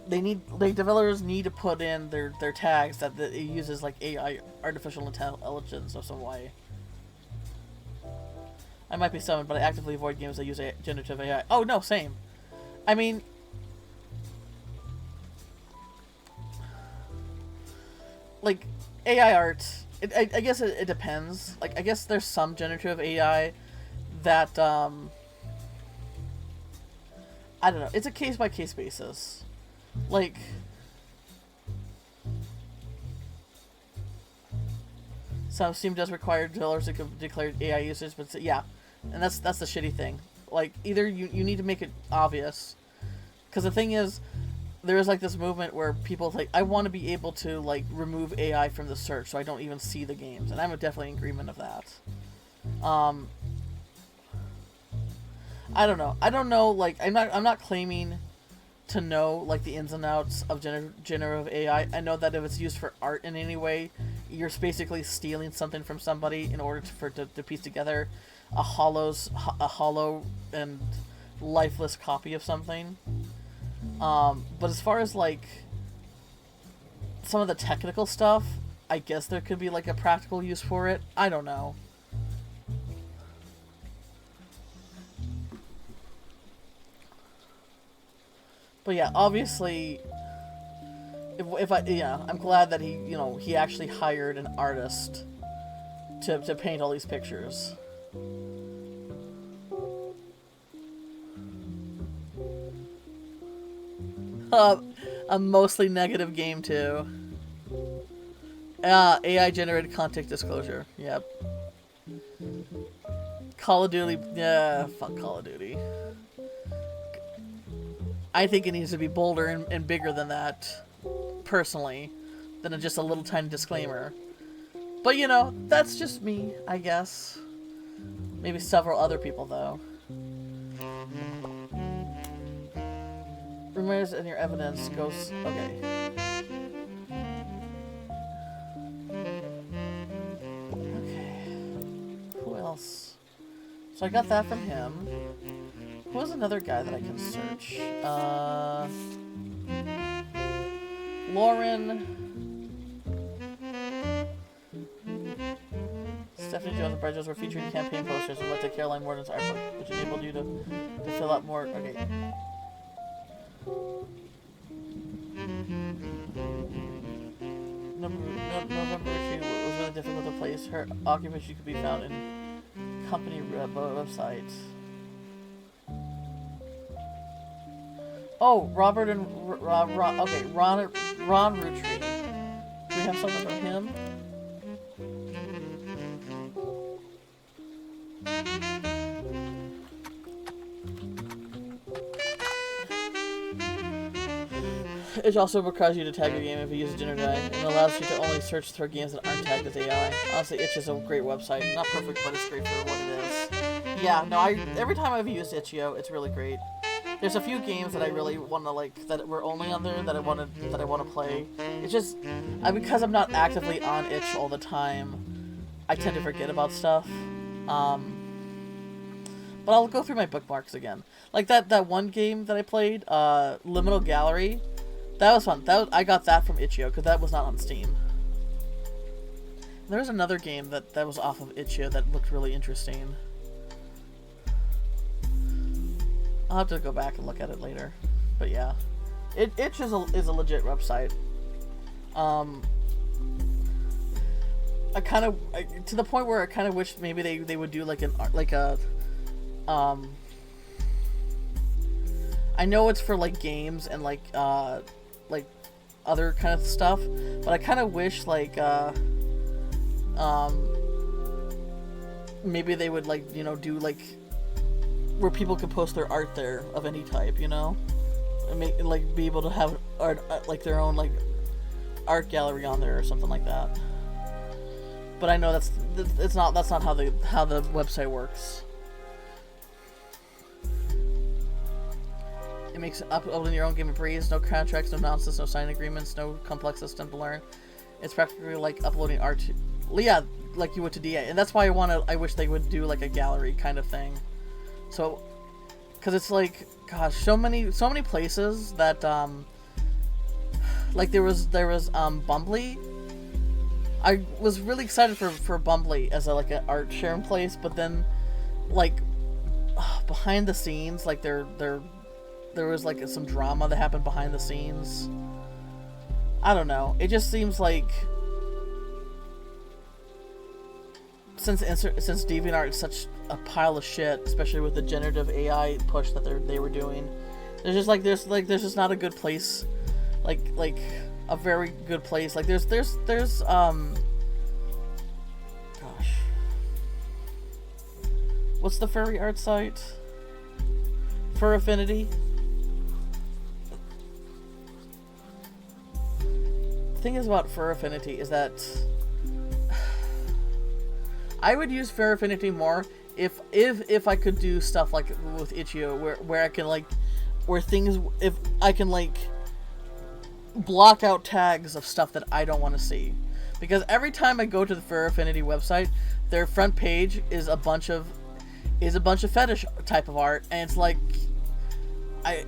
developers need to put in their tags that it uses like AI, artificial intelligence, of some way. I might be summoned, but I actively avoid games that use generative AI. Oh no, same. I mean, like AI art. I guess it depends. Like, I guess there's some generative AI that I don't know. It's a case by case basis. Like, some Steam does require developers to declare AI usage, but yeah, and that's the shitty thing. Like, either you need to make it obvious, because the thing is, there is like this movement where people like, I want to be able to like remove AI from the search so I don't even see the games, and I'm definitely in agreement of that. I don't know. Like, I'm not claiming to know like the ins and outs of generative AI. I know that if it's used for art in any way, you're basically stealing something from somebody in order to piece together a hollow and lifeless copy of something. But as far as like some of the technical stuff, I guess there could be like a practical use for it. I don't know. But yeah, obviously, I'm glad that he actually hired an artist to paint all these pictures. A mostly negative game too. AI generated content disclosure. Yep. Call of Duty. Yeah, fuck Call of Duty. I think it needs to be bolder and bigger than that, personally, than just a little tiny disclaimer. But you know, that's just me, I guess. Maybe several other people though. Rumors and your evidence goes... Okay. Okay. Who else? So I got that from him. Who was another guy that I can search? Lauren... Stephanie Jones and Bridges were featured in campaign posters and led to Caroline Morton's artwork, which enabled you to fill out more... Okay. November retreat was really difficult to place. Her occupation could be found in company websites. Oh, Robert and okay, Ron Roottrees. Do we have something from him? It also requires you to tag your game if you use a generative AI, and allows you to only search for games that aren't tagged as AI. Honestly, Itch is a great website. Not perfect, but it's great for what it is. Yeah, no, every time I've used Itch.io, it's really great. There's a few games that I really want to like that were only on there that I want to play. It's just because I'm not actively on Itch all the time, I tend to forget about stuff. But I'll go through my bookmarks again. Like that one game that I played, Liminal Gallery. That was fun. I got that from Itch.io because that was not on Steam. There was another game that was off of Itch.io that looked really interesting. I'll have to go back and look at it later. But yeah, Itch is a legit website. I kind of to the point where I kind of wish maybe they would do like I know it's for like games and like other kind of stuff, but I kind of wish like maybe they would like, you know, do like where people could post their art there of any type, you know, and make like be able to have art like their own like art gallery on there or something like that. But I know that's not how the website works. It makes uploading your own game a breeze. No contracts, no nonsense, no signing agreements, no complex system to learn. It's practically like uploading art. Yeah, like you would to DA, and that's why I wish they would do like a gallery kind of thing. So, because it's like, gosh, so many places that like there was Bumbly. I was really excited for Bumbly as like an art sharing place, but then like behind the scenes, like there was like some drama that happened behind the scenes. I don't know. It just seems like since DeviantArt is such a pile of shit, especially with the generative AI push that they were doing, there's just not a good place, like a very good place. Like there's gosh, what's the furry art site? Fur Affinity. The thing is about Fur Affinity is that I would use Fur Affinity more if I could do stuff like with Itch.io where I can like if I can like block out tags of stuff that I don't want to see, because every time I go to the Fur Affinity website, their front page is a bunch of fetish type of art, and it's like I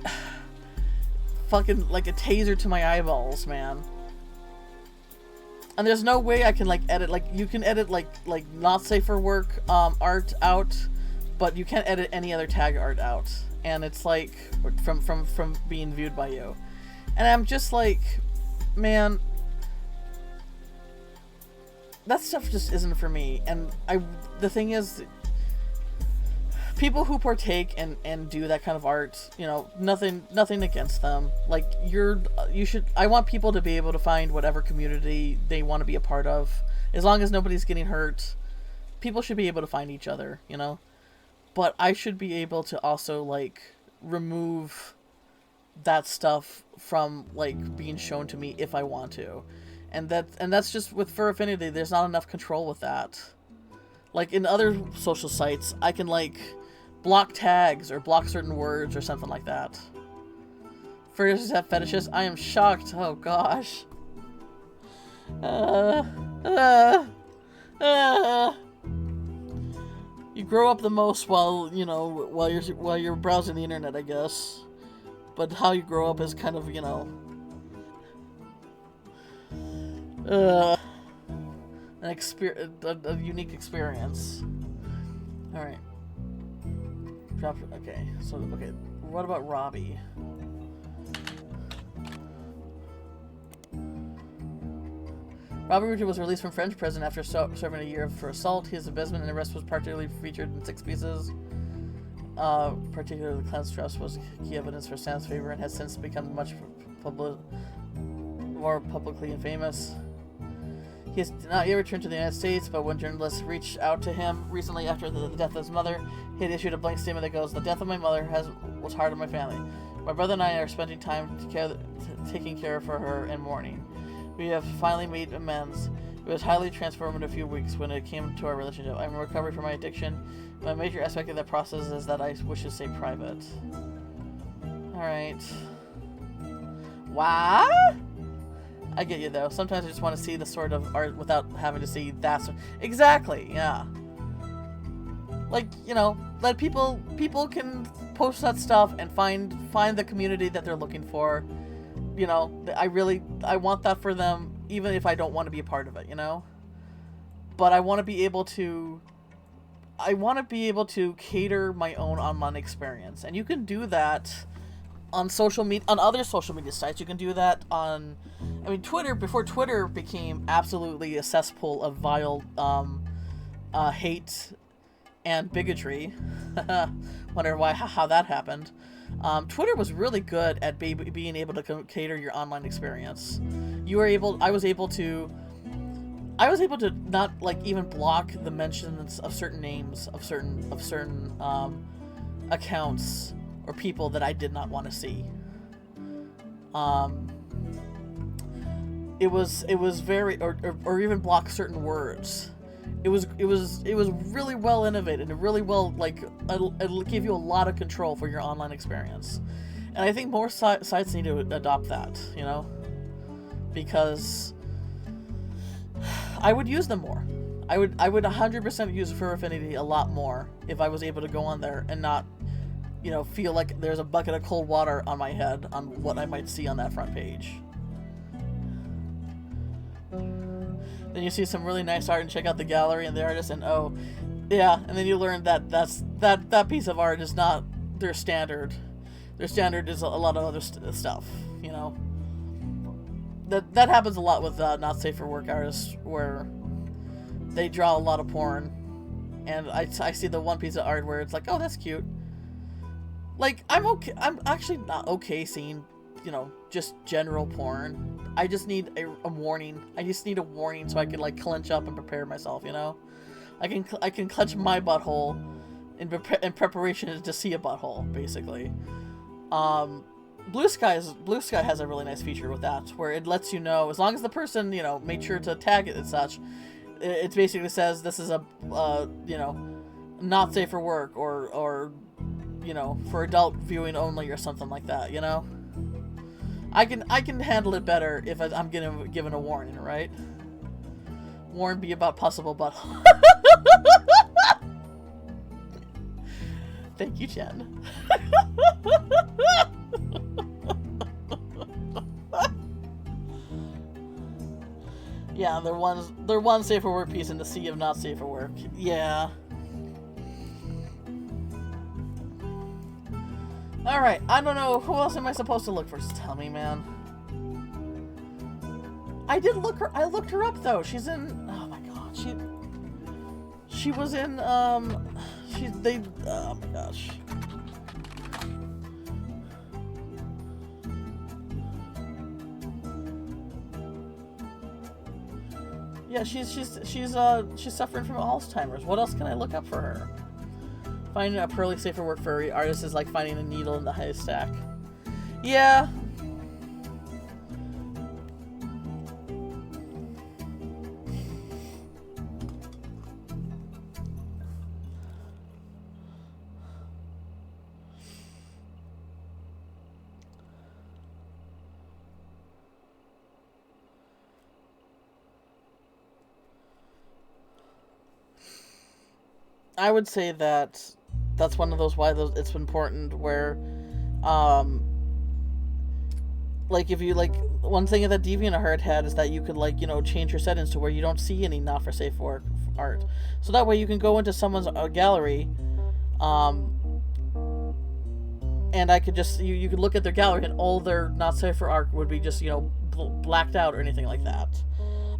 fucking like a taser to my eyeballs, man. And there's no way I can like edit, like you can edit like not safe for work art out, but you can't edit any other tag art out, and it's like from being viewed by you. And I'm just like, man, that stuff just isn't for me. And the thing is, people who partake and do that kind of art, you know, nothing against them. Like I want people to be able to find whatever community they want to be a part of. As long as nobody's getting hurt, people should be able to find each other, you know? But I should be able to also like remove that stuff from like being shown to me if I want to. And that's just with Fur Affinity, there's not enough control with that. Like in other social sites, I can like block tags or block certain words or something like that. Furries have fetishes? I am shocked. Oh gosh. You grow up the most while you're browsing the internet, I guess. But how you grow up is kind of, you know, a unique experience. All right. Okay. So what about Robbie? Robbie Roottrees was released from French prison after serving a year for assault. His abasement and arrest was particularly featured in 6 pieces. Particularly the clown's dress was key evidence for Sam's favor and has since become much more publicly famous. He has not yet returned to the United States, but when journalists reached out to him recently after the death of his mother, he had issued a blank statement that goes, "The death of my mother was hard on my family. My brother and I are spending time taking care of her and mourning. We have finally made amends. It was highly transformative few weeks when it came to our relationship. I'm in recovery from my addiction. A major aspect of that process is that I wish to stay private." Alright. What? I get you though. Sometimes I just want to see the sort of art without having to see that sort. Exactly, yeah. Like, you know, let people can post that stuff and find the community that they're looking for. You know, I want that for them, even if I don't want to be a part of it, you know? But I want to be able to cater my own online experience. And you can do that on social media, on other social media sites. You can do that on, I mean, Twitter, before Twitter became absolutely a cesspool of vile hate and bigotry. Wonder how that happened. Twitter was really good at being able to cater your online experience. I I was able to not like even block the mentions of certain names of certain accounts or people that I did not want to see. It was very or even block certain words. It was really well innovated and really well, like, it'll give you a lot of control for your online experience. And I think more sites need to adopt that, you know, because I would use them more. I would 100% use Fur Affinity a lot more if I was able to go on there and not, you know, feel like there's a bucket of cold water on my head on what I might see on that front page. Then you see some really nice art and check out the gallery and the artist, and oh, yeah, and then you learn that that piece of art is not their standard. Their standard is a lot of other stuff, you know. That happens a lot with not safe for work artists, where they draw a lot of porn, and I see the one piece of art where it's like, oh, that's cute. Like, I'm actually not okay seeing, you know, just general porn. I just need a warning. I just need a warning so I can, like, clench up and prepare myself, you know? I can clench my butthole in preparation to see a butthole, basically. Blue Sky has a really nice feature with that, where it lets you know, as long as the person, you know, made sure to tag it and such, it basically says this is a, you know, not safe for work, or, you know, for adult viewing only, or something like that, you know? I can handle it better if I'm given a warning, right? Warn be about possible butthole. Thank you, Jen. Yeah, they're one safe for work piece in the sea of not safe for work. Yeah. Alright, I don't know, who else am I supposed to look for? Just tell me, man. I looked her up, though. She's in, oh my god, she was in, oh my gosh. Yeah, she's suffering from Alzheimer's. What else can I look up for her? Finding a pearly safe for work furry artist is like finding a needle in the haystack. Yeah. I would say that's one of those it's important where, like, if you, like, one thing that DeviantArt had is that you could, like, you know, change your settings to where you don't see any not for safe work art, so that way you can go into someone's gallery, and I could just you could look at their gallery and all their not safe for art would be just, you know, blacked out or anything like that.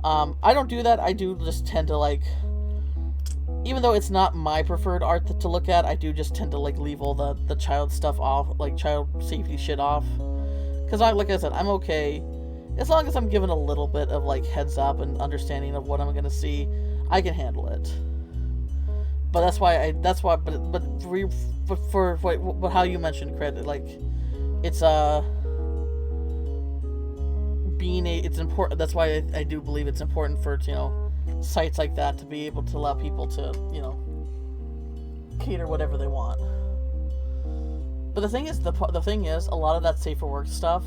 I don't do that. I do just tend to, like, even though it's not my preferred art to look at, I do just tend to, like, leave all the child stuff off, like child safety shit off. Because like I said, I'm okay. As long as I'm given a little bit of, like, heads up and understanding of what I'm going to see, I can handle it. But but how you mentioned credit, like, it's, it's important. That's why I do believe it's important for, you know, sites like that to be able to allow people to, you know, cater whatever they want. But the thing is, a lot of that safe for work stuff,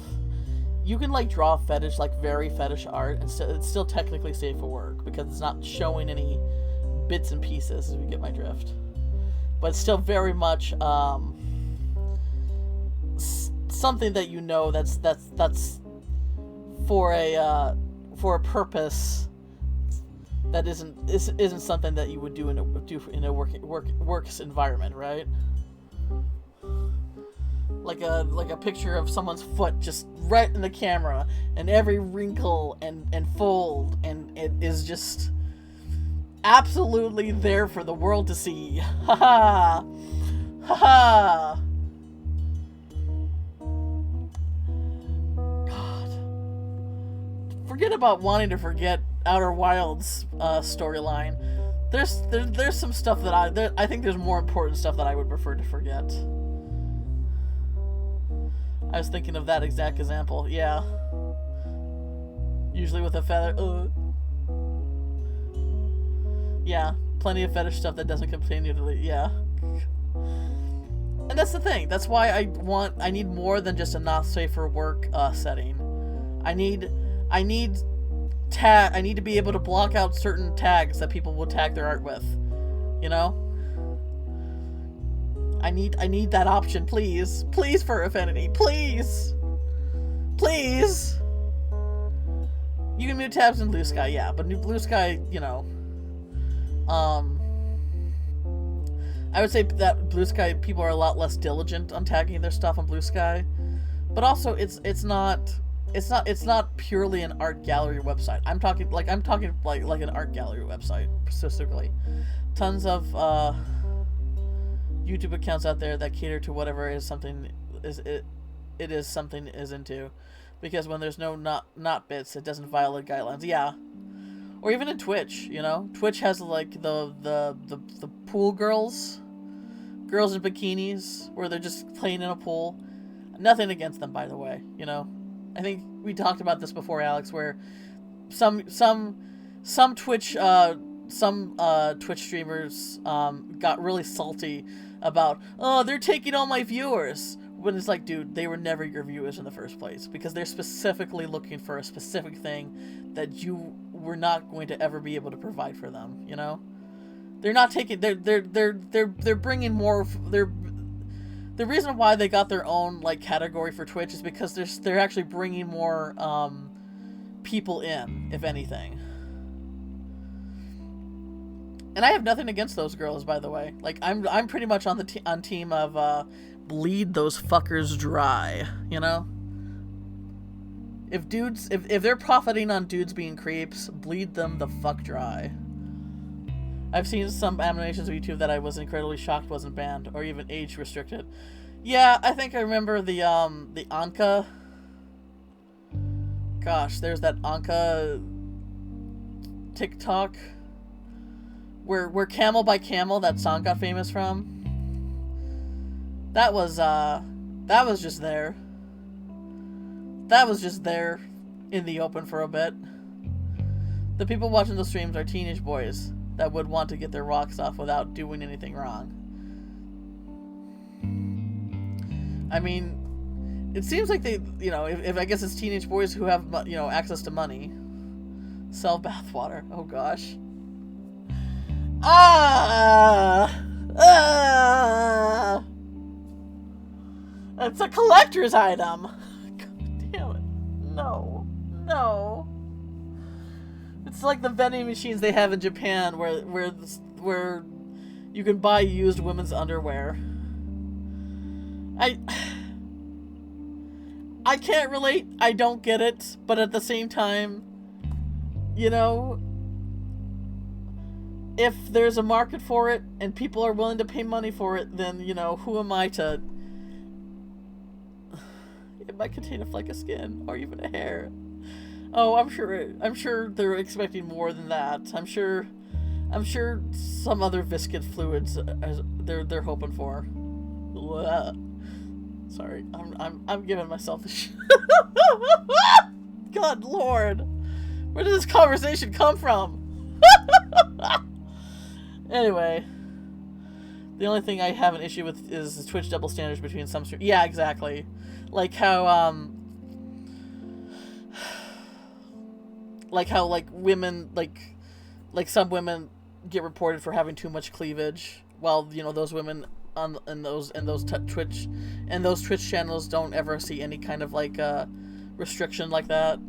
you can, like, draw fetish, like, very fetish art, and it's still technically safe for work because it's not showing any bits and pieces, if you get my drift. But it's still very much something that, you know, that's for a purpose that isn't something that you would do in a works environment, right? Like a picture of someone's foot just right in the camera, and every wrinkle and fold, and it is just absolutely there for the world to see. Ha ha, ha ha. God, forget about wanting to forget Outer Wilds storyline, there's some stuff that I think there's more important stuff that I would prefer to forget. I was thinking of that exact example. Yeah. Usually with a feather. Yeah, plenty of fetish stuff that doesn't continually. Yeah. And that's the thing. That's why I need more than just a not safe for work setting. I need to be able to block out certain tags that people will tag their art with. You know? I need that option, please. Please, for Affinity. Please. Please. You can mute tabs in Blue Sky, yeah, but Blue Sky, you know. I would say that Blue Sky people are a lot less diligent on tagging their stuff on Blue Sky. But also it's not purely an art gallery website. I'm talking like an art gallery website specifically. Tons of YouTube accounts out there that cater to whatever is something is into, because when there's no not bits, it doesn't violate guidelines. Yeah, or even in Twitch, you know, Twitch has like the pool girls in bikinis where they're just playing in a pool. Nothing against them, by the way. You know, I think we talked about this before, Alex, where some Twitch streamers got really salty about, oh, they're taking all my viewers, when it's like, dude, they were never your viewers in the first place, because they're specifically looking for a specific thing that you were not going to ever be able to provide for them. You know, they're not taking, they're bringing more. The reason why they got their own like category for Twitch is because they're actually bringing more people in, if anything. And I have nothing against those girls, by the way. Like, I'm pretty much on the on team of bleed those fuckers dry, you know? If they're profiting on dudes being creeps, bleed them the fuck dry. I've seen some animations of YouTube that I was incredibly shocked wasn't banned or even age restricted. Yeah, I think I remember the Anka. Gosh, there's that Anka TikTok where Camel by Camel, that song, got famous from. That was just there. That was just there in the open for a bit. The people watching the streams are teenage boys that would want to get their rocks off without doing anything wrong. I mean, it seems like they, you know, if I guess it's teenage boys who have, you know, access to money. Sell bathwater. Oh gosh. It's a collector's item. God damn it. No. It's like the vending machines they have in Japan where you can buy used women's underwear. I can't relate. I don't get it, but at the same time, you know, if there's a market for it and people are willing to pay money for it, then, you know, who am I to... It might contain a flake of skin or even a hair. Oh, I'm sure they're expecting more than that. I'm sure some other viscid fluids they're hoping for. Ugh. Sorry, I'm giving myself a God Lord, where did this conversation come from? Anyway, the only thing I have an issue with is the Twitch double standards between some streamers. Yeah, exactly. Like how women, like some women get reported for having too much cleavage, while, you know, those women in those Twitch channels don't ever see any kind of like restriction like that.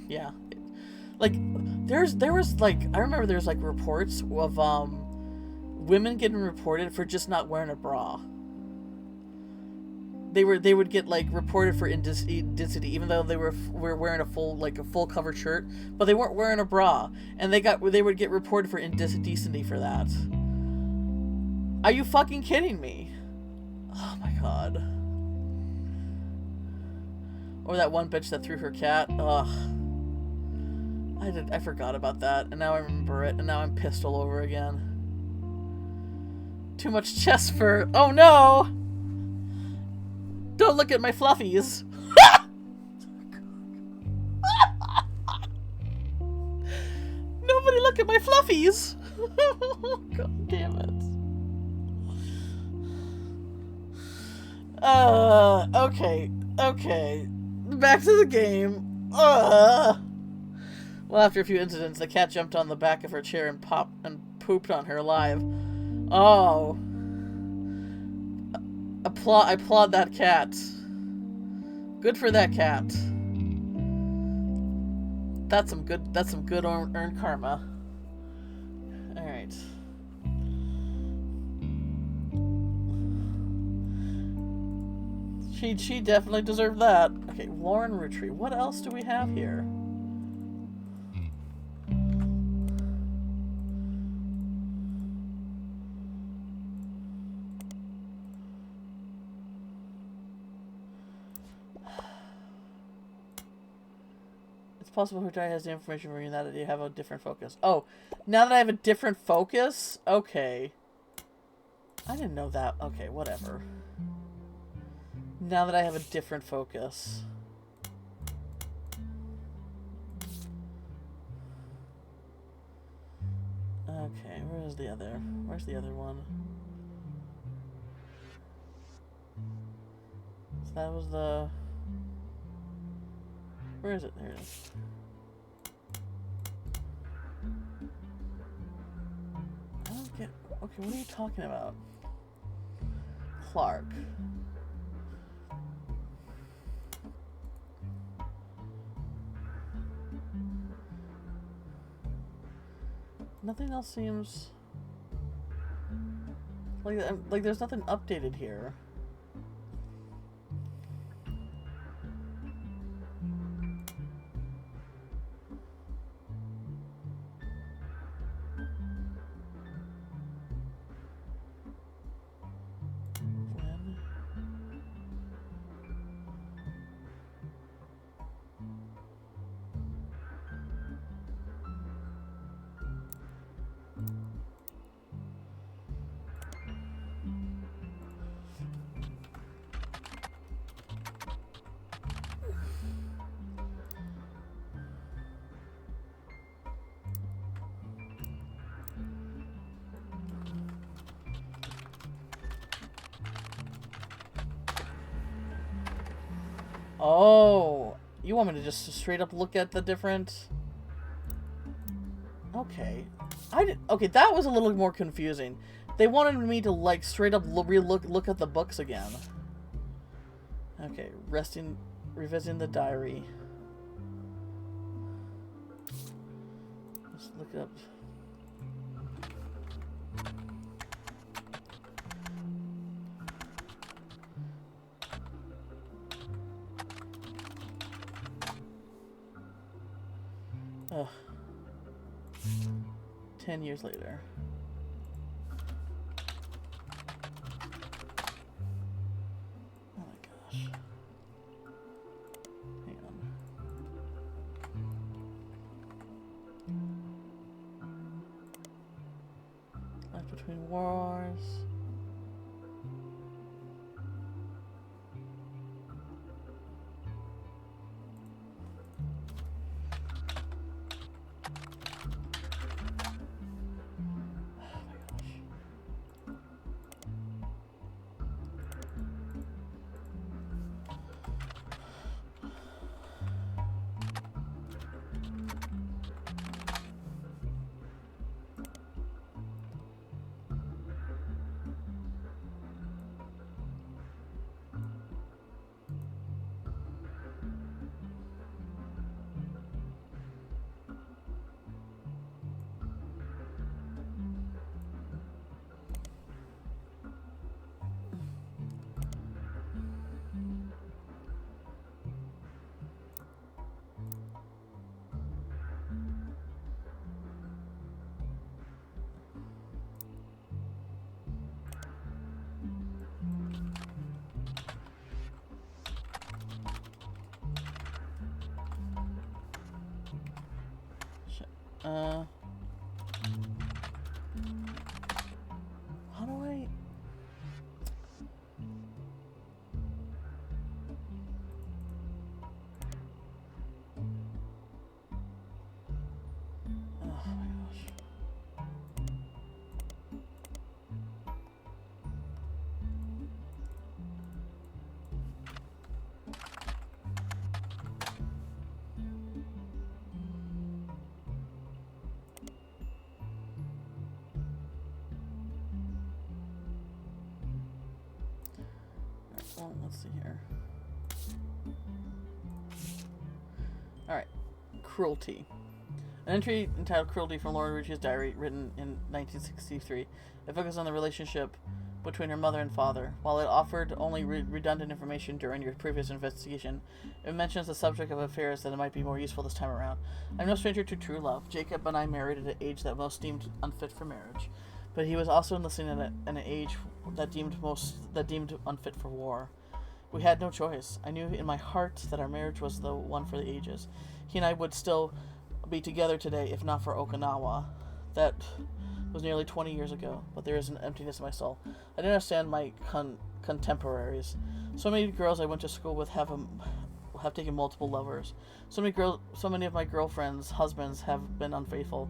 Yeah, like there was like, I remember there's like reports of women getting reported for just not wearing a bra. They would get like reported for indecently, even though they were wearing a full covered shirt, but they weren't wearing a bra, and they would get reported for indecency for that. Are you fucking kidding me? Oh my god. Or that one bitch that threw her cat. Ugh. I forgot about that, and now I remember it, and now I'm pissed all over again. Too much chest fur. Oh no! Don't look at my fluffies. Nobody look at my fluffies. God damn it. Okay. Back to the game. Well, after a few incidents, the cat jumped on the back of her chair and pooped on her alive. Oh. I applaud that cat. Good for that cat. That's some good earned karma. Alright. She definitely deserved that. Okay, Lauren Roottrees. What else do we have here? It's possible her diary has the information for you now that you have a different focus. Oh, now that I have a different focus? Okay. I didn't know that. Okay, whatever. Now that I have a different focus. Okay, where's the other one? So that was the... Where is it? There it is. I don't get... Okay, what are you talking about? Clark. Nothing else seems... Like there's nothing updated here. Oh, you want me to just straight up look at the different... Okay. Okay, that was a little more confusing. They wanted me to, like, straight up look at the books again. Okay, revisiting the diary. Let's look up... Ugh. 10 years later. Oh my gosh. Hang on. Life between wars. How do I... Oh my gosh. Well, let's see here. Alright. Cruelty. An entry entitled Cruelty from Laura Roottrees' diary, written in 1963. It focuses on the relationship between her mother and father. While it offered only redundant information during your previous investigation, it mentions the subject of affairs that it might be more useful this time around. I'm no stranger to true love. Jacob and I married at an age that most deemed unfit for marriage, but he was also enlisting at an age that deemed unfit for war. We had no choice. I knew in my heart that our marriage was the one for the ages. He and I would still be together today if not for Okinawa. That was nearly 20 years ago, but there is an emptiness in my soul. I didn't understand my contemporaries. So many girls I went to school with have taken multiple lovers. So many of my girlfriends' husbands have been unfaithful.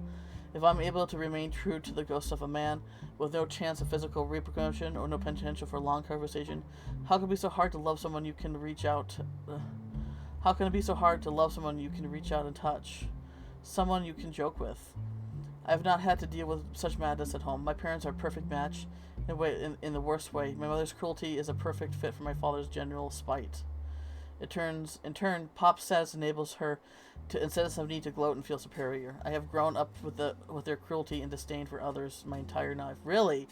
If I'm able to remain true to the ghost of a man, with no chance of physical repercussion or no potential for long conversation, how can it be so hard to love someone you can reach out? How can it be so hard to love someone you can reach out and touch? Someone you can joke with? I have not had to deal with such madness at home. My parents are a perfect match, in the worst way. My mother's cruelty is a perfect fit for my father's general spite. In turn, Pop's status enables her to, instead of need to gloat and feel superior. I have grown up with their cruelty and disdain for others my entire life. Really,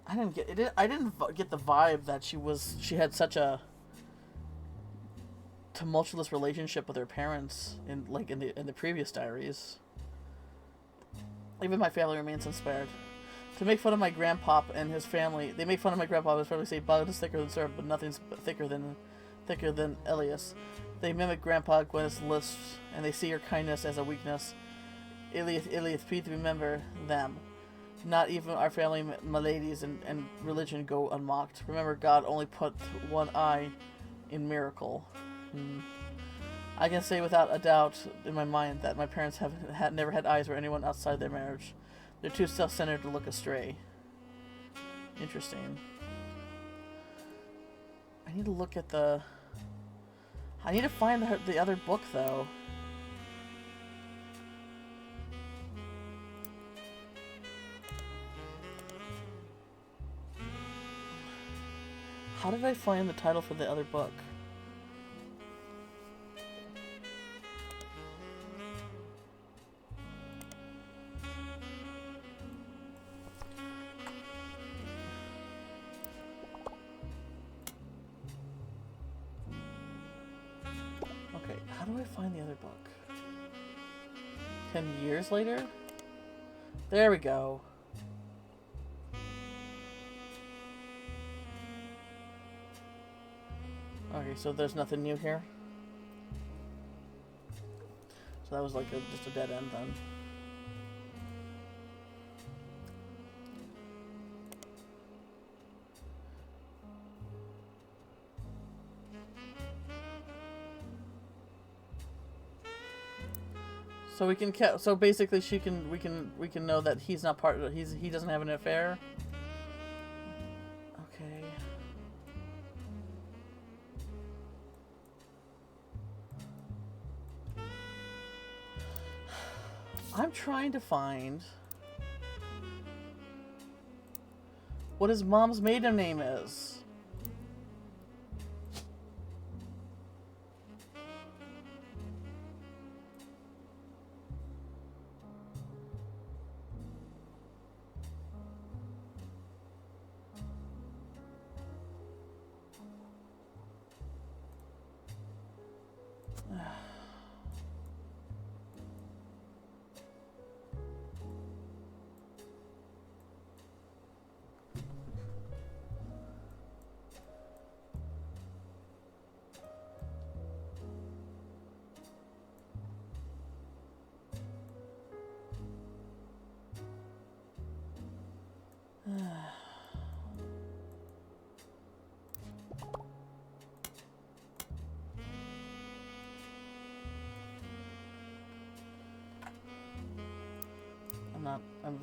I didn't get it. I didn't get the vibe that she had such a tumultuous relationship with her parents in the previous diaries. Even my family remains unspared. To make fun of my grandpop and his family, they make fun of my grandpop and his family, say butter is thicker than syrup, but nothing's thicker than Elias. They mimic Grandpa Gwyneth's lisps, and they see her kindness as a weakness. Elias, please remember them. Not even our family maladies and religion go unmocked. Remember, God only put one eye in miracle. I can say without a doubt in my mind that my parents never had eyes for anyone outside their marriage. They're too self-centered to look astray. Interesting. I need to look at the... I need to find the other book, though. How did I find the title for the other book? Okay, how do I find the other book? 10 years later? There we go. Okay, so there's nothing new here? So that was like just a dead end then. So we can so basically we can know that he's not part of he doesn't have an affair. Okay. I'm trying to find what his mom's maiden name is. not. I'm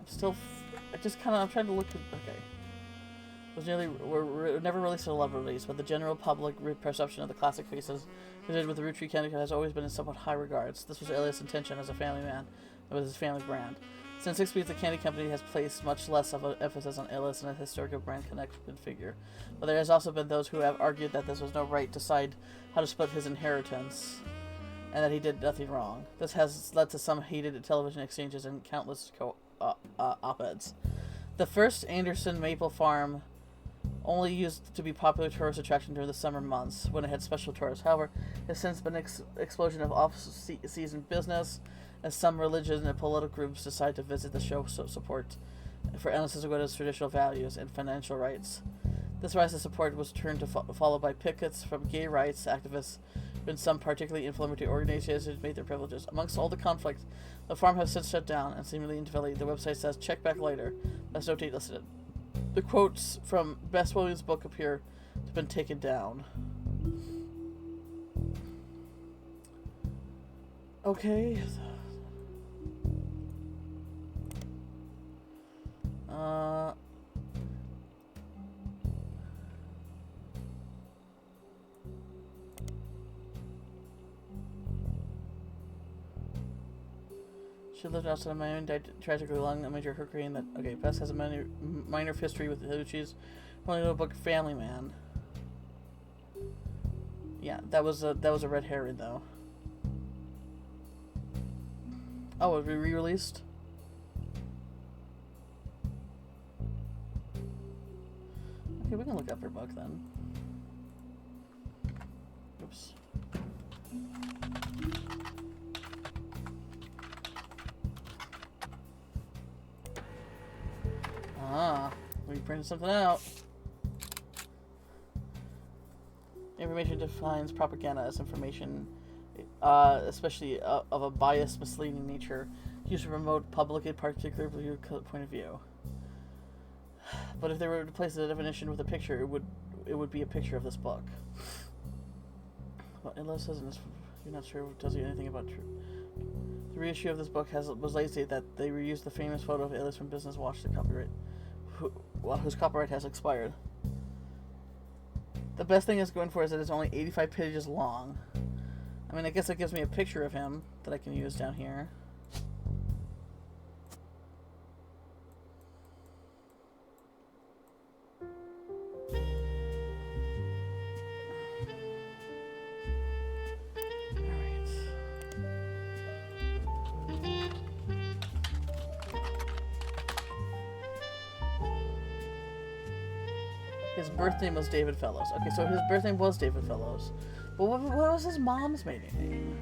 still. I'm trying to look at. Okay. Were never released in a level release, but the general public perception of the classic faces presented with the Roottrees candy has always been in somewhat high regards. This was Elias' intention as a family man, and with his family brand. Since 6 weeks, the candy company has placed much less of an emphasis on Elias and a historical brand connected figure. But there has also been those who have argued that this was no right to decide how to split his inheritance, and that he did nothing wrong. This has led to some heated television exchanges and countless op-eds. The first Anderson Maple Farm only used to be popular tourist attraction during the summer months when it had special tours. However, there's since been an explosion of off-season business as some religious and political groups decide to visit the show support for Ellis Aguila's traditional values and financial rights. This rise of support was turned to followed by pickets from gay rights activists and some particularly inflammatory organizations made their privileges. Amongst all the conflict, the farm has since shut down and seemingly invalid. The website says, check back later. There's no date listed. The quotes from Bess Williams' book appear to have been taken down. Okay. She lived outside of Miami and died tragically along a major hurricane that... Okay, Bess has a minor history with the Roottrees. Only little book, Family Man. Yeah, that was a red herring, though. Oh, it was re-released? Okay, we can look up her book, then. Oops. We printed something out. Information defines propaganda as information, especially of a biased, misleading nature, used to promote public, a particular point of view. But if they were to place the definition with a picture, it would be a picture of this book. Well, unless it says in this, you're not sure it tells you anything about truth. The reissue of this book was lazy that they reused the famous photo of Alice from Business Watch to copyright, whose copyright has expired. The best thing it's going for is that it's only 85 pages long. I mean, I guess it gives me a picture of him that I can use down here. His birth name was David Fellows. Okay, so his birth name was David Fellows. But what was his mom's maiden name?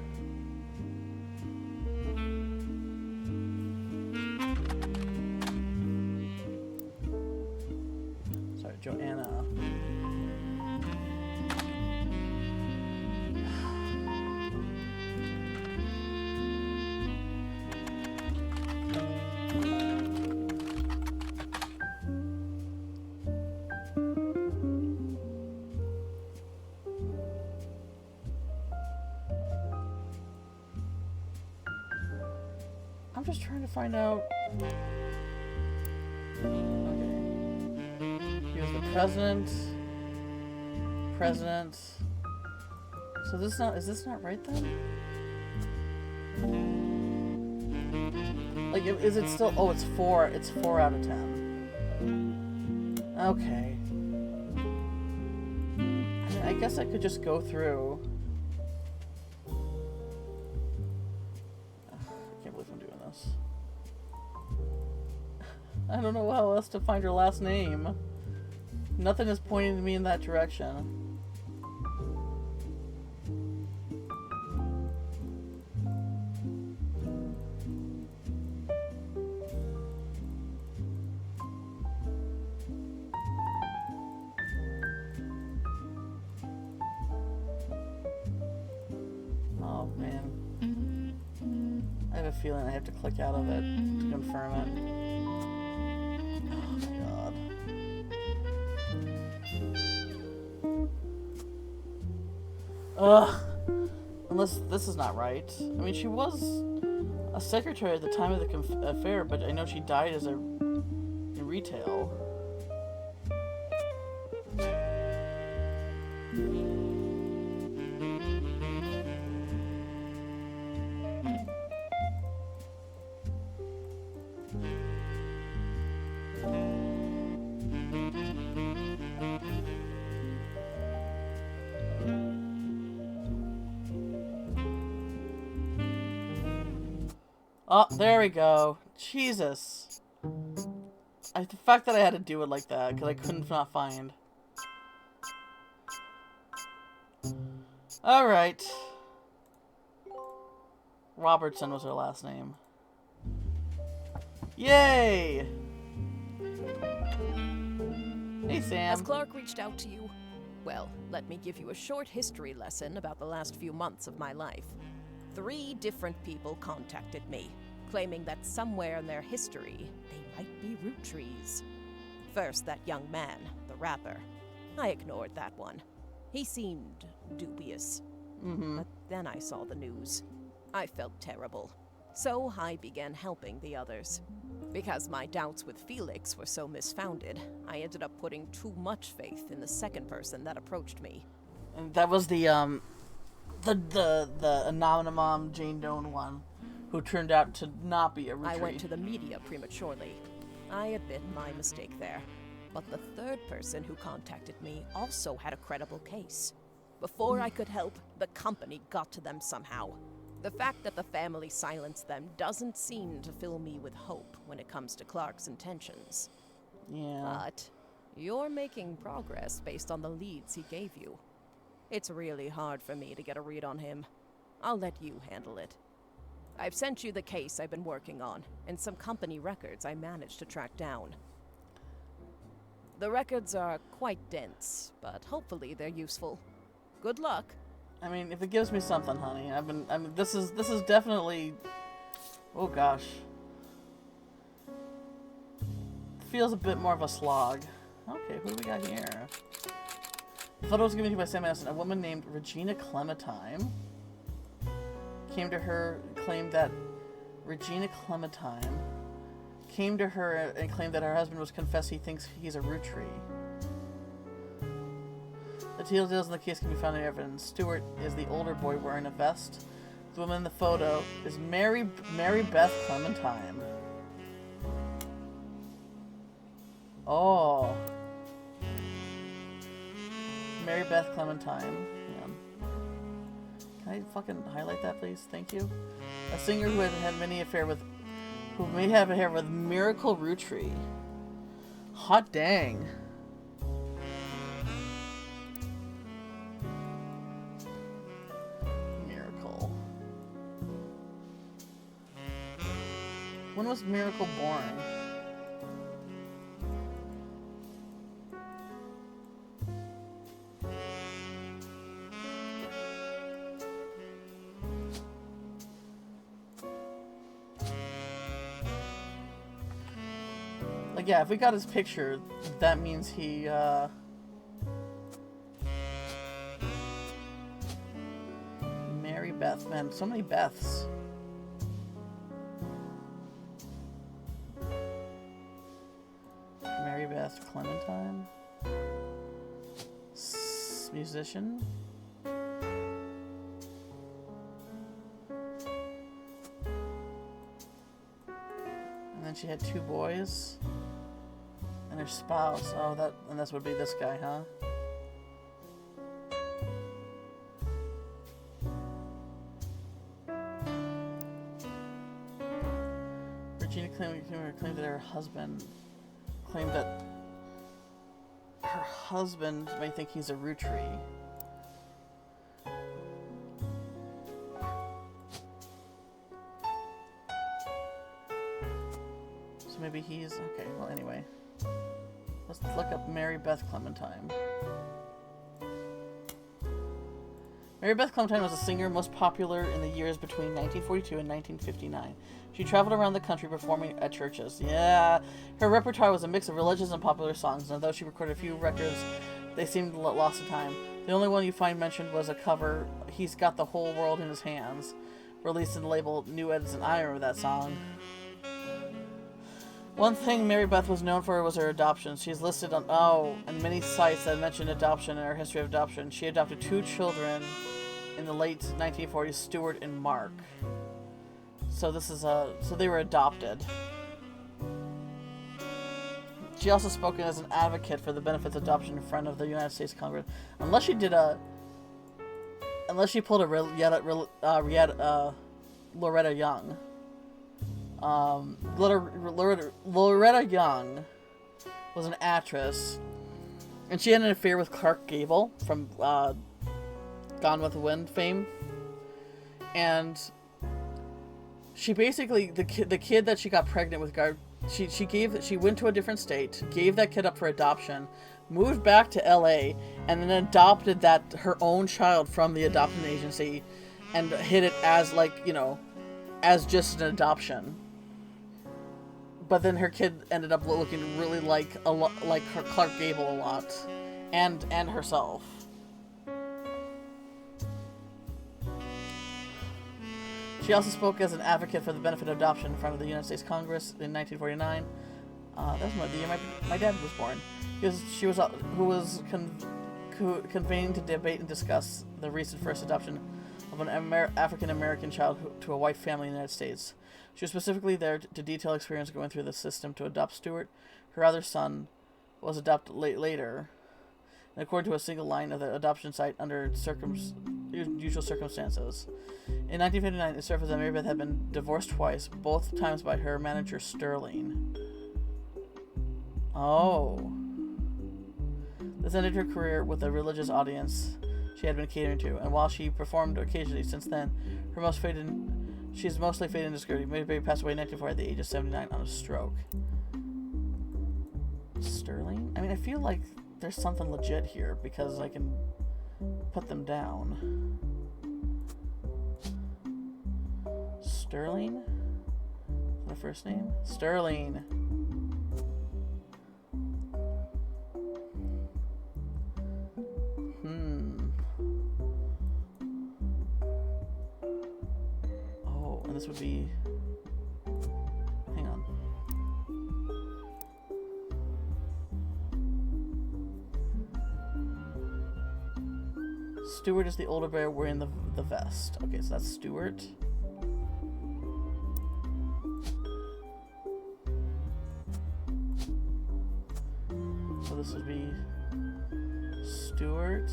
Sorry, Joanna. I'm just trying to find out. Okay. He was the president. So is this not right then? Like, is it still? Oh, it's 4. It's 4 out of 10. Okay. I guess I could just go through. I don't know how else to find her last name. Nothing is pointing me in that direction. Oh man. I have a feeling I have to click out of it to confirm it. Ugh. Unless this is not right. I mean, she was... a secretary at the time of the affair, but I know she died as in retail. Oh, there we go. Jesus. The fact that I had to do it like that, because I couldn't not find. Alright. Robertson was her last name. Yay! Hey, Sam. Has Clark reached out to you? Well, let me give you a short history lesson about the last few months of my life. 3 different people contacted me, claiming that somewhere in their history, they might be Roottrees. First, that young man, the rapper. I ignored that one. He seemed dubious. But then I saw the news. I felt terrible. So I began helping the others. Because my doubts with Felix were so misfounded, I ended up putting too much faith in the second person that approached me. And that was the anonymous Jane Doe one, who turned out to not be a Rootree. I went to the media prematurely. I admit my mistake there. But the third person who contacted me also had a credible case. Before I could help, the company got to them somehow. The fact that the family silenced them doesn't seem to fill me with hope when it comes to Clark's intentions. Yeah. But you're making progress based on the leads he gave you. It's really hard for me to get a read on him. I'll let you handle it. I've sent you the case I've been working on, and some company records I managed to track down. The records are quite dense, but hopefully they're useful. Good luck. I mean, if it gives me something, honey. This is definitely, oh gosh. Feels a bit more of a slog. Okay, who do we got here? The photo was given to you by Sam Madison. A woman named Regina Clementine came to her, claimed that Regina Clementine came to her and claimed that her husband was confessed he thinks he's a Rootree. The details in the case can be found in evidence. Stewart is the older boy wearing a vest. The woman in the photo is Mary Beth Clementine. Oh. Mary Beth Clementine. Hang on. Can I fucking highlight that, please? Thank you. A singer who may have an affair with Miracle Rootree. Hot dang. Miracle. When was Miracle born? Like, yeah, if we got his picture, that means he, Mary Beth, man, so many Beths. Mary Beth Clementine. Musician. And then she had 2 boys. And her spouse. Oh, and this would be this guy, huh? Regina claimed that her husband claimed that her husband may think he's a Rootree. So maybe he's okay. Well, anyway. Let's look up Mary Beth Clementine. Mary Beth Clementine was a singer most popular in the years between 1942 and 1959. She traveled around the country performing at churches. Yeah, her repertoire was a mix of religious and popular songs, and although she recorded a few records, they seemed lost to time. The only one you find mentioned was a cover, He's Got the Whole World in His Hands, released in the label New Edison. I remember that song. One thing Mary Beth was known for was her adoption. She's listed on many sites that mention adoption and her history of adoption. She adopted 2 children in the late 1940s, Stuart and Mark. So this is so they were adopted. She also spoke as an advocate for the benefits of adoption in front of the United States Congress. Unless she pulled a Loretta Young. Loretta Young was an actress, and she had an affair with Clark Gable from Gone with the Wind fame. And she basically, the kid that she got pregnant with, she went to a different state, gave that kid up for adoption, moved back to LA, and then adopted her own child from the adoption agency, and hid it as as just an adoption. But then her kid ended up looking really like her Clark Gable a lot, and herself. She also spoke as an advocate for the benefit of adoption in front of the United States Congress in 1949. That was the year my dad was born. She was convening to debate and discuss the recent first adoption of an African American child to a white family in the United States. She was specifically there to detail experience going through the system to adopt Stuart. Her other son was adopted later, and according to a single line of the adoption site, under usual circumstances. In 1959, it surfaced that Mary Beth had been divorced twice, both times by her manager Sterling. Oh. This ended her career with a religious audience she had been catering to, and while she performed occasionally since then, she's mostly faded into obscurity. Mary Beth passed away in 1940 at the age of 79 on a stroke. Sterling? I mean, I feel like there's something legit here because I can put them down. Sterling? Is that a first name? Sterling. Oh, and this would be... Hang on. Stuart is the older bear wearing the vest. Okay, so that's Stuart. So this would be Stuart.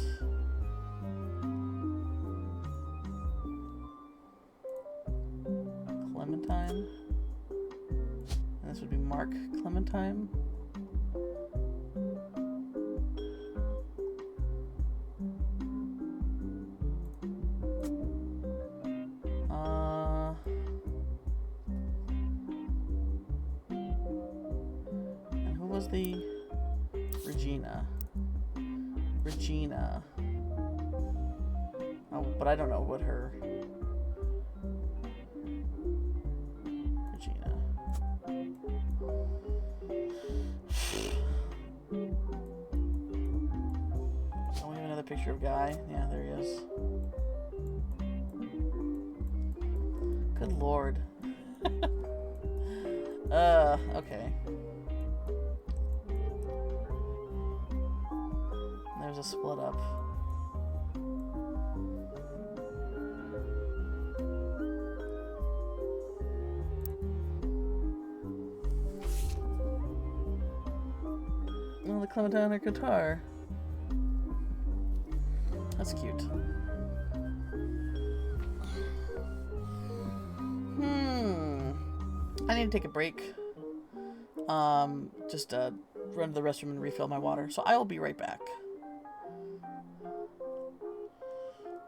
Clementine. And this would be Mark Clementine. And who was the Regina. Oh, but I don't know what her... Regina. Oh, we have another picture of Guy. Yeah, there he is. Good lord. Okay. There's a split up. Oh, the Clementine on her guitar. That's cute. I need to take a break. Just run to the restroom and refill my water. So I will be right back.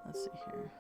Let's see here.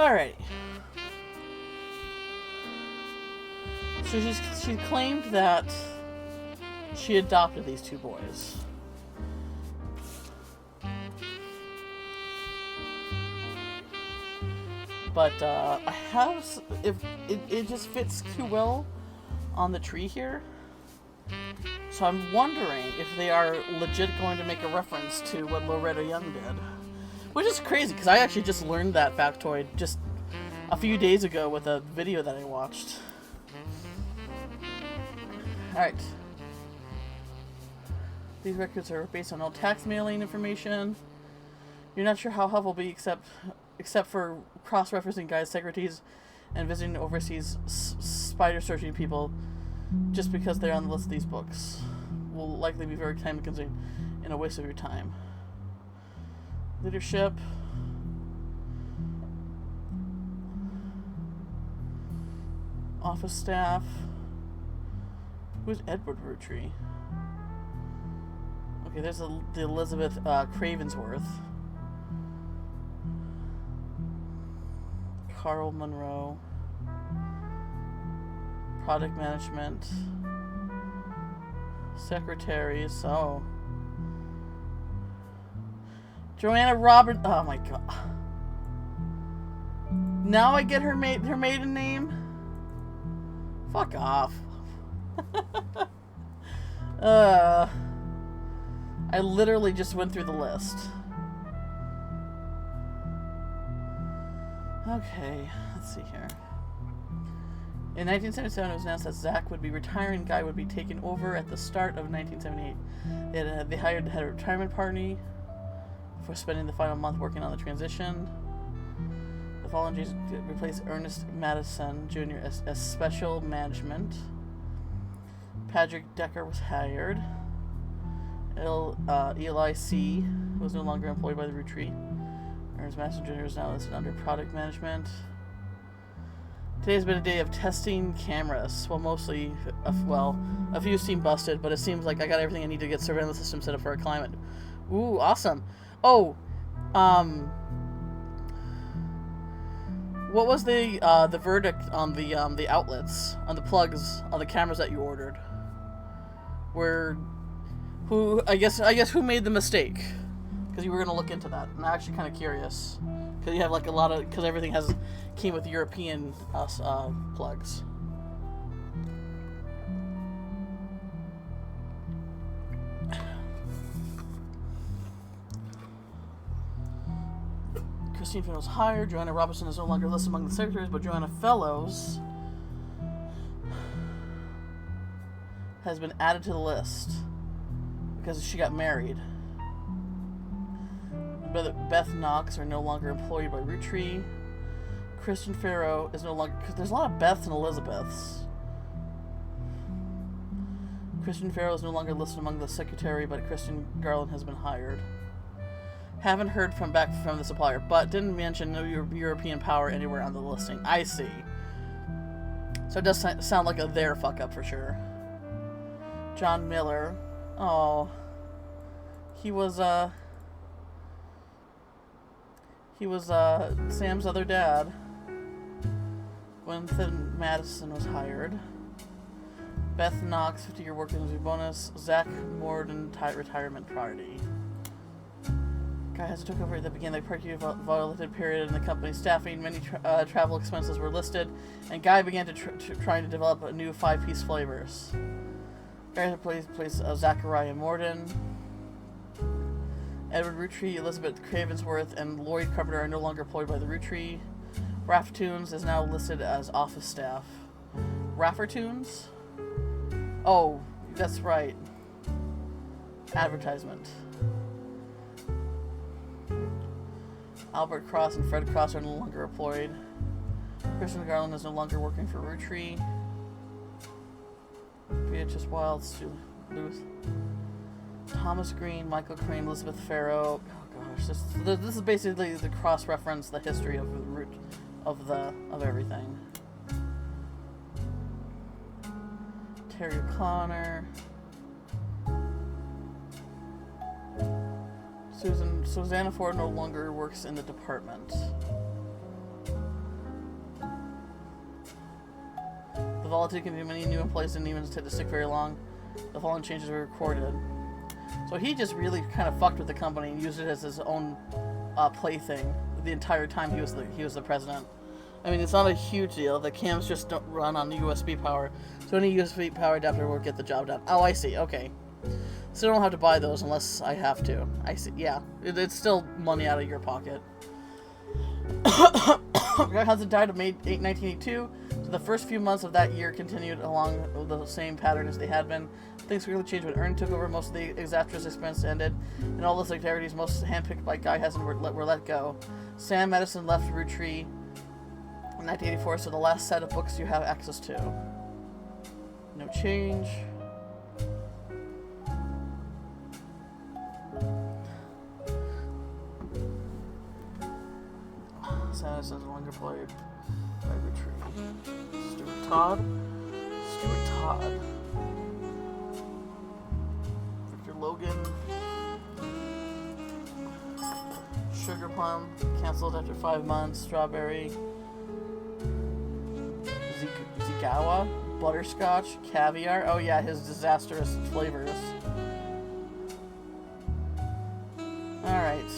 Alrighty. So she claimed that she adopted these two boys. But I have, if it just fits too well on the tree here. So I'm wondering if they are legit going to make a reference to what Loretta Young did. Which is crazy, because I actually just learned that factoid just a few days ago with a video that I watched. Alright. These records are based on old tax mailing information. You're not sure how helpful will be except for cross-referencing guys' secretaries and visiting overseas spider-searching people just because they're on the list of these books. Will likely be very time-consuming and a waste of your time. Leadership. Office staff. Who's Edward Roottrees? Okay, there's the Elizabeth Cravensworth. Carl Monroe. Product management. Secretaries. Oh. Joanna Robert. Oh my god. Now I get her maiden name? Fuck off. I literally just went through the list. Okay, let's see here. In 1977, it was announced that Zach would be retiring. Guy would be taken over at the start of 1978. They had a retirement party for spending the final month working on the transition. The following year replaced Ernest Madison Jr. as special management. Patrick Decker was hired. Eli C. was no longer employed by the Roottrees. Ernest Madison Jr. is now listed under product management. Today has been a day of testing cameras. Well, mostly, a few seem busted, but it seems like I got everything I need to get surveillance system set up for our climate. Ooh, awesome. Oh, what was the verdict on the outlets, on the plugs, on the cameras that you ordered? I guess who made the mistake? Because you were gonna look into that, and I'm actually kind of curious. Because you have like because everything came with European plugs. Christine Fellows hired. Joanna Robinson is no longer listed among the secretaries, but Joanna Fellows has been added to the list because she got married. Beth Knox are no longer employed by Roottrees. Kristen Farrow is no longer... Because there's a lot of Beths and Elizabeths. Kristen Farrow is no longer listed among the secretary, but Kristen Garland has been hired. Haven't heard back from the supplier, but didn't mention no European power anywhere on the listing. I see. So it does sound like a their fuck up for sure. John Miller. Oh. He was Sam's other dad. Gwyneth Madison was hired. Beth Knox, 50-year working bonus. Zach Morden, retirement party. Guy has took over at the beginning of the particularly volatile period in the company's staffing. Many travel expenses were listed, and Guy began trying to develop a new 5-piece flavors. Guy replaced Zachariah Morden. Edward Roottrees, Elizabeth Cravensworth, and Lloyd Carpenter are no longer employed by the Roottrees. Raffertunes is now listed as office staff. Raffertunes? Oh, that's right. Advertisement. Albert Cross and Fred Cross are no longer employed. Kristen Garland is no longer working for Roottrees. Beatrice Wild, Stu Luth. Thomas Green, Michael Crane, Elizabeth Farrow. Oh gosh, this is basically the cross-reference, the history of the root of everything. Terry O'Connor. Susanna Ford no longer works in the department. The volatility can be many new employees didn't even stick very long. The following changes were recorded. So he just really kind of fucked with the company and used it as his own plaything the entire time he was the president. I mean, it's not a huge deal. The cams just don't run on USB power, so any USB power adapter will get the job done. Oh, I see. Okay. So I don't have to buy those unless I have to. I see. Yeah, it's still money out of your pocket. Hudson died on May 8, 1982, so the first few months of that year continued along the same pattern as they had been. Things quickly changed when Ern took over. Most of the exastrious expense ended, and all the secretaries, most handpicked by Guy Hudson, were let go. Sam Madison left Roottrees in 1984, so the last set of books you have access to. No change. Madison is no longer employed by Roottrees. Stuart Todd. Victor Logan. Sugar Plum. Cancelled after 5 months. Strawberry. Zigawa. Butterscotch. Caviar. Oh yeah, his disastrous flavors. Alright.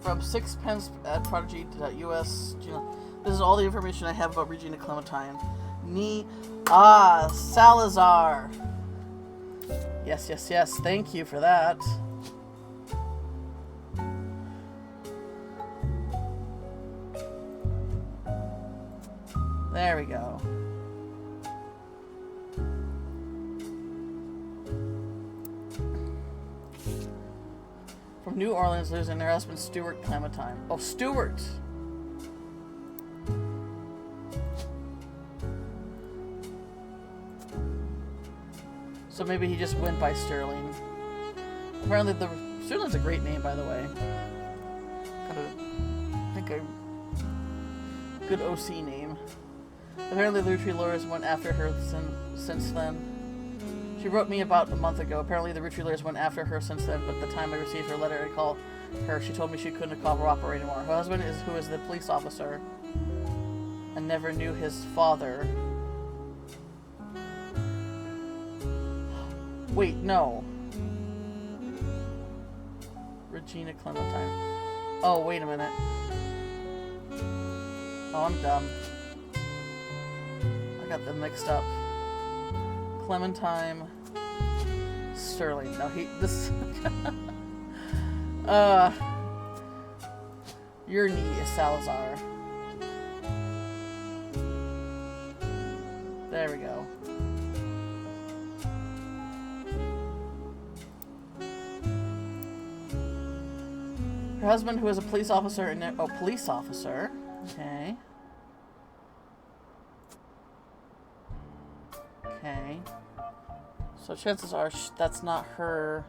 From Sixpence at Prodigy.us. This is all the information I have about Regina Clementine. Salazar. Yes. Thank you for that. There we go. From New Orleans, losing their husband Stuart Clementine. Oh, Stuart! So maybe he just went by Sterling. Apparently, Sterling's a great name, by the way. I think a good OC name. Apparently, the Roottrees lawyers went after her since then. She wrote me about a month ago. Apparently, the Roottrees lawyers went after her since then, but the time I received her letter, I called her. She told me she couldn't cooperate anymore. Her husband, who is the police officer, and never knew his father. Wait, no. Regina Clementine. Oh, wait a minute. Oh, I'm dumb. I got them mixed up. Clementine Sterling. No, your knee is Salazar. There we go. Her husband, who is a police officer, police officer. Okay. So chances are that's not her.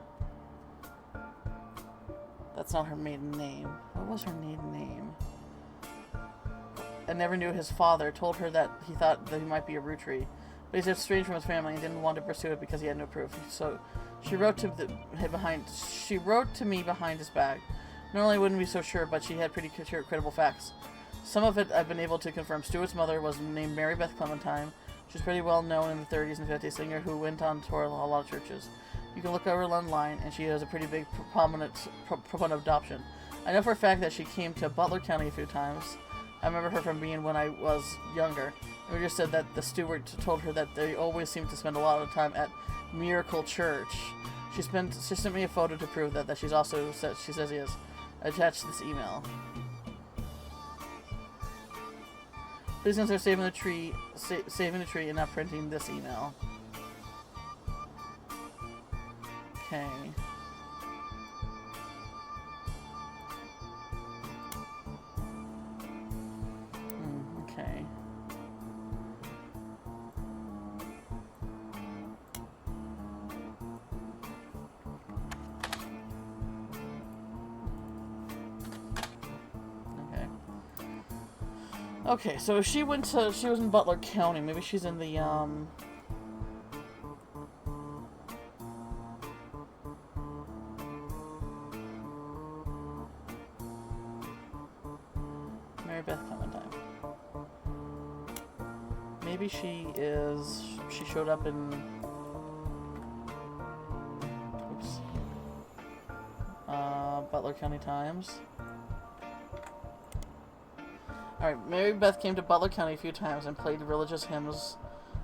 That's not her maiden name. What was her maiden name? I never knew his father. Told her that he thought that he might be a Roottrees, but he's estranged from his family and didn't want to pursue it because he had no proof. So she wrote to me behind his back. Normally I wouldn't be so sure, but she had pretty credible facts. Some of it I've been able to confirm. Stuart's mother was named Mary Beth Clementine. She was pretty well known in the 30s and 50s, singer who went on tour a lot of churches. You can look her online, and she has a pretty big proponent of adoption. I know for a fact that she came to Butler County a few times. I remember her from being when I was younger. And we just said that the Stewart told her that they always seem to spend a lot of time at Miracle Church. She sent me a photo to prove that she says he is. I attached this email. Please consider saving the tree and not printing this email. Okay. Okay. Okay, so she was in Butler County. Maybe she's in the, Mary Beth Clementine. maybe she showed up in, oops, Butler County Times. Alright, Mary Beth came to Butler County a few times and played religious hymns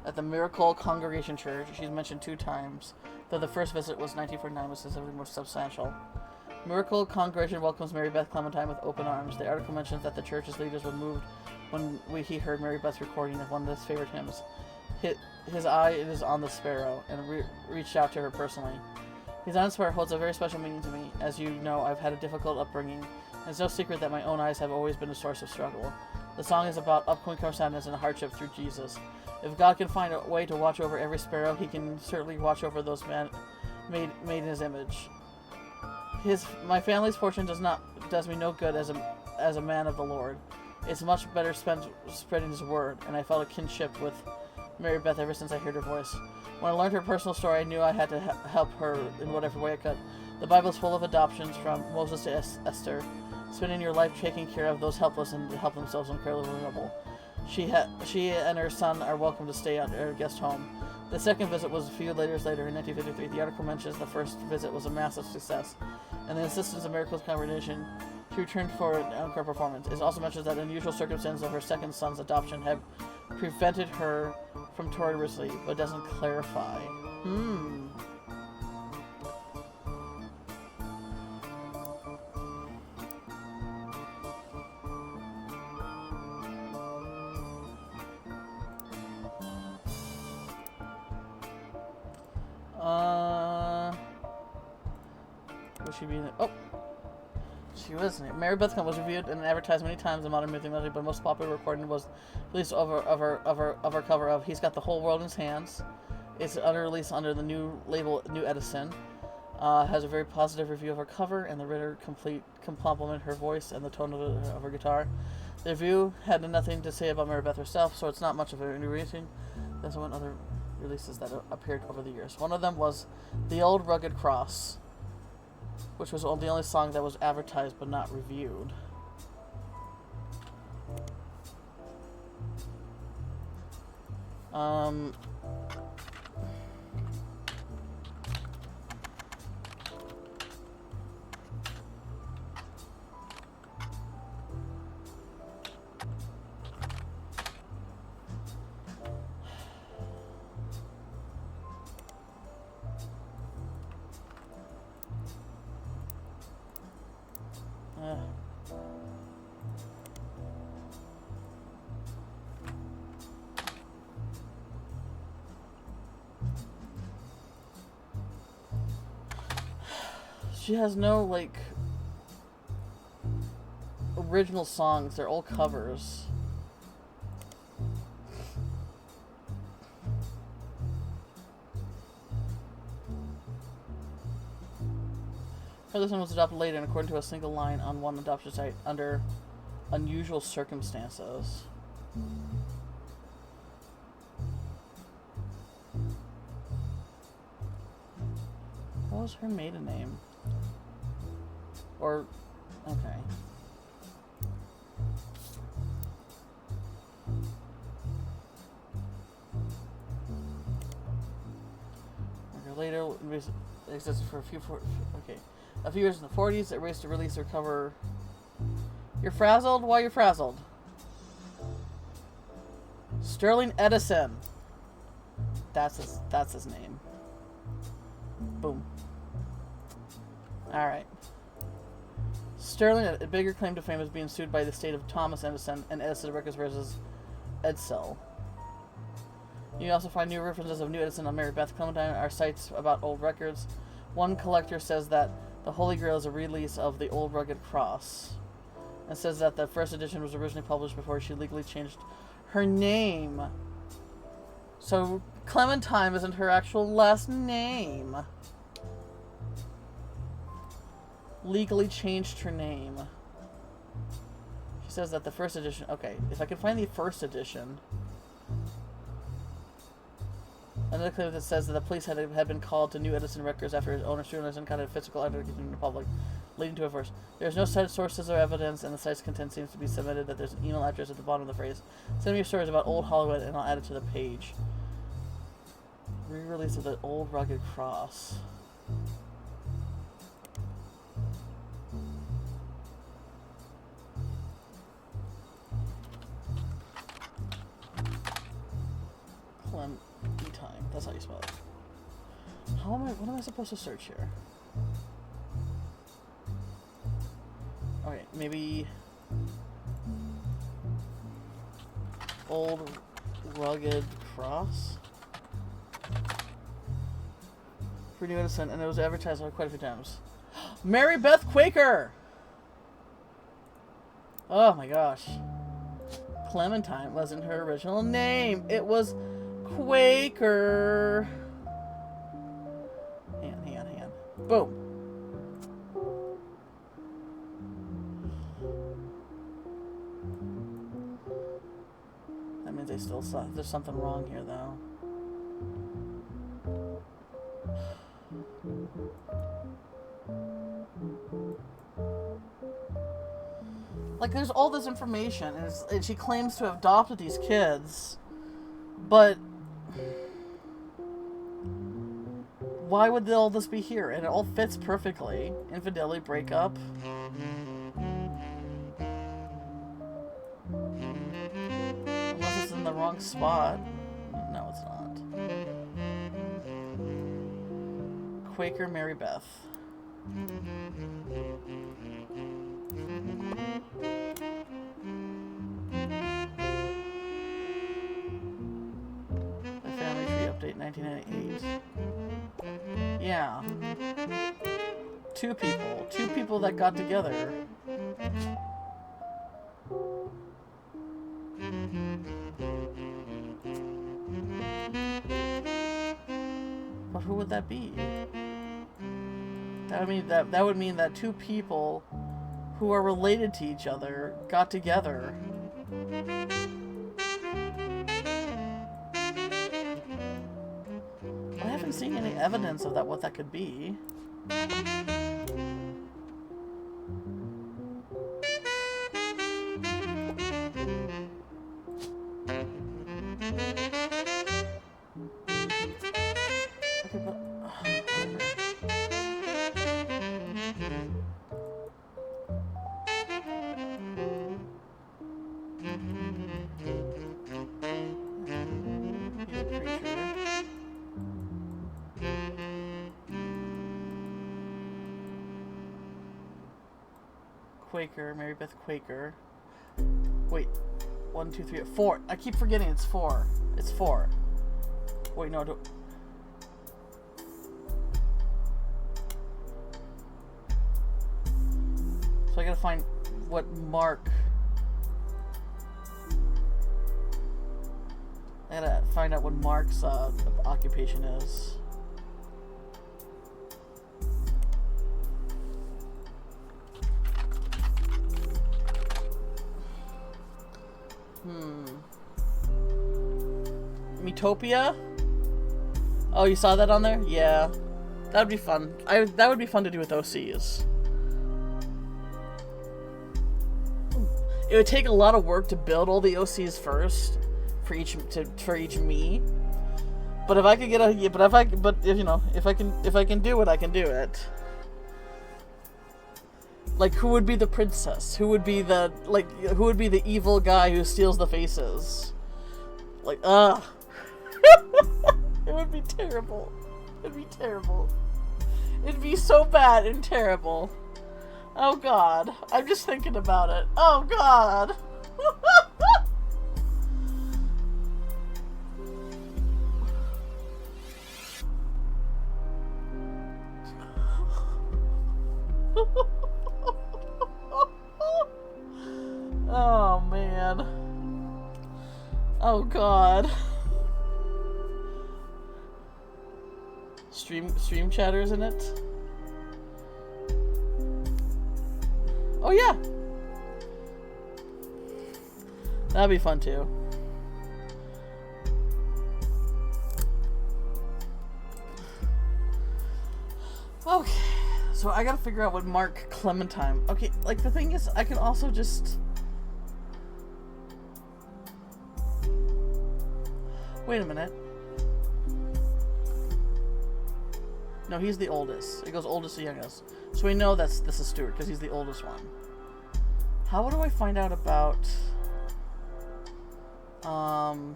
at the Miracle Congregation Church. She's mentioned 2 times, though the first visit was 1949, was considerably more substantial. Miracle Congregation welcomes Mary Beth Clementine with open arms. The article mentions that the church's leaders were moved when he heard Mary Beth's recording of one of his favorite hymns. His eye is on the sparrow, and reached out to her personally. His Eye on the Sparrow holds a very special meaning to me. As you know, I've had a difficult upbringing, and it's no secret that my own eyes have always been a source of struggle. The song is about upcoming sadness and hardship through Jesus. If God can find a way to watch over every sparrow, he can certainly watch over those made in his image. My family's fortune does me no good as a man of the Lord. It's much better spent spreading his word, and I felt a kinship with Mary Beth ever since I heard her voice. When I learned her personal story, I knew I had to help her in whatever way I could. The Bible is full of adoptions, from Moses to Esther. Spending your life taking care of those helpless and to help themselves incredibly vulnerable. She and her son are welcome to stay at her guest home. The second visit was a few years later in 1953. The article mentions the first visit was a massive success, and the insistence of Miracle's congregation, she returned for an encore performance. It also mentions that unusual circumstances of her second son's adoption have prevented her from touring recently, but doesn't clarify. Was she being? Oh, she wasn't. Mary Beth was reviewed and advertised many times in modern mythology, but most popular recording was released of her cover of "He's Got the Whole World in His Hands." It's under release under the new label New Edison. Has a very positive review of her cover, and the writer can compliment her voice and the tone of her guitar. The review had nothing to say about Mary Beth herself, so it's not much of a new rating. There's one other releases that appeared over the years. One of them was "The Old Rugged Cross," which was the only song that was advertised but not reviewed. She has no, like, original songs. They're all covers. This one was adopted later and according to a single line on one adoption site under unusual circumstances. What was her maiden name? Or, okay. Later, it existed for a few years in the 40s. It raced to release or cover. You're frazzled? Why you're frazzled? Sterling Edison. That's his name. Boom. Alright. Sterling, a bigger claim to fame, is being sued by the state of Thomas Edison and Edison Records versus Edsel. You can also find new references of New Edison on Mary Beth Clementine are sites about old records. One collector says that the Holy Grail is a release of the Old Rugged Cross, and says that the first edition was originally published before she legally changed her name. So Clementine isn't her actual last name. Legally changed her name. She says that the first edition... Okay, if I can find the first edition... Another claim that says that the police had been called to New Edison Records after his owner, Sterling Edison, kind of physical identification in the public. leading to a verse. There's no such sources or evidence, and the site's content seems to be submitted that there's an email address at the bottom of the phrase. Send me your stories about old Hollywood, and I'll add it to the page. Re-release of the Old Rugged Cross. Clementine. That's how you spell it. What am I supposed to search here? Okay, maybe Old Rugged Cross. Pretty innocent, and it was advertised quite a few times. Mary Beth Quaker! Oh my gosh. Clementine wasn't her original name. It was Quaker. Hang on. Boom. That means they still saw. There's something wrong here, though. Like, there's all this information, and she claims to have adopted these kids, but why would all this be here? And it all fits perfectly. Infidelity, breakup. Unless it's in the wrong spot. No, it's not. Quaker Mary Beth. The Family Tree Update 1998. Yeah. Two people that got together. But who would that be? That would mean that two people who are related to each other got together. I haven't seen any evidence of that, what that could be. Okay, but Quaker, Mary Beth Quaker. Wait, 1, 2, 3, 4. I keep forgetting it's 4. It's 4. Wait, no. So I gotta find what Mark. I gotta find out what Mark's occupation is. Metopia? Oh, you saw that on there? Yeah. That would be fun. That would be fun to do with OCs. It would take a lot of work to build all the OCs first for each me. But if I could get if I can do it, I can do it. Like, who would be the princess? Who would be the evil guy who steals the faces? Like, it would be terrible. It'd be terrible. It'd be so bad and terrible. Oh god. I'm just thinking about it. Oh god. Oh man. Oh god. Stream chatters in it. Oh yeah. That'd be fun too. Okay. So I gotta figure out what Mark Clementine... Okay, like, the thing is, I can also just... Wait a minute. No, he's the oldest. It goes oldest to youngest. So we know this is Stuart, because he's the oldest one. How do I find out about... her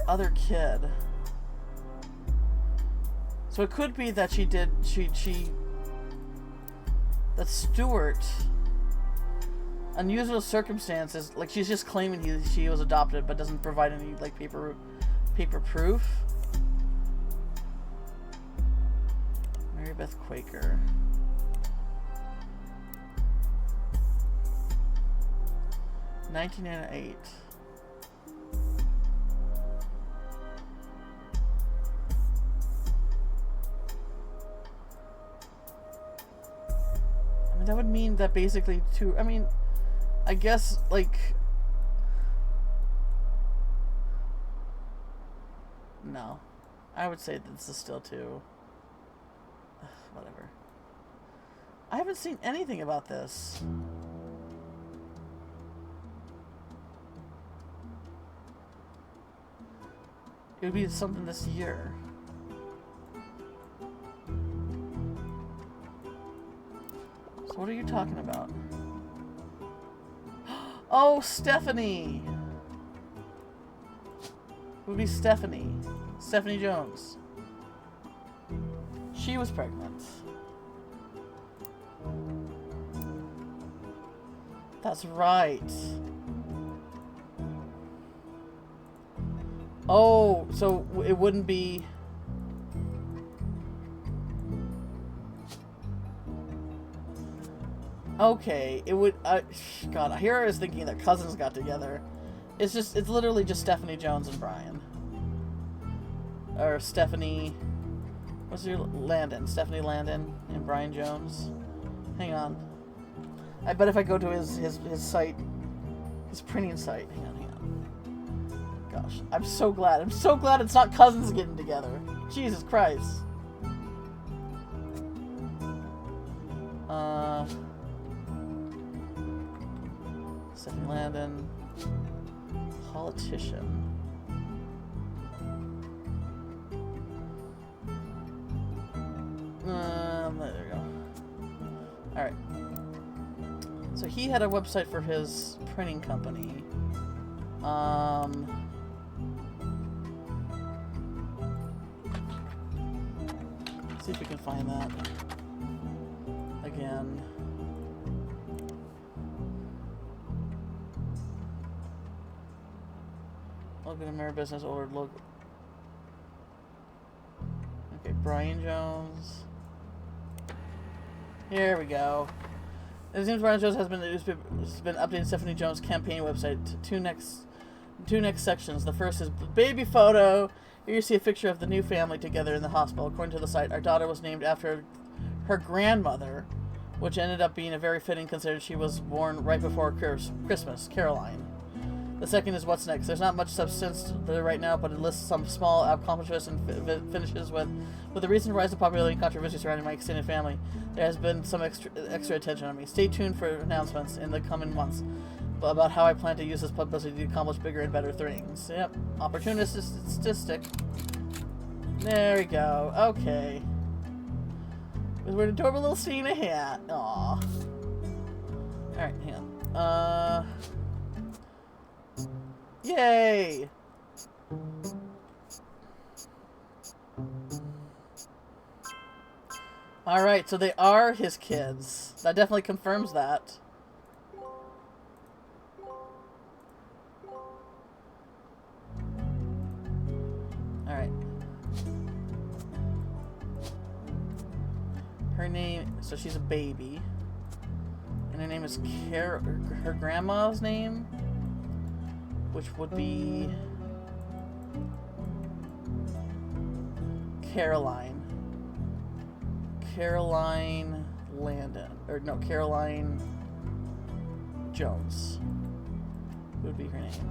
other kid? So it could be that that Stuart, unusual circumstances, like she's just claiming she was adopted but doesn't provide any like paper proof. Mary Beth Quaker. $1998. I mean, that would mean that basically I mean, I guess, like... No. I would say that this is still too... Whatever. I haven't seen anything about this. It would be something this year. So what are you talking about? Oh, Stephanie! It would be Stephanie. Stephanie Jones. She was pregnant. That's right. Oh, so it wouldn't be... Okay, it would... God, here I was thinking that cousins got together. It's literally just Stephanie Jones and Brian. Or Stephanie... What's your... Landon. Stephanie Landon and Brian Jones. Hang on. I bet if I go to his site... His printing site. Hang on. Gosh, I'm so glad. I'm so glad it's not cousins getting together. Jesus Christ. Stephanie Landon. Politician. There we go. Alright. So he had a website for his printing company. See if we can find that again. Logan American Business ordered logo. Okay, Brian Jones. Here we go. It seems Brian Jones has been updating Stephanie Jones' campaign website to two next sections. The first is baby photo. Here you see a picture of the new family together in the hospital. According to the site, our daughter was named after her grandmother, which ended up being a very fitting considering she was born right before Christmas, Caroline. The second is what's next. There's not much substance there right now, but it lists some small accomplishments and finishes with the recent rise of popularity and controversy surrounding my extended family. There has been some extra attention on me. Stay tuned for announcements in the coming months about how I plan to use this publicity to accomplish bigger and better things. Yep. Opportunistic statistic. There we go. Okay. We're an adorable little scene of hat. Aww. Alright, hang on. Yay! Alright, so they are his kids. That definitely confirms that. Alright. Her name... So she's a baby. And her name is her grandma's name, which would be Caroline. Caroline Landon. Or no, Caroline Jones would be her name.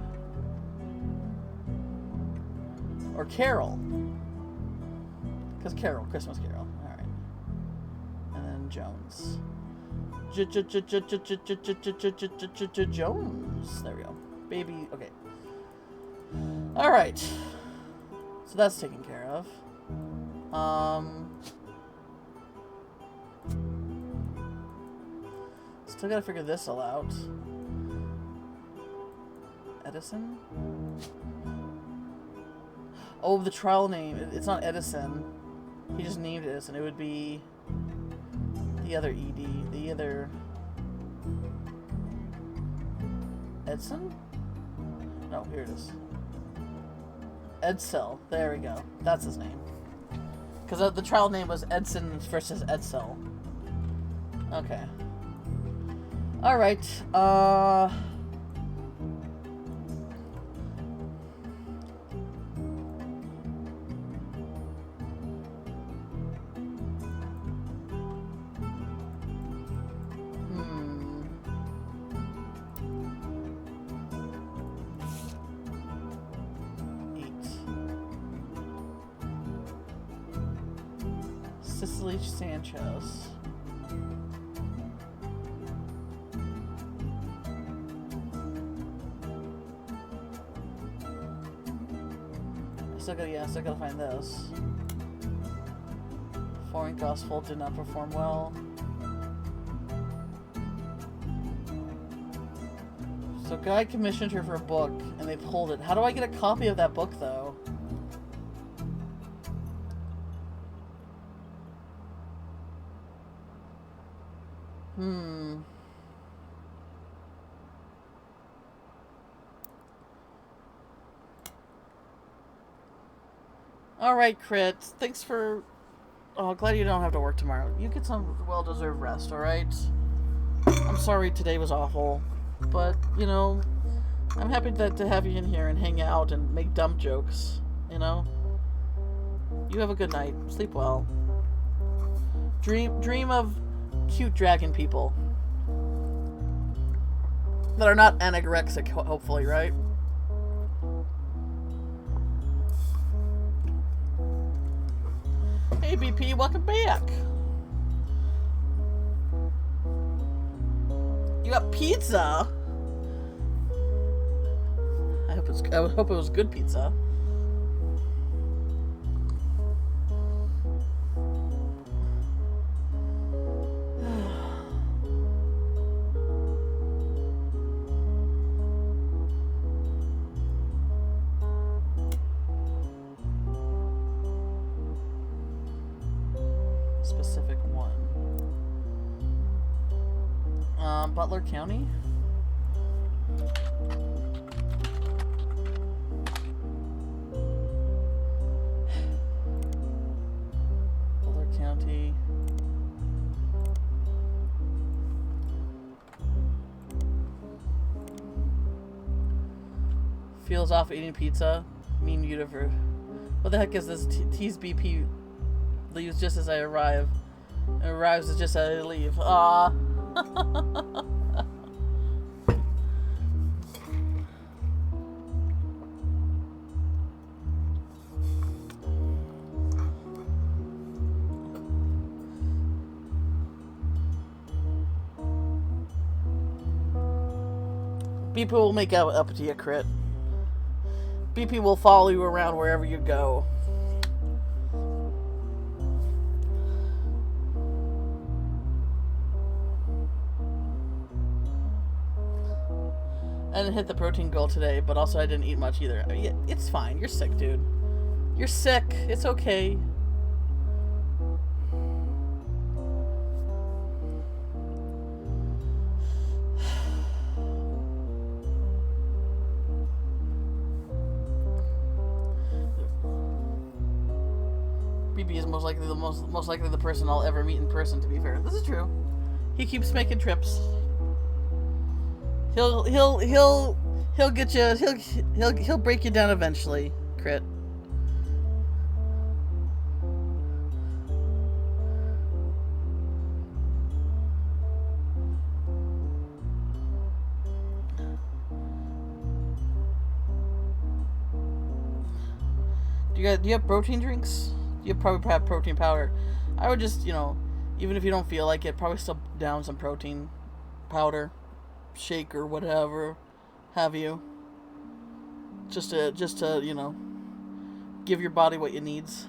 Or Carol. Because Carol, Christmas Carol. Alright. And then Jones. Jones. There we go. Baby. Okay. Alright. So that's taken care of. Still gotta figure this all out. Edison? Oh, the trial name. It's not Edison. He just named Edison. It would be the other ED. The other... Edson? No, here it is. Edsel. There we go. That's his name. Because the trial name was Edson versus Edsel. Okay. Alright. Cicely Sanchez. I still gotta find those. Foreign Gospel did not perform well. So Guy commissioned her for a book, and they pulled it. How do I get a copy of that book, though? Alright, Crit. Thanks for... Oh, glad you don't have to work tomorrow. You get some well-deserved rest, alright? I'm sorry today was awful. But, you know, I'm happy to have you in here and hang out and make dumb jokes, you know? You have a good night. Sleep well. Dream of cute dragon people. That are not anorexic, hopefully, right? Hey BP, welcome back. You got pizza? I hope it was good pizza. Specific one. Butler County? Butler County. Feels off eating pizza. Mean universe. What the heck is this? Tease BP leaves just as I arrive. And arrives just as I leave. Ah. BP will make up to you, Crit. BP will follow you around wherever you go. I didn't hit the protein goal today, but also I didn't eat much either. I mean, it's fine. You're sick, dude. You're sick. It's okay. BB is most likely the person I'll ever meet in person, to be fair. This is true. He keeps making trips. He'll get you. He'll break you down eventually, Crit. Do you have protein drinks? you probably have protein powder. I would just, even if you don't feel like it, probably still down some protein powder, shake or whatever have you. Just to give your body what it needs.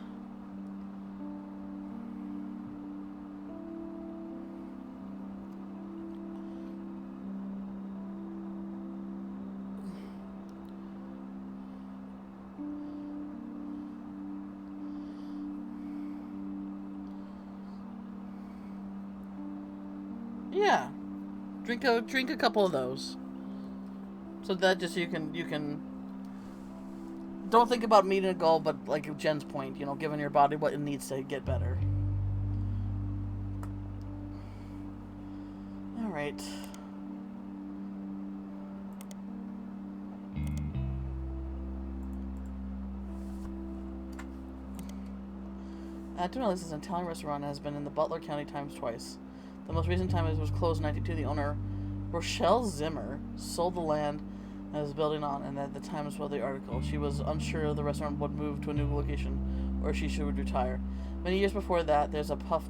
Yeah, drink a couple of those. So that just you can don't think about meeting a goal, but like Jen's point, giving your body what it needs to get better. All right. Antonelli's is an Italian restaurant and has been in the Butler County Times twice. The most recent time it was closed in 1992. The owner, Rochelle Zimmer, sold the land and was building on, and at the Times wrote the article. She was unsure the restaurant would move to a new location or she should retire. Many years before that, there's a puff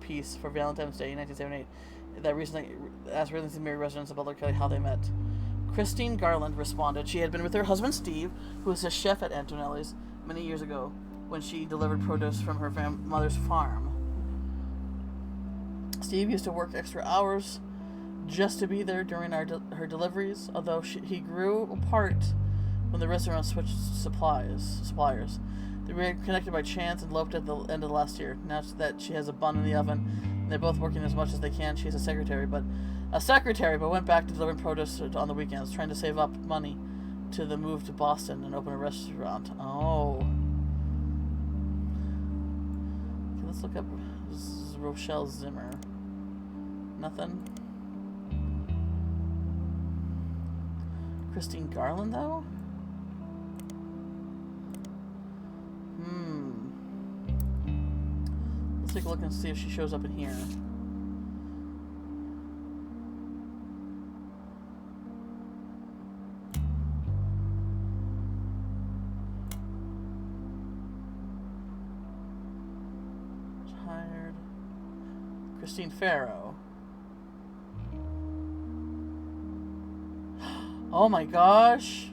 piece for Valentine's Day in 1978 that recently asked married residents of Butler County how they met. Christine Garland responded she had been with her husband Steve, who was a chef at Antonelli's, many years ago when she delivered produce from her mother's farm. Steve used to work extra hours just to be there during her deliveries, although he grew apart when the restaurant switched suppliers. They were connected by chance and eloped at the end of last year. Now that she has a bun in the oven, and they're both working as much as they can, she's a secretary, but went back to delivering produce on the weekends, trying to save up money to the move to Boston and open a restaurant. Oh. Okay, let's look up Rochelle Zimmer. Nothing. Christine Garland, though? Let's take a look and see if she shows up in here. Hired. Christine Farrow. Oh my gosh.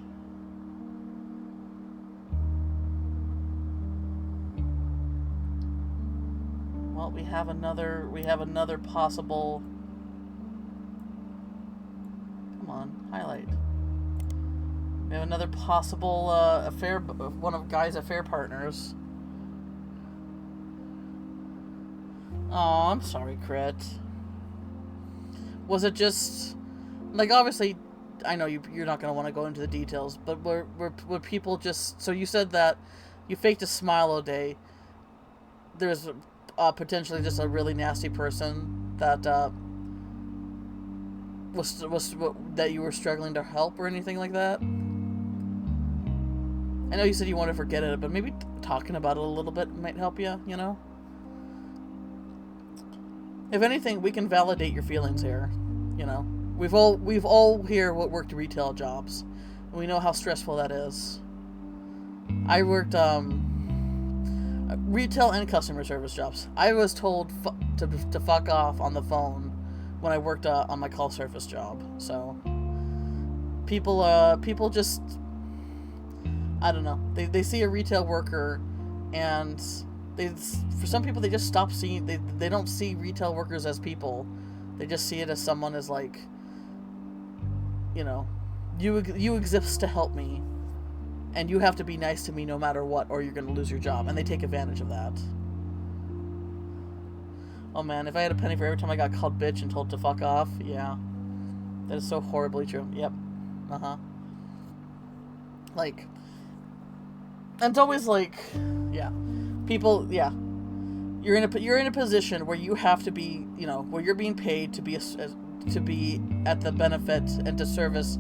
Well, we have another possible. Come on, highlight. We have another possible affair, one of Guy's affair partners. Oh, I'm sorry, Crit. Was it just like, obviously, I know you're not going to want to go into the details, but were people just... So you said that you faked a smile all day. There's potentially just a really nasty person that was that you were struggling to help or anything like that? I know you said you want to forget it, but maybe talking about it a little bit might help you, If anything, we can validate your feelings here, We've all here worked retail jobs. We know how stressful that is. I worked retail and customer service jobs. I was told to fuck off on the phone when I worked on my call service job. So people just, I don't know. They see a retail worker, and for some people they just stop seeing. They don't see retail workers as people. They just see it as someone as like, you exist to help me, and you have to be nice to me no matter what, or you're going to lose your job. And they take advantage of that. Oh man, if I had a penny for every time I got called bitch and told to fuck off, yeah. That is so horribly true. Yep. Like, and it's always like, yeah. People, yeah. You're in a position where you have to be, where you're being paid to be at the benefit and to service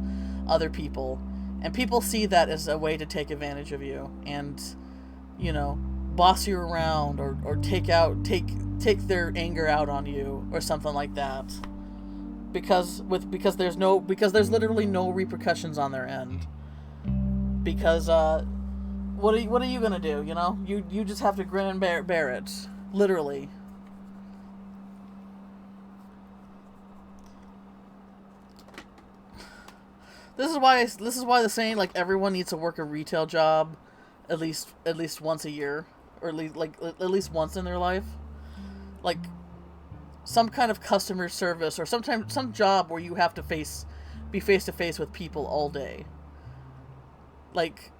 other people, and people see that as a way to take advantage of you and, boss you around or take their anger out on you or something like that, because there's literally no repercussions on their end, because what are you gonna do? You know, you just have to grin and bear it, literally. This is why the saying like everyone needs to work a retail job, at least once a year, or at least once in their life, like some kind of customer service or sometimes some job where you have to be face to face with people all day. Like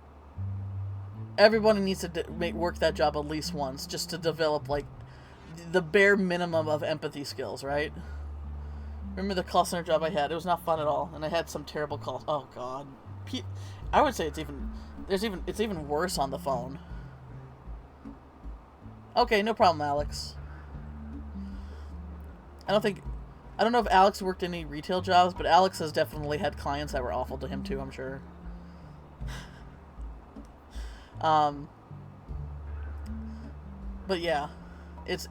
everybody needs to work that job at least once just to develop like the bare minimum of empathy skills, right? Remember the call center job I had? It was not fun at all, and I had some terrible calls. Oh God, I would say it's even worse on the phone. Okay, no problem, Alex. I don't know if Alex worked any retail jobs, but Alex has definitely had clients that were awful to him too, I'm sure. But yeah, it's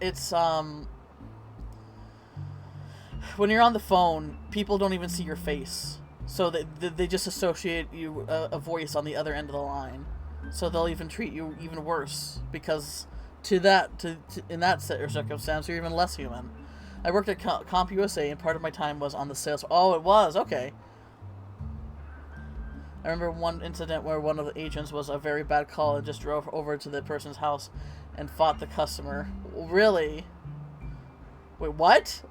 when you're on the phone, people don't even see your face, so they just associate you a voice on the other end of the line, so they'll even treat you even worse because in that circumstance you're even less human. I worked at CompUSA, and part of my time was on the sales. Oh, it was okay. I remember one incident where one of the agents was a very bad call and just drove over to the person's house and fought the customer. Really? Wait, what?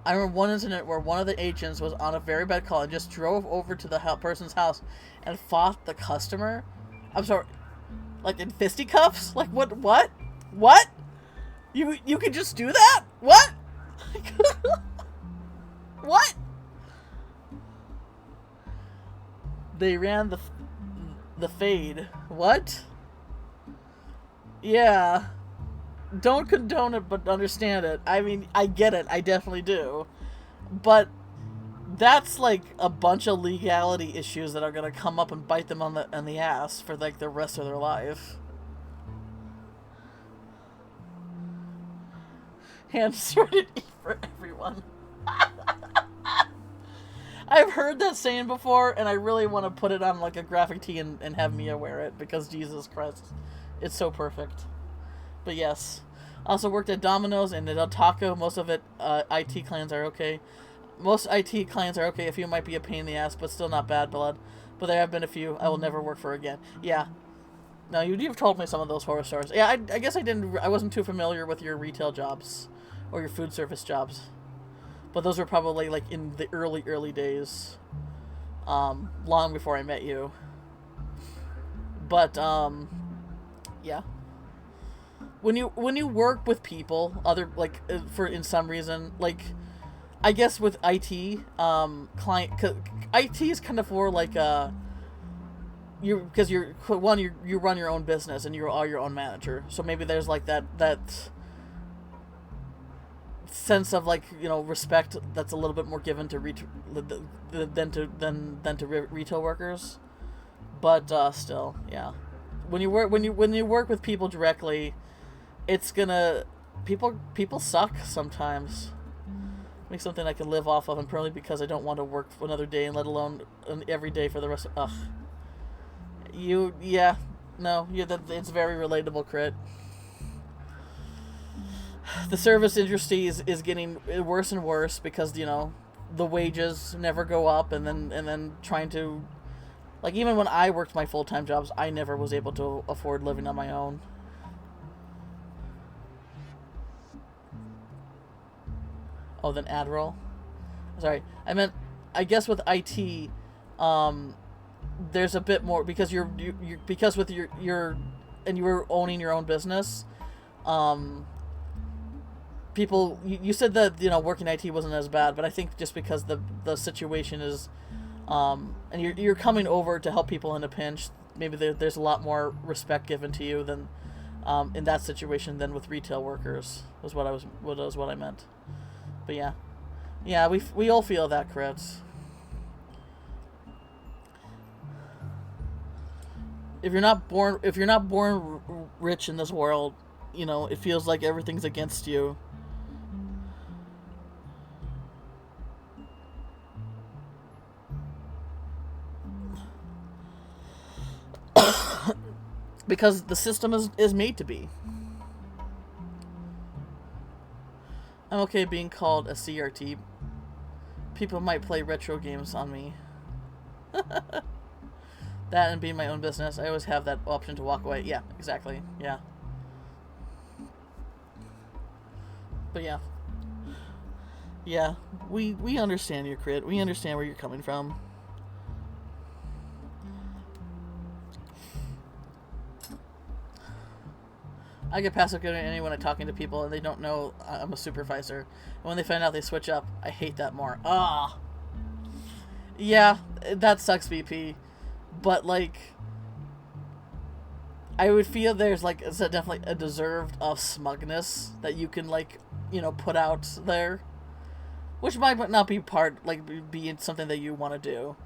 I remember one incident where one of the agents was on a very bad call and just drove over to the person's house and fought the customer. I'm sorry, like in fisticuffs? Like what? What? You can just do that? What? What? They ran the fade. What? Yeah. Don't condone it, but understand it. I mean, I get it. I definitely do. But that's like a bunch of legality issues that are gonna come up and bite them on the ass for like the rest of their life. Hands sorted for everyone. I've heard that saying before, and I really want to put it on like a graphic tee and have Mia wear it because Jesus Christ, it's so perfect. But yes, also worked at Domino's and at El Taco. Most of it, IT clients are okay. Most IT clients are okay. A few might be a pain in the ass, but still not bad blood. But there have been a few I will never work for again. Yeah. No, you've told me some of those horror stories. Yeah, I guess I wasn't too familiar with your retail jobs or your food service jobs. But those were probably like in the early days, long before I met you. But yeah. When you work with people, in some reason, like, I guess with IT, IT is kind of more like you run your own business and you are your own manager. So maybe there's like that sense of like, you know, respect that's a little bit more given to than to retail workers. But still, yeah. When you work with people directly, it's gonna people suck sometimes. Make something I can live off of, and probably because I don't want to work for another day, and let alone every day for the rest of. It's very relatable, Crit. The service industry is getting worse and worse because, you know, the wages never go up, and then trying to, like, even when I worked my full-time jobs, I never was able to afford living on my own. Oh, then Adderall? Sorry, I meant, I guess with IT, there's a bit more because because with your and you were owning your own business, people, you said that, you know, working IT wasn't as bad, but I think just because the situation is, and you're coming over to help people in a pinch, maybe there's a lot more respect given to you than in that situation than with retail workers was what I meant. But yeah, we all feel that, Creds. If you're not born rich in this world, you know, it feels like everything's against you. Because the system is made to be. I'm okay being called a CRT. People might play retro games on me. That and being my own business, I always have that option to walk away. Yeah, exactly. Yeah. But yeah. Yeah, we understand your crit. We understand where you're coming from. I get passive aggressive when I'm talking to people and they don't know I'm a supervisor. And when they find out they switch up, I hate that more. Ah. Yeah, that sucks, BP. But, like, I would feel there's, like, definitely a deserved of smugness that you can, like, you know, put out there. Which might not be be something that you want to do.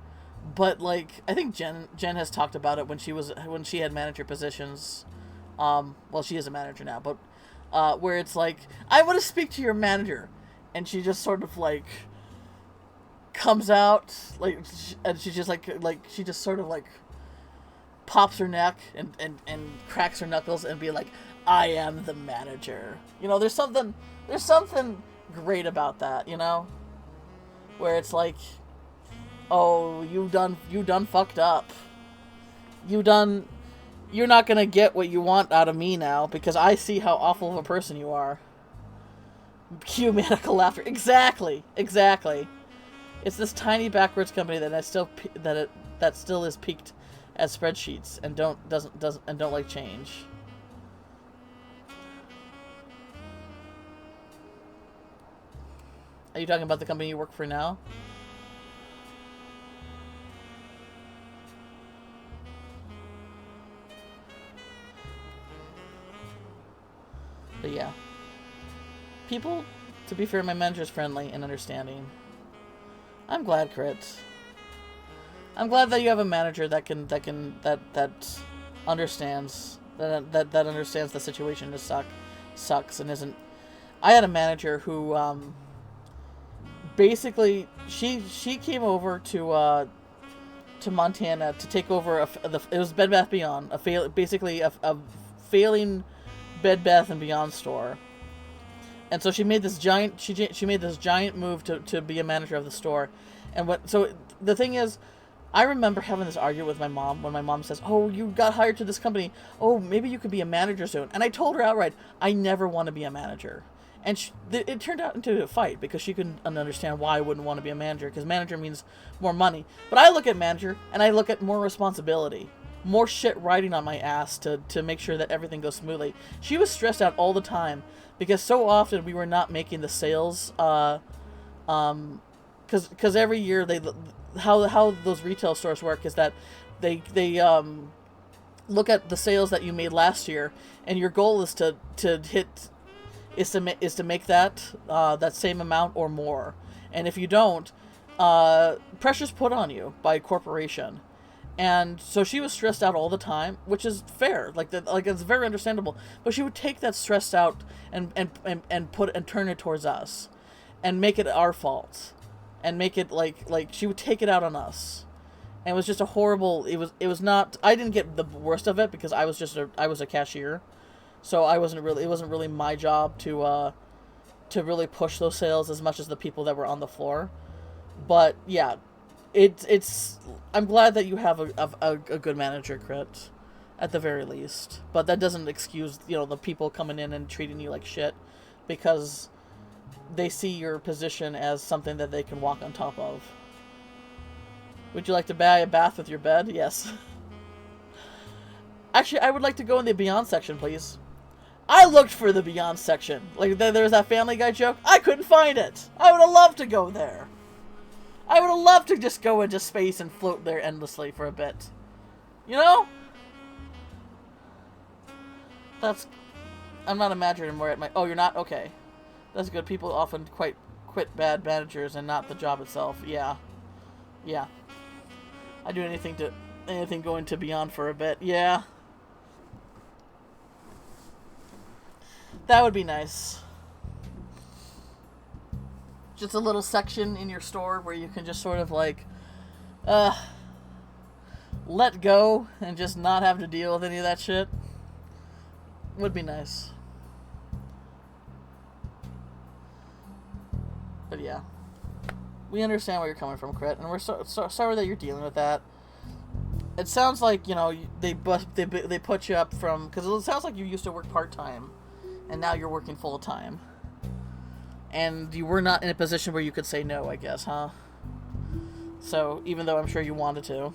But, like, I think Jen has talked about it when she had manager positions. Well, she is a manager now, but where it's like, I want to speak to your manager, and she just sort of like comes out and she just she just sort of like pops her neck and cracks her knuckles and be like, I am the manager. You know, there's something great about that, you know, where it's like, oh, you done fucked up. You're not gonna get what you want out of me now because I see how awful of a person you are. Cue maniacal laughter. Exactly. It's this tiny backwards company that still is peaked as spreadsheets and don't like change. Are you talking about the company you work for now? But yeah. People, to be fair, my manager's friendly and understanding. I'm glad, Crit. I'm glad that you have a manager that understands that understands the situation sucks and isn't. I had a manager who basically she came over to Montana to take over it was Bed Bath Beyond, basically a failing Bed Bath and Beyond store. And so she made this giant move to be a manager of the store. And so the thing is, I remember having this argument with my mom when my mom says, "Oh, you got hired to this company. Oh, maybe you could be a manager soon." And I told her outright, I never want to be a manager. And it turned out into a fight because she couldn't understand why I wouldn't want to be a manager, because manager means more money. But I look at manager and I look at more responsibility. More shit riding on my ass to make sure that everything goes smoothly. She was stressed out all the time because so often we were not making the sales, because every year how those retail stores work is that they look at the sales that you made last year, and your goal is to make that same amount or more. And if you don't, pressure's put on you by a corporation. And so she was stressed out all the time, which is fair. Like it's very understandable. But she would take that stressed out and turn it towards us, and make it our fault, and make it like she would take it out on us. And it was just a horrible. It was not. I didn't get the worst of it because I was a cashier, so it wasn't really my job to really push those sales as much as the people that were on the floor. But yeah. I'm glad that you have a good manager, Crit, at the very least. But that doesn't excuse, the people coming in and treating you like shit, because they see your position as something that they can walk on top of. Would you like to buy a bath with your bed? Yes. Actually, I would like to go in the Beyond section, please. I looked for the Beyond section. Like, there was that Family Guy joke. I couldn't find it. I would have loved to go there. I would have loved to just go into space and float there endlessly for a bit. You know? I'm not imagining more at my... Oh, you're not? Okay. That's good. People often quit bad managers and not the job itself. Yeah. Yeah. I'd do anything going to Beyond for a bit. Yeah. That would be nice. Just a little section in your store where you can just sort of like, let go and just not have to deal with any of that shit would be nice. But yeah, we understand where you're coming from, Crit, and we're so sorry that you're dealing with that. It sounds like, you know, they put you up from, because it sounds like you used to work part-time, and now you're working full-time. And you were not in a position where you could say no, I guess, huh? So, even though I'm sure you wanted to.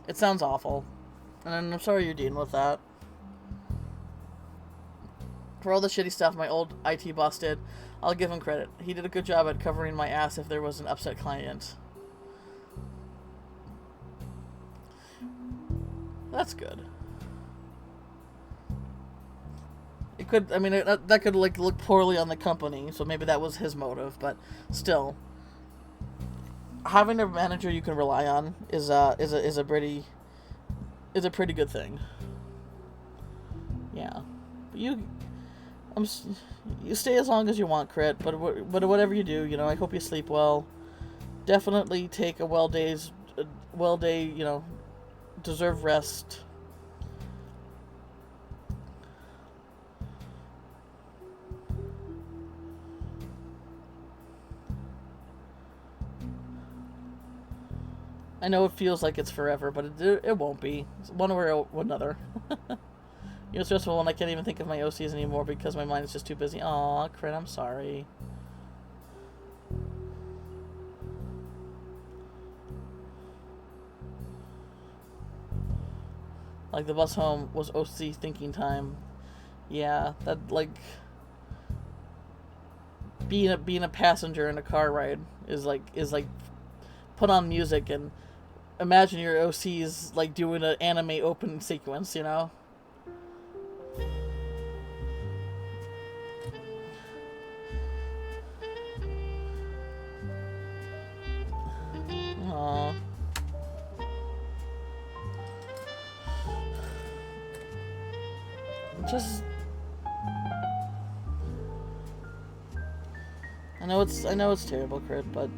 It sounds awful. And I'm sorry you're dealing with that. For all the shitty stuff my old IT boss did, I'll give him credit. He did a good job at covering my ass if there was an upset client. That's good. It could, I mean, that could like look poorly on the company, so maybe that was his motive, but still, having a manager you can rely on is a pretty good thing. Yeah, but you stay as long as you want, Crit. But whatever you do, you know, I hope you sleep well. Definitely take a well day, you know, deserve rest. I know it feels like it's forever, but it won't be. It's one way or another. You know, it's stressful when I can't even think of my OCs anymore because my mind is just too busy. Aw, Crit, I'm sorry. Like, the bus home was OC thinking time. Yeah, that, like, being a passenger in a car ride is like put on music and imagine your OCs like doing an anime open sequence, you know? Aww. Just I know it's terrible, Crit, but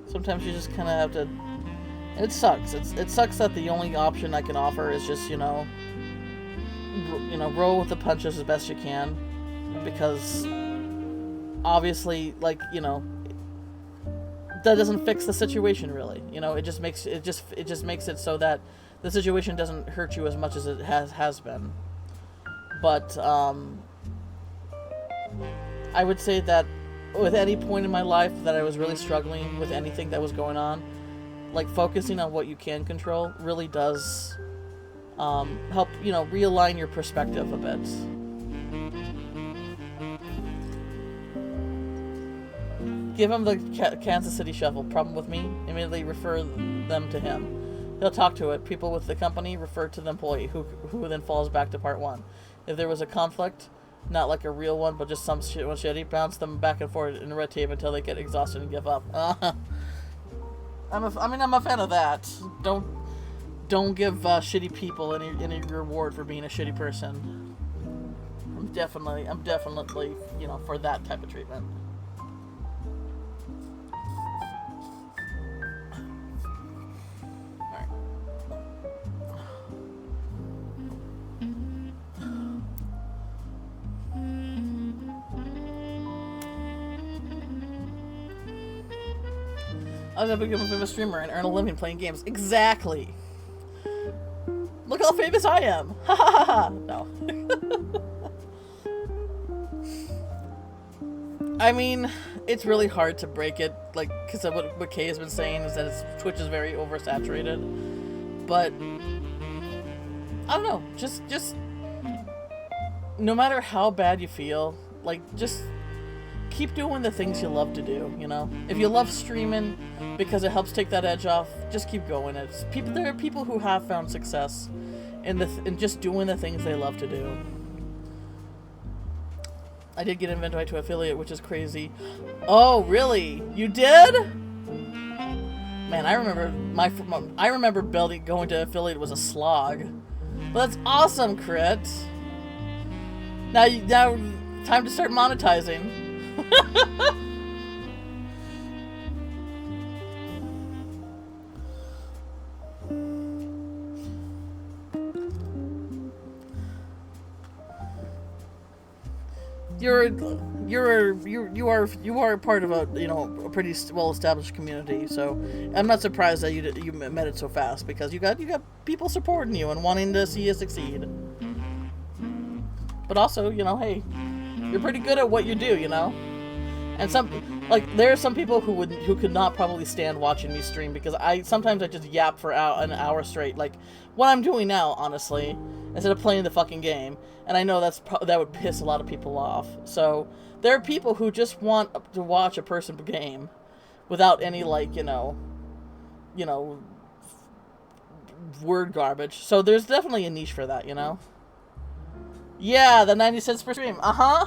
sometimes you just kind of have to. It sucks. It sucks that the only option I can offer is just, you know, roll with the punches as best you can, because obviously, like, you know, that doesn't fix the situation really. You know, it just makes it so that the situation doesn't hurt you as much as it has been. But I would say that with any point in my life that I was really struggling with anything that was going on, like, focusing on what you can control really does help, you know, realign your perspective a bit. Give him the Kansas City Shuffle. Problem with me? Immediately refer them to him. He'll talk to it. People with the company refer to the employee, who then falls back to part one. If there was a conflict, not like a real one, but just some shitty, bounce them back and forth in red tape until they get exhausted and give up. I'm a fan of that. Don't give shitty people any reward for being a shitty person. I'm definitely, you know, for that type of treatment. I was gonna become a famous streamer and earn a living playing games. Exactly. Look how famous I am. Ha ha ha ha. No. I mean, it's really hard to break it, like, because of what Kay has been saying is that Twitch is very oversaturated. But I don't know. Just no matter how bad you feel, like, just keep doing the things you love to do, you know? If you love streaming because it helps take that edge off, just keep going. There are people who have found success in just doing the things they love to do. I did get invited to affiliate, which is crazy. Oh, really? You did? Man, I remember going to affiliate was a slog. Well, that's awesome, Crit. Now, time to start monetizing. You are part of a pretty well established community, so I'm not surprised that you met it so fast, because you got people supporting you and wanting to see you succeed. But also, hey, you're pretty good at what you do, And there are some people who could not probably stand watching me stream, because sometimes I just yap for an hour straight, like what I'm doing now, honestly, instead of playing the fucking game. And I know that would piss a lot of people off. So there are people who just want to watch a person game without any word garbage. So there's definitely a niche for that, Yeah, the 90 cents per stream. I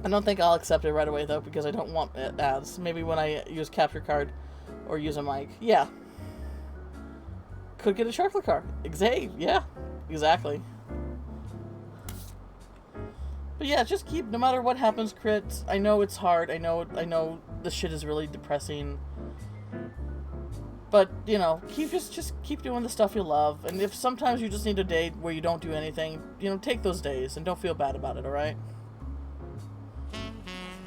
don't think I'll accept it right away, though, because I don't want ads. Maybe when I use capture card or use a mic. Yeah. Could get a chocolate car. Yeah, exactly. But yeah, just keep, no matter what happens, Crit. I know it's hard. I know this shit is really depressing. But, just keep doing the stuff you love. And if sometimes you just need a day where you don't do anything, take those days and don't feel bad about it, alright?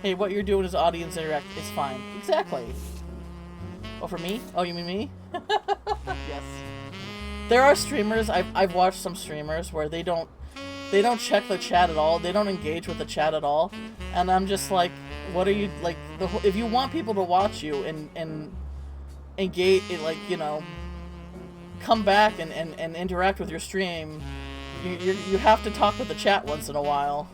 Hey, what you're doing is audience interact. It's fine. Exactly. Oh, for me? Oh, you mean me? Yes. There are streamers, I've watched some streamers where they don't check the chat at all. They don't engage with the chat at all. And I'm just like, what are you, like, if you want people to watch you and engage, come back and interact with your stream, you have to talk with the chat once in a while.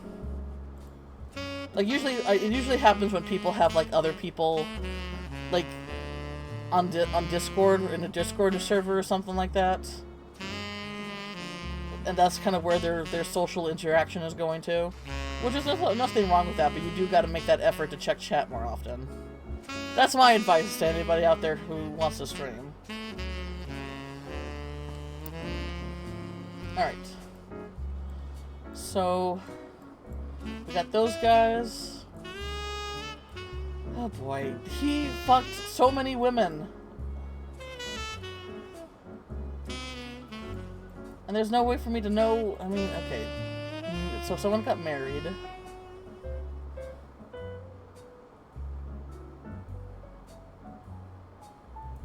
Like, it usually happens when people have, like, other people, like, on Discord, in a Discord server or something like that. And that's kind of where their social interaction is going to. Which is nothing wrong with that, but you do got to make that effort to check chat more often. That's my advice to anybody out there who wants to stream. Alright. So, we got those guys. Oh boy, he fucked so many women. And there's no way for me to know, okay. So someone got married.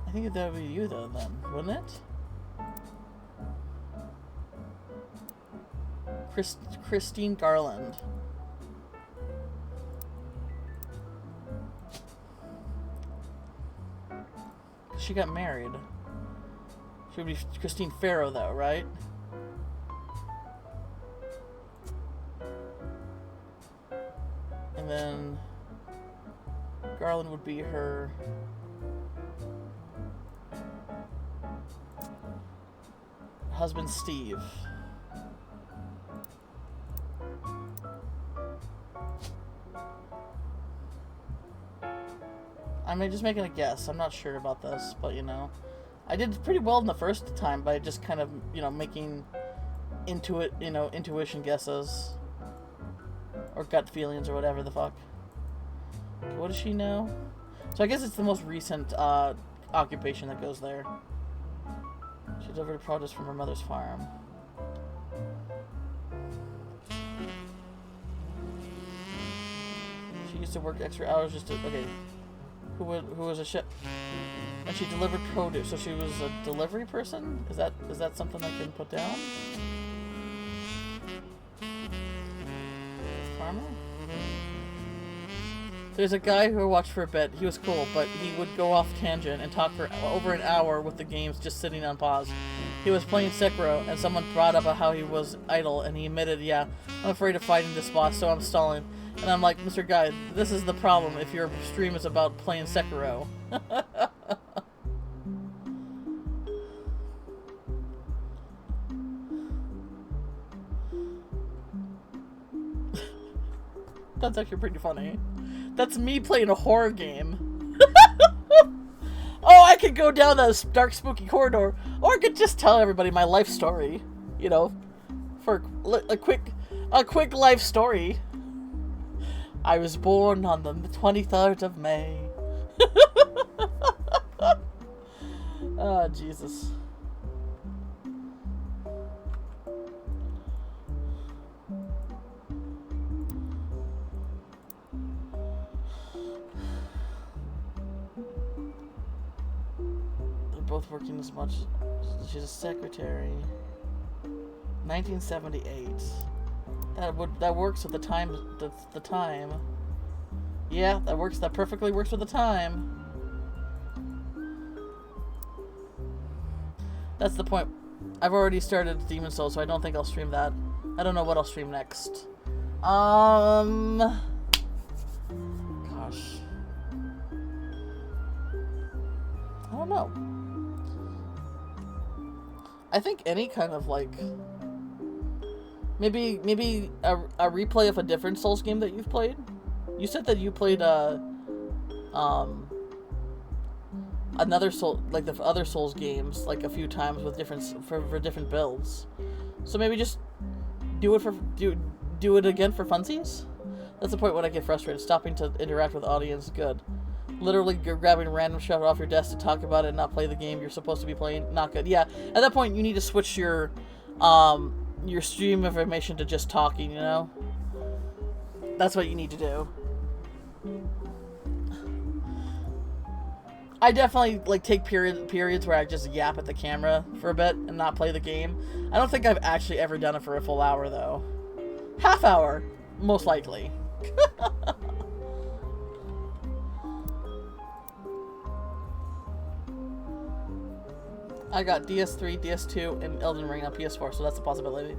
I think that would be you though, then, wouldn't it? Christine Garland. She got married. She would be Christine Farrow, though, right? And then Garland would be her husband, Steve. I'm just making a guess. I'm not sure about this, but I did pretty well in the first time by just kind of, making intuition guesses. Or gut feelings or whatever the fuck. What does she know? So I guess it's the most recent occupation that goes there. She delivered produce from her mother's farm. She used to work extra hours just to... Okay. Who was a ship? And she delivered produce, so she was a delivery person? Is that something I can put down? Farmer? There's a guy who I watched for a bit. He was cool, but he would go off tangent and talk for over an hour with the games just sitting on pause. He was playing Sekiro, and someone brought up how he was idle, and he admitted, yeah, I'm afraid of fighting this boss, so I'm stalling. And I'm like, Mr. Guy, this is the problem if your stream is about playing Sekiro. That's actually pretty funny. That's me playing a horror game. Oh, could go down that dark, spooky corridor, or I could just tell everybody my life story. You know, for a quick life story. I was born on the 23rd of May. Oh, Jesus. They're both working as much. She's a secretary. 1978. That works with the time. The time. Yeah, that works. That perfectly works with the time. That's the point. I've already started Demon Souls, so I don't think I'll stream that. I don't know what I'll stream next. Gosh. I don't know. I think any kind of like maybe a replay of a different Souls game that you've played. You said that you played another Soul, like the other Souls games, like a few times with for different builds. So maybe just do it again for funsies. That's the point when I get frustrated. Stopping to interact with audience, good. Literally grabbing random stuff off your desk to talk about it and not play the game you're supposed to be playing, not good. Yeah, at that point you need to switch your stream information to just talking. You know, that's what you need to do. I definitely like take periods where I just yap at the camera for a bit and not play the game. I don't think I've actually ever done it for a full hour though. Half hour, most likely. I got DS3, DS2, and Elden Ring on PS4, so that's a possibility.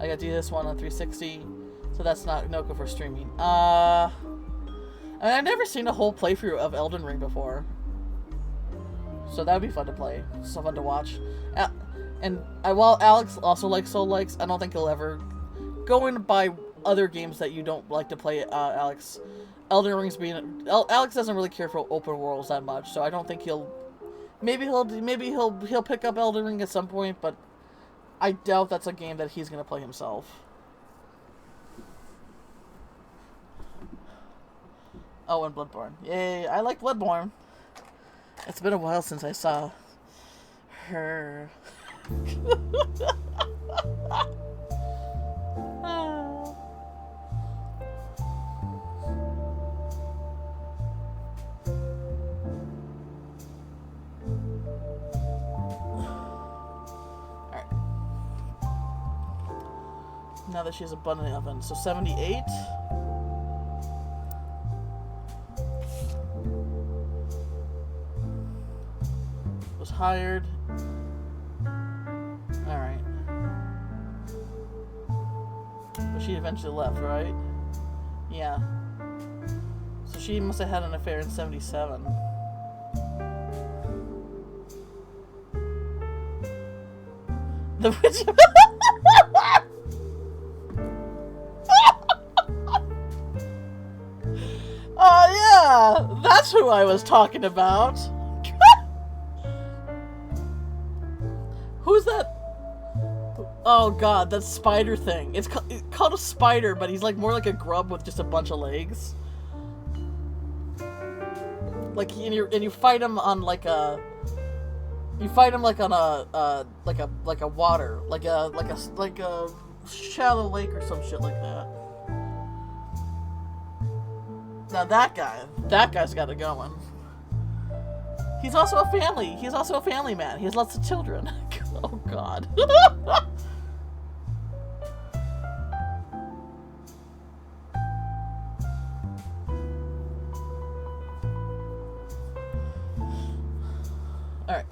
I got DS1 on 360, so that's not no good for streaming. I mean, I've never seen a whole playthrough of Elden Ring before. So that would be fun to play. So fun to watch. And while Alex also likes Soul likes, I don't think he'll ever go in by other games that you don't like to play, Alex. Elden Ring's being... Alex doesn't really care for open worlds that much, so I don't think he'll... Maybe he'll pick up Elden Ring at some point, but I doubt that's a game that he's going to play himself. Oh, and Bloodborne. Yay, I like Bloodborne. It's been a while since I saw her. Alright. Now that she's abundant in the oven. So 78. Was hired. Alright. But she eventually left, right? Yeah. So she must have had an affair in 77. The witch. Oh yeah! That's who I was talking about! Who's that? Oh god, that spider thing. It's called a spider, but he's like more like a grub with just a bunch of legs. Like, and you fight him on like a... You fight him like on a like a water, like a shallow lake or some shit like that. Now that guy's got it going. He's also a family man. He has lots of children. Oh god. All right.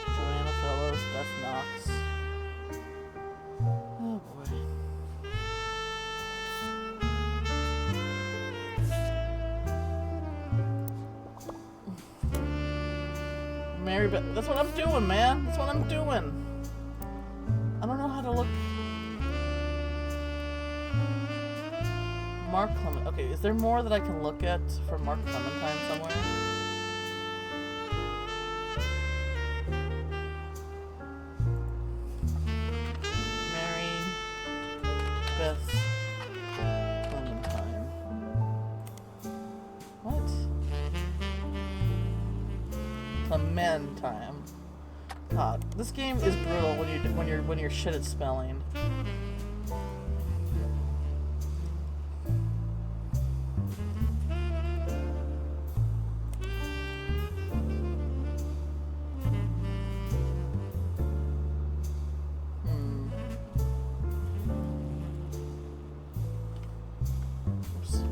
Joanna Fellows, Beth Knox. Oh boy. Mary Beth. That's what I'm doing, man. That's what I'm doing. I don't know how to look. Mark Clement. Okay, is there more that I can look at for Mark Clementine somewhere? Mary Beth Clementine. What? Clementine. God, this game is brutal when you're shit at spelling. Oops.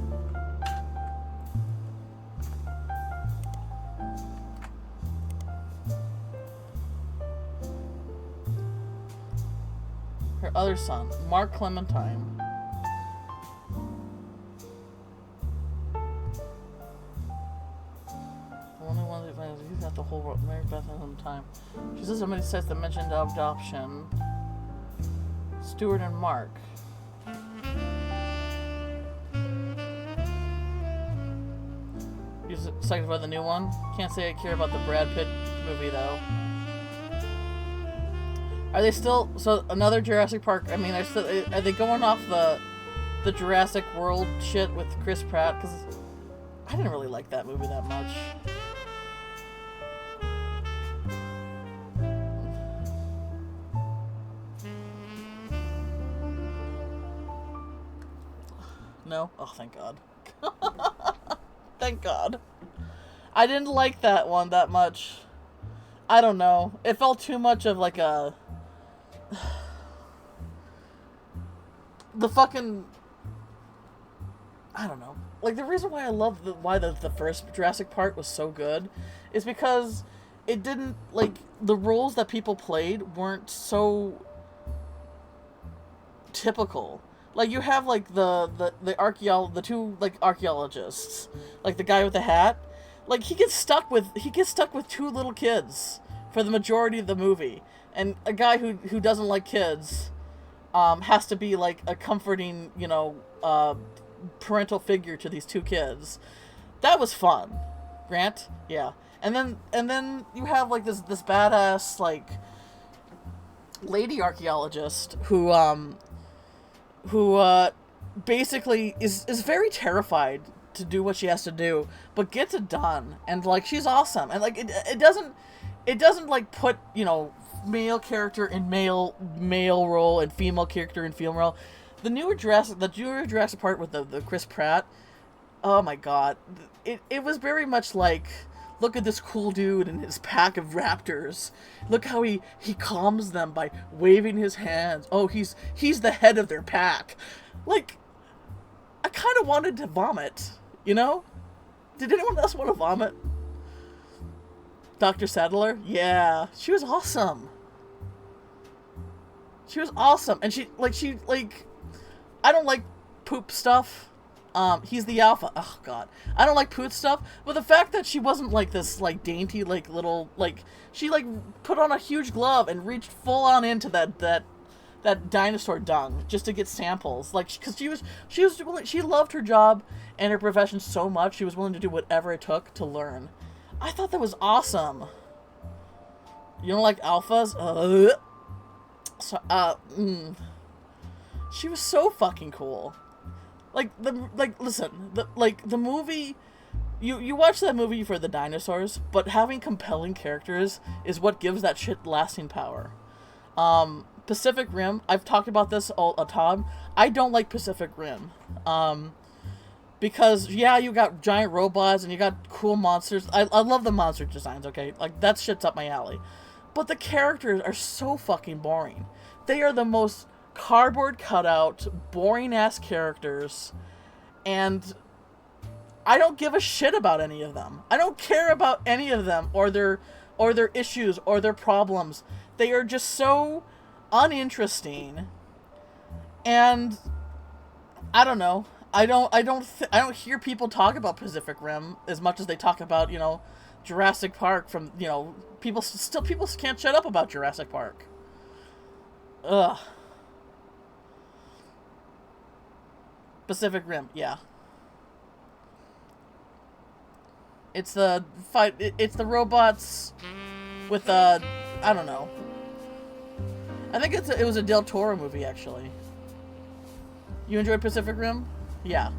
Her other son, Mark Clementine. The only one that finds he's got the whole world. Mary Beth Clementine. She says somebody says the mentioned adoption. Stuart and Mark. You excited about the new one? Can't say I care about the Brad Pitt movie though. Are they still so another Jurassic Park? I mean, are they going off the Jurassic World shit with Chris Pratt? Because I didn't really like that movie that much. No? Oh, thank God. Thank God. I didn't like that one that much. I don't know. It felt too much of like a... the fucking... I don't know. Like, the reason why I love why the first Jurassic Park was so good is because it didn't, like, the roles that people played weren't so typical. Like, you have, like, the two, like, archaeologists. Like, the guy with the hat. Like, he gets stuck with two little kids for the majority of the movie. And a guy who doesn't like kids has to be, like, a comforting, you know, parental figure to these two kids. That was fun. Grant? Yeah. And then you have, like, this badass, like, lady archaeologist who basically is very terrified to do what she has to do, but gets it done, and like she's awesome, and like it doesn't like put, you know, male character in male role and female character in female role. The newer Jurassic Park with the Chris Pratt, oh my God, it was very much like, look at this cool dude and his pack of raptors. Look how he calms them by waving his hands. Oh, he's the head of their pack. Like, I kind of wanted to vomit, you know? Did anyone else want to vomit? Dr. Sadler? Yeah, she was awesome. She was awesome. And she I don't like poop stuff. He's the alpha. Oh, God. I don't like poop stuff, but the fact that she wasn't, like, this, like, dainty, like, little, like, she, like, put on a huge glove and reached full on into that dinosaur dung just to get samples. Like, because she loved her job and her profession so much, she was willing to do whatever it took to learn. I thought that was awesome. You don't like alphas? She was so fucking cool. Listen, the movie, you watch that movie for the dinosaurs, but having compelling characters is what gives that shit lasting power. Pacific Rim, I've talked about this all a time. I don't like Pacific Rim. Because, yeah, you got giant robots and you got cool monsters. I love the monster designs, okay? Like, that shit's up my alley. But the characters are so fucking boring. They are the most cardboard cutout, boring-ass characters, and I don't give a shit about any of them. I don't care about any of them or their issues or their problems. They are just so uninteresting, and I don't know. I don't hear people talk about Pacific Rim as much as they talk about, you know, Jurassic Park from, you know, people can't shut up about Jurassic Park. Ugh. Pacific Rim, yeah. It's the fight. It's the robots with I don't know. I think it was a Del Toro movie, actually. You enjoyed Pacific Rim? Yeah.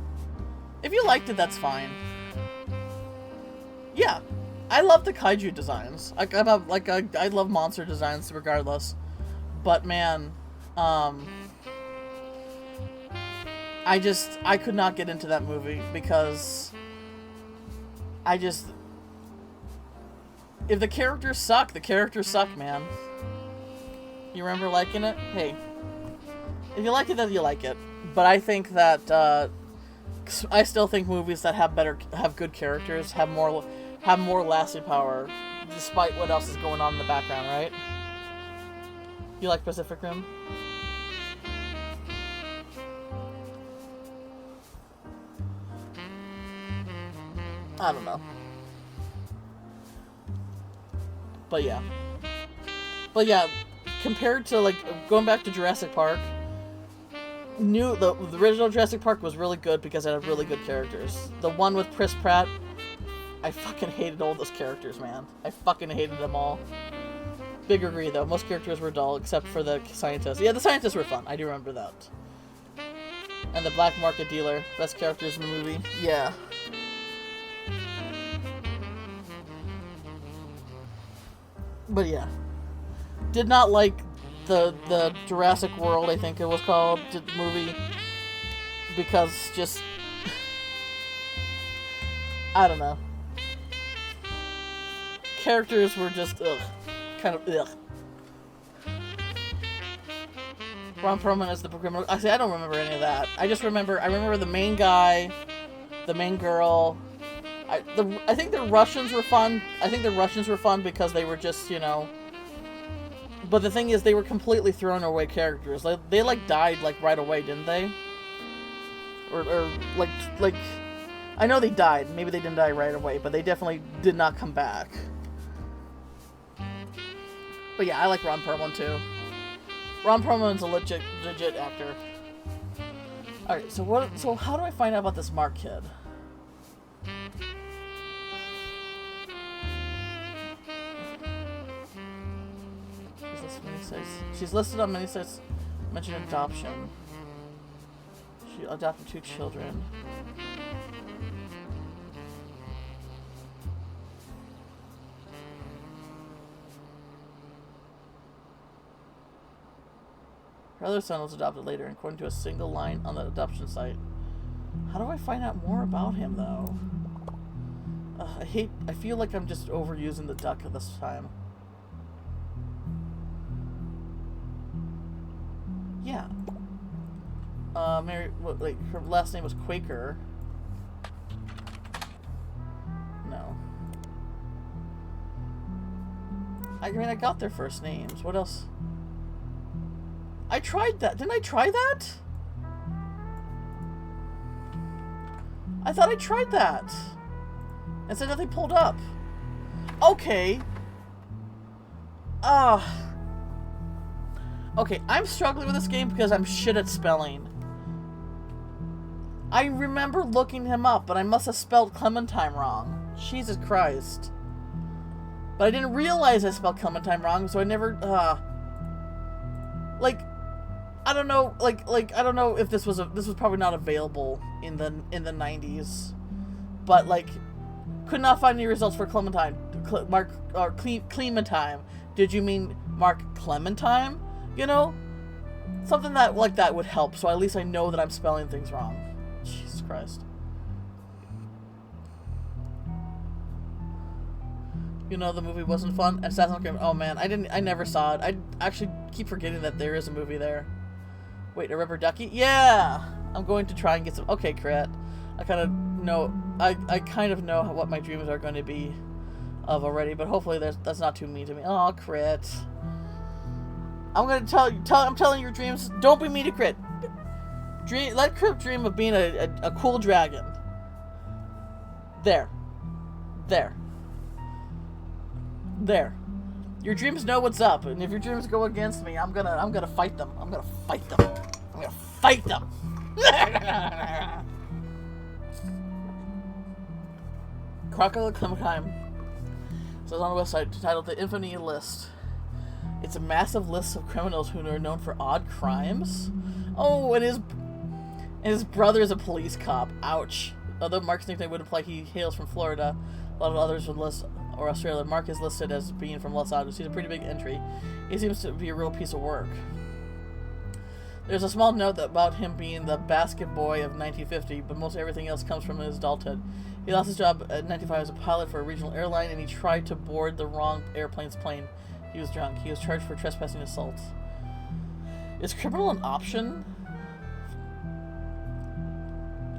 If you liked it, that's fine. Yeah, I love the kaiju designs. I love monster designs regardless. But man, I could not get into that movie because if the characters suck, the characters suck, man. You remember liking it? Hey, if you like it, then you like it. But I think that I still think movies that have good characters have more lasting power, despite what else is going on in the background, right? You like Pacific Rim? I don't know. But yeah, compared to, like, going back to Jurassic Park, the original Jurassic Park was really good because it had really good characters. The one with Chris Pratt, I fucking hated all those characters, man. I fucking hated them all. Big agree, though. Most characters were dull, except for the scientists. Yeah, the scientists were fun. I do remember that. And the black market dealer, best characters in the movie. Yeah. But yeah. Did not like the Jurassic World, I think it was called, movie. Because just... I don't know. Characters were just, ugh. Kind of, ugh. Ron Perlman is the criminal. Actually, I don't remember any of that. I remember the main guy, the main girl. I think the Russians were fun. I think the Russians were fun because they were just, you know... But the thing is, they were completely thrown away characters. They died, right away, didn't they? Or I know they died. Maybe they didn't die right away, but they definitely did not come back. But yeah, I like Ron Perlman too. Ron Perlman's a legit actor. Alright, so how do I find out about this Mark kid? She's listed on many sites. Mention adoption. She adopted 2 children. Her other son was adopted later, according to a single line on the adoption site. How do I find out more about him, though? I feel like I'm just overusing the duck at this time. Yeah. Mary, her last name was Quaker. No. I mean, I got their first names. What else? I tried that. Didn't I try that? I thought I tried that. And said nothing pulled up. Okay. Okay, I'm struggling with this game because I'm shit at spelling. I remember looking him up, but I must have spelled Clementine wrong. Jesus Christ. But I didn't realize I spelled Clementine wrong, so I never, I don't know, I don't know if this was probably not available in the 90s. But, could not find any results for Clementine. Clementine. Did you mean Mark Clementine? You know? Something like that would help, so at least I know that I'm spelling things wrong. Jesus Christ. You know, the movie wasn't fun. Assassin's Creed. Oh man, I never saw it. I actually keep forgetting that there is a movie there. Wait, a rubber ducky? Yeah! I'm going to try and get some. Okay, Crit. I kind of know. I kind of know what my dreams are going to be of already, but hopefully that's not too mean to me. Oh, Crit. I'm gonna I'm telling your dreams. Don't be mean to Crit. Let Crit dream of being a cool dragon. There. There. Your dreams know what's up, and if your dreams go against me, I'm gonna fight them. I'm gonna fight them. I'm gonna fight them. Crocodile Clementine says on the website titled "The Infamy List." It's a massive list of criminals who are known for odd crimes. Oh, and his brother is a police cop. Ouch. Although Mark's nickname would imply he hails from Florida, a lot of others would list or Australia. Mark is listed as being from Los Angeles. He's a pretty big entry. He seems to be a real piece of work. There's a small note about him being the basket boy of 1950, but most everything else comes from his adulthood. He lost his job at 95 as a pilot for a regional airline, and he tried to board the wrong airplane's plane. He was drunk. He was charged for trespassing and assault. Is criminal an option?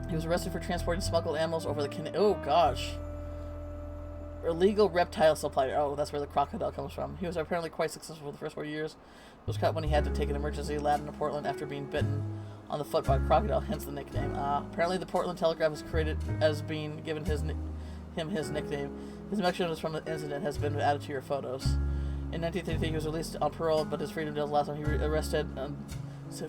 He was arrested for transporting smuggled animals over the Canadian... Oh, gosh. Illegal reptile supply. Oh, that's where the crocodile comes from. He was apparently quite successful for the first 4 years. He was caught when he had to take an emergency landing to Portland after being bitten on the foot by a crocodile, hence the nickname. Apparently the Portland Telegraph was created as being given him his nickname. His measurements from the incident has been added to your photos. In 1933, he was released on parole, but his freedom didn't last long. He was arrested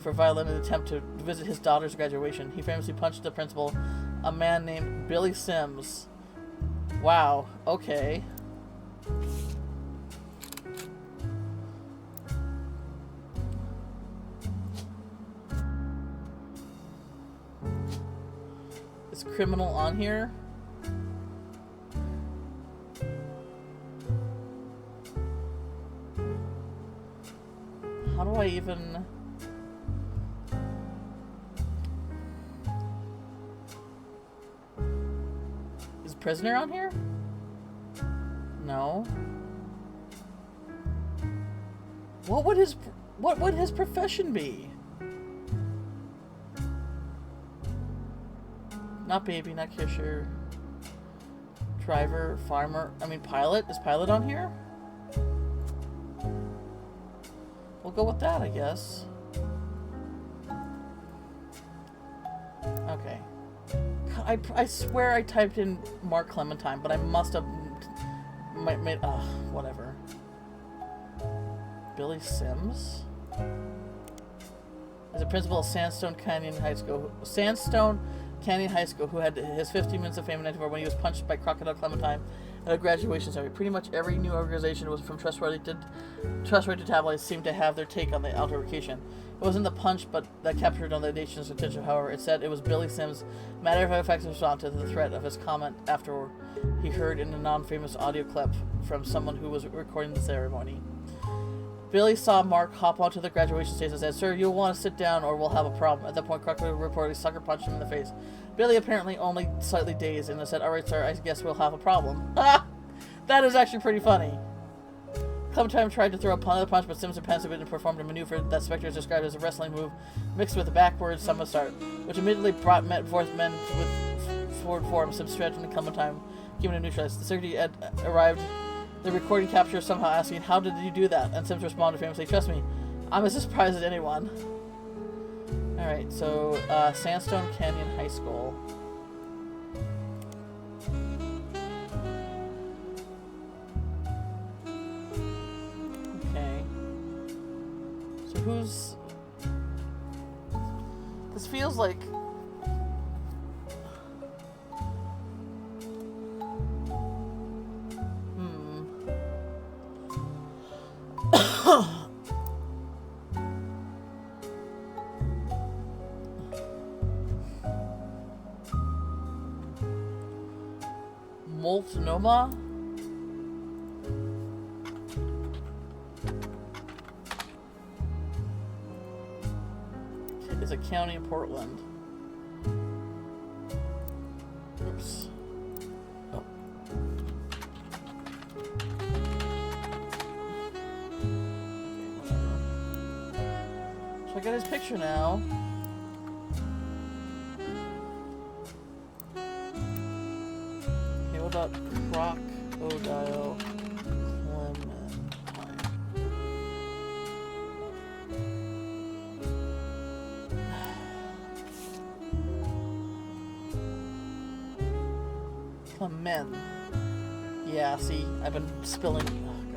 for violent attempt to visit his daughter's graduation. He famously punched the principal, a man named Billy Sims. Wow, okay. Is criminal on here? How do I even... Is prisoner on here? No. What would his profession be? Not baby, not kisher. Driver, farmer, pilot. Is pilot on here? We'll go with that, I guess. Okay. I swear I typed in Mark Clementine, but I must have made whatever. Billy Sims? As a principal of Sandstone Canyon High School, who had his 15 minutes of fame in 1994 when he was punched by Crocodile Clementine at a graduation ceremony. Pretty much every new organization was from trustworthy tabloids seemed to have their take on the altercation. It wasn't the punch, but that captured on the nation's attention. However, it said it was Billy Sims' matter-of-fact response to the threat of his comment after he heard in a non-famous audio clip from someone who was recording the ceremony. Billy saw Mark hop onto the graduation stage and said, "Sir, you'll want to sit down or we'll have a problem." At that point, Crocodile reportedly sucker punched him in the face. Billy, apparently only slightly dazed, and said, "Alright, sir, I guess we'll have a problem." That is actually pretty funny. Clementine tried to throw another punch, but Sims advanced a bit and performed a maneuver that spectators described as a wrestling move mixed with a backward somersault, which immediately brought forth men with forward form. Sims stretched and Clementine came to neutralize. The security arrived. The recording capture somehow asking, "How did you do that?" And Sims responded famously, "Trust me, I'm as surprised as anyone." Alright, so Sandstone Canyon High School. Okay. So who's... This feels like... Multnomah? It's a county in Portland. Oops. Oh. So I got his picture now. What about Crocodile Clementine? Clement. Yeah, see, I've been spilling. Oh,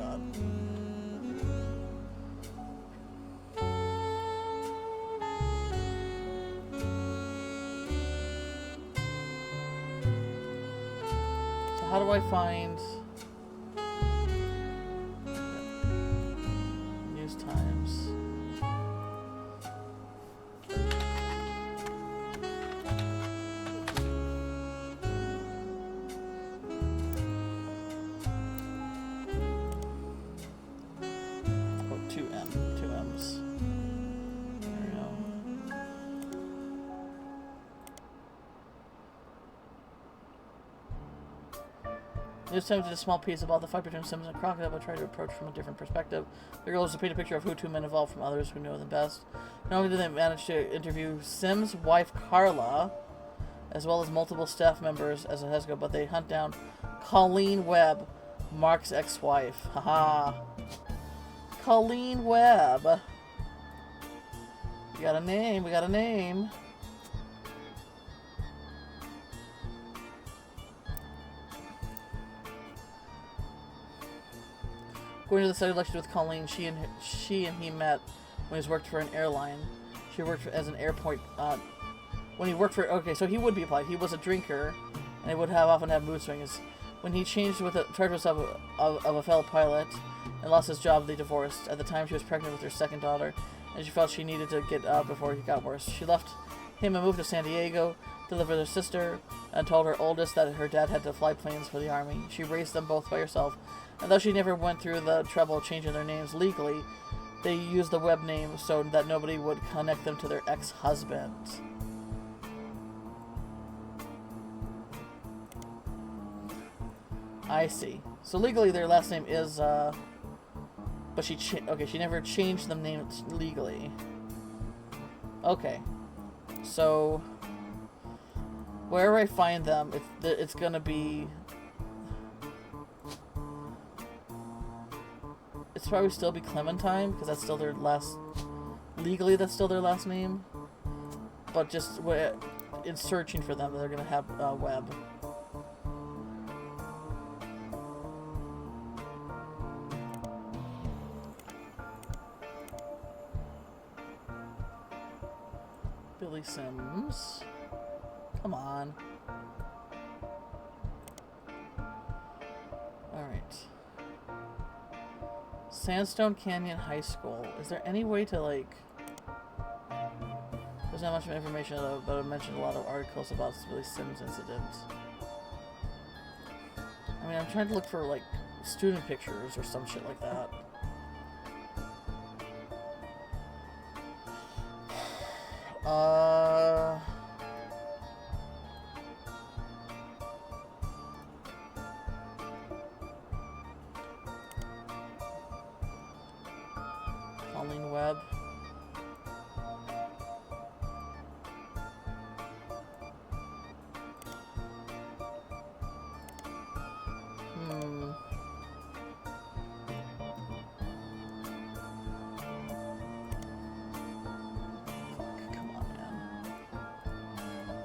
how do I find news times? Oh, 2M, 2M's. There we go. News Times did a small piece about the fight between Sims and Crocodile, but tried to approach from a different perspective. The goal is to paint a picture of who two men evolved from others who know them best. Not only did they manage to interview Sims' wife Carla, as well as multiple staff members as it has go, but they hunt down Colleen Webb, Mark's ex-wife. Haha. Colleen Webb. We got a name, we got a name. Going to the study lecture with Colleen, she and he met when he worked for an airline. She worked as an airport. When he worked for, okay, so he would be applied. He was a drinker, and he would often have mood swings. When he changed with charged himself of a fellow pilot and lost his job, they divorced. At the time, she was pregnant with their second daughter, and she felt she needed to get out before it got worse. She left him and moved to San Diego to live with her sister, and told her oldest that her dad had to fly planes for the army. She raised them both by herself. And though she never went through the trouble of changing their names legally, they used the web name so that nobody would connect them to their ex-husband. I see. So legally their last name is, but she never changed the name legally. Okay. So, wherever I find them, it's gonna be... It's probably still be Clementine, because that's still their last... Legally, that's still their last name. But just in searching for them, they're going to have Webb. Billy Sims. Come on. Alright. Sandstone Canyon High School. Is there any way to, like... There's not much information, but I mentioned a lot of articles about this Billy Sims incident. I mean, I'm trying to look for, like, student pictures or some shit like that. Colleen Webb. Come on, man.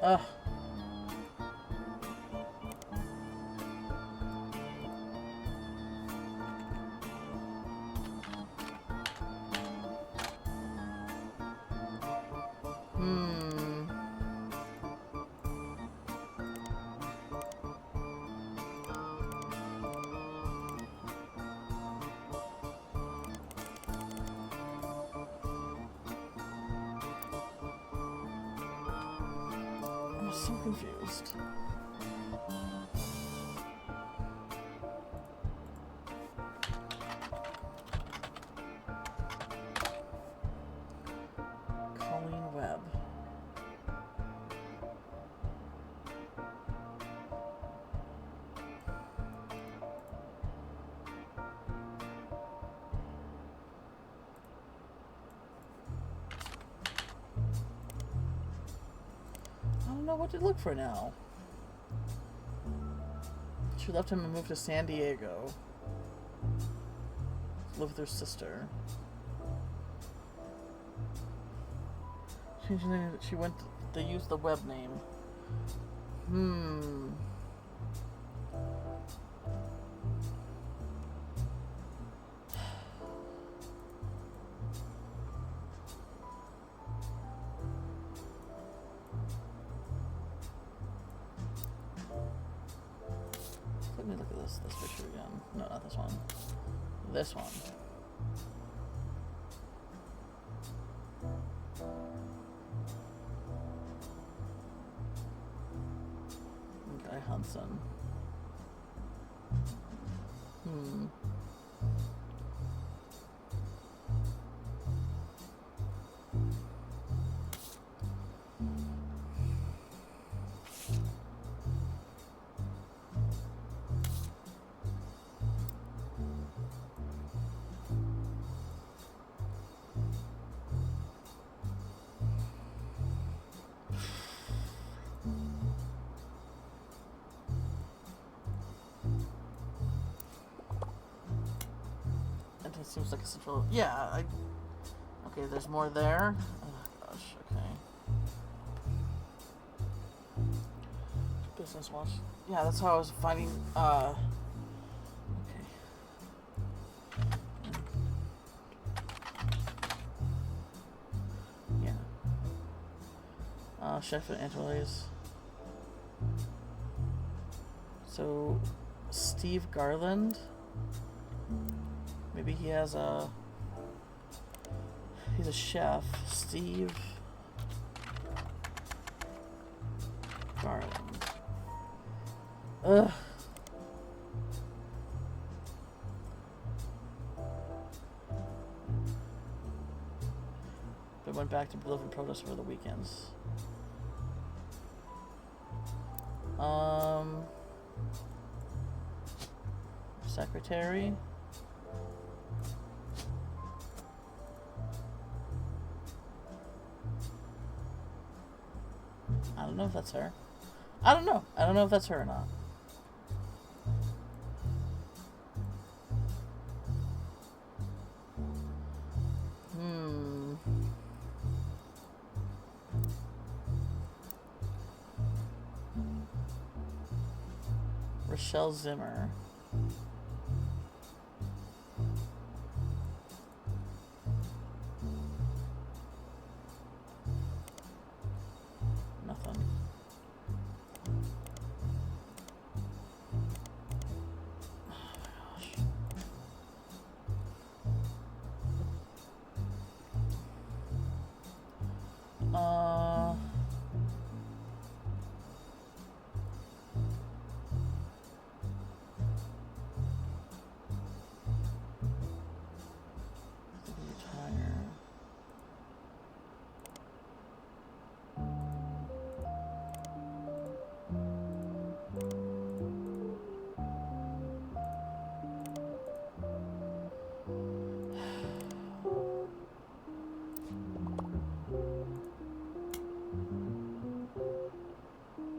Ugh. I'm so confused. Colleen Webb. I don't know what to look for now. She left him and moved to San Diego. Live with her sister. She went. They used the web name. Let me look at this picture again. No, not this one. This one. Guy Hudson. It seems like a central. Yeah, okay, there's more there. Oh gosh, okay. Business watch. Yeah, that's how I was finding. Okay. Yeah. Chef and Antilles. So, Steve Garland. Maybe he has a... He's a chef. Steve Garland. Ugh. But went back to delivering produce for the weekends. Secretary. I don't know if that's her. I don't know. I don't know if that's her or not. Rochelle Zimmer. Nothing. Oh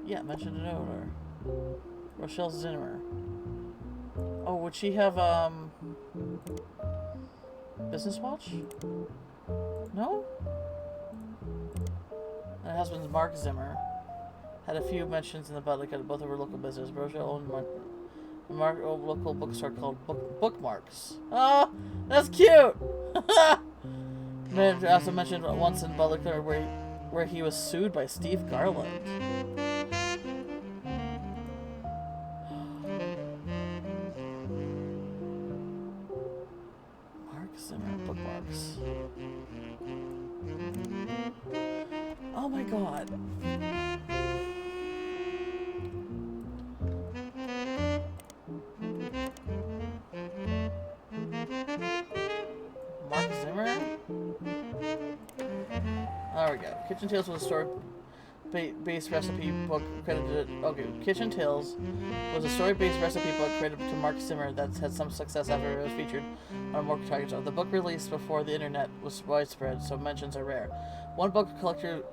yeah, mentioned it over. Rochelle Zimmer. Oh, would she have, Business Watch? No? And her husband's Mark Zimmer. Had a few mentions in the public at both of her local business. Rochelle owned a local bookstore called Bookmarks. Oh, that's cute! Also mentioned once in Butler where he was sued by Steve Garland. Mark Zimmer, Bookmarks. Oh my god. Mark Zimmer? There we go. Kitchen Tales was a story-based recipe book credited. Okay, Kitchen Tales was a story-based recipe book credited to Mark Zimmer that had some success after it was featured on more targets. The book released before the internet was widespread, so mentions are rare. One book collector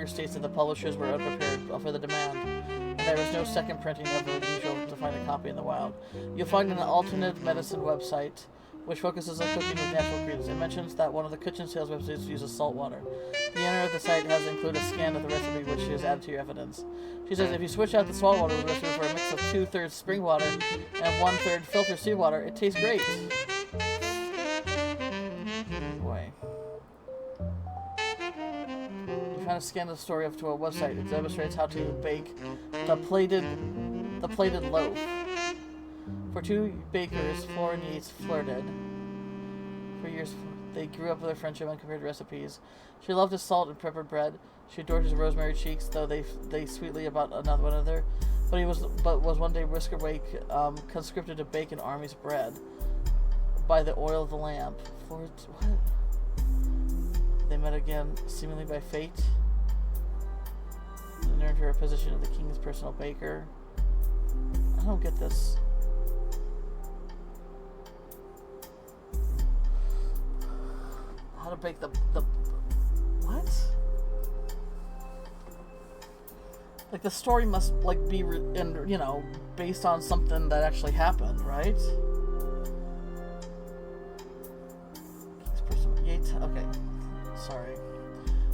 states that the publishers were unprepared for the demand, and there was no second printing of the usual to find a copy in the wild. You'll find an alternative medicine website which focuses on cooking with natural ingredients. It mentions that one of the kitchen sales websites uses salt water. The owner of the site has included a scan of the recipe, which is added to your evidence. She says if you switch out the salt water recipe for a mix of 2/3 spring water and 1/3 filtered seawater, it tastes great. Boy. You found a scan of the story up to a website. It demonstrates how to bake the plated loaf. For two bakers, Flora and Yates flirted. For years, they grew up with their friendship and compared recipes. She loved his salt and peppered bread. She adored his rosemary cheeks, though they sweetly about one another. But was one day whisked away, conscripted to bake an army's bread by the oil of the lamp. What? They met again, seemingly by fate, and earned her a position of the king's personal baker. I don't get this. How to bake the what? Like the story must like be based on something that actually happened, right? Yates, okay, sorry.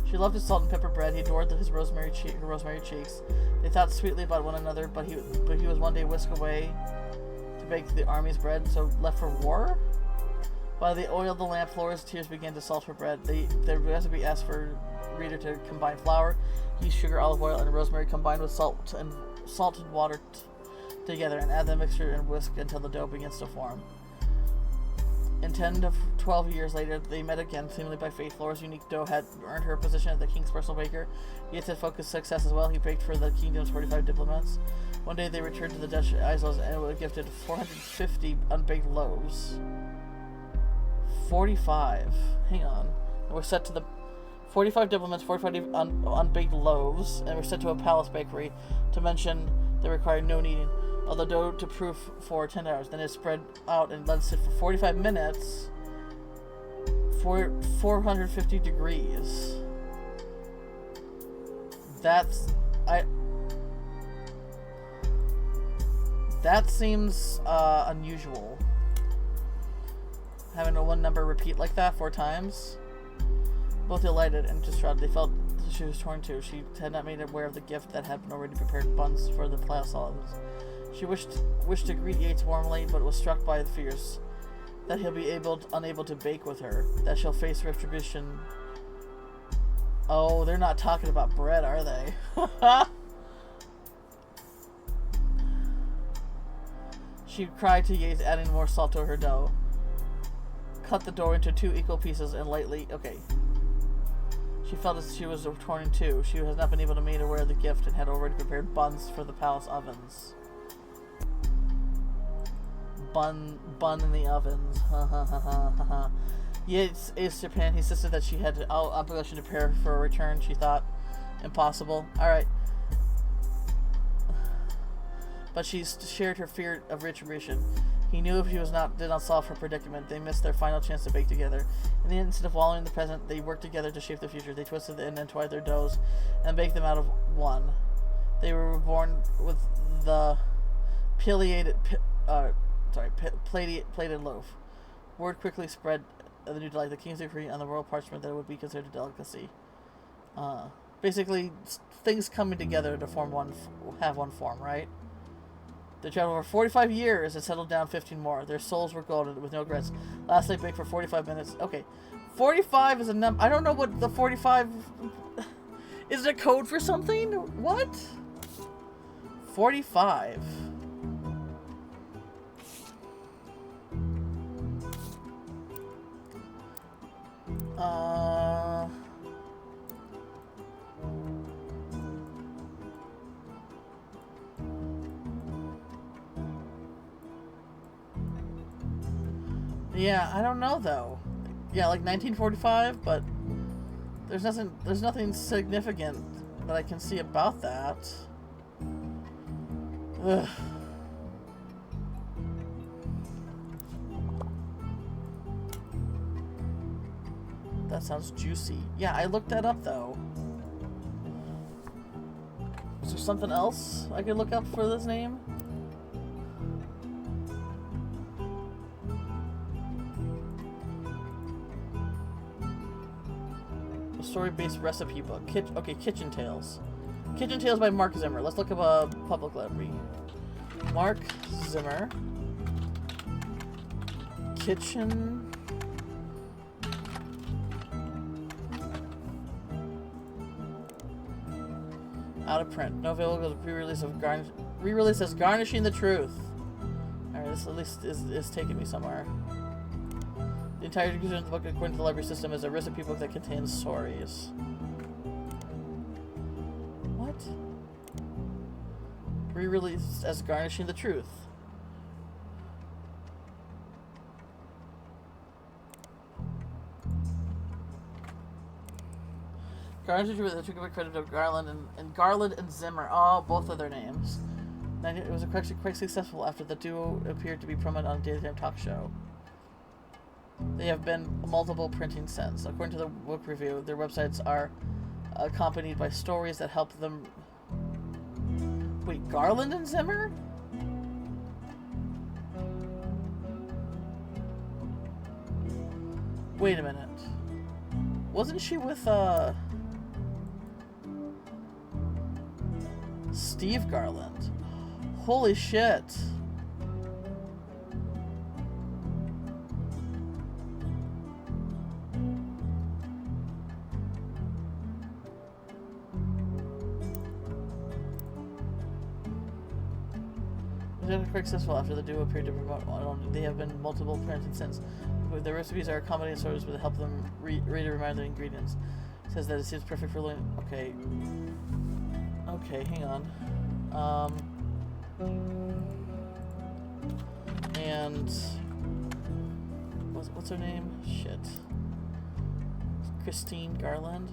She loved his salt and pepper bread. He adored her rosemary cheeks. They thought sweetly about one another, but he was one day whisked away to bake the army's bread, so left for war. By the oil of the lamp, Flora's tears began to salt her bread. The recipe asked for reader to combine flour, yeast, sugar, olive oil, and rosemary combined with salt and water together, and add the mixture and whisk until the dough begins to form. And 10 to 12 years later, they met again, seemingly by fate. Flora's unique dough had earned her a position as the king's personal baker. Yates had focused success as well. He baked for the kingdom's 45 diplomats. One day they returned to the Dutch Isles and were gifted 450 unbaked loaves. 45. Hang on. And we're set to the 45 diplomats, 45 unbaked loaves, and we're set to a palace bakery. To mention, they required no kneading. Although dough to proof for 10 hours. Then it's spread out and let it sit for 45 minutes for 450 degrees. That seems unusual. Having a one number repeat like that 4 times. Both delighted and distraught. They felt she was torn too. She had not made aware of the gift that had been already prepared buns for the palace olives. She wished to greet Yates warmly, but was struck by the fears that he'll be unable to bake with her, that she'll face retribution. Oh, they're not talking about bread, are they? She cried to Yates, adding more salt to her dough. Cut the dough into 2 equal pieces and lightly... Okay. She felt as she was torn in 2. She has not been able to make aware of the gift and had already prepared buns for the palace ovens. Bun in the ovens. Ha ha ha ha ha ha. Yates asked Japan. He insisted that she had obligation to prepare for a return. She thought impossible. Alright. But she shared her fear of retribution. He knew if she did not solve her predicament, they missed their final chance to bake together. In the instant of wallowing in the present, they worked together to shape the future. They twisted and entwined their doughs and baked them out of one. They were born with the plated loaf. Word quickly spread of the new delight, the king's decree on the royal parchment that it would be considered a delicacy. Basically, things coming together to have one form, right? They traveled over 45 years and settled down 15 more. Their souls were golden with no regrets. Last they baked for 45 minutes. Okay. 45 is a number. I don't know what the 45... Is it a code for something? What? 45. Yeah, I don't know though. Yeah, like 1945, but there's nothing significant that I can see about that. Ugh. That sounds juicy. Yeah, I looked that up though. Is there something else I could look up for this name? Story-based recipe book. Kitchen Tales. Kitchen Tales by Mark Zimmer. Let's look up a public library. Mark Zimmer. Kitchen. Out of print. No available. Re-release as Garnishing the Truth. Alright, this at least is taking me somewhere. The entire conclusion of the book, according to the library system, is a recipe book that contains stories. What? Re-released as Garnishing the Truth. Garnishing the Truth, that took a credit of Garland and Zimmer. Oh, both of their names. It was actually quite successful after the duo appeared to be promoted on a daytime talk show. They have been multiple printing since. According to the book review, their websites are accompanied by stories that help them... Wait, Garland and Zimmer? Wait a minute. Wasn't she with, Steve Garland? Holy shit. They were quite successful after the duo appeared to promote one. They have been multiple printed since. The recipes are accommodating stories but help them read and remind the ingredients. It says that it seems perfect for learning. Okay. Okay, hang on. And what's her name? Shit. Christine Garland.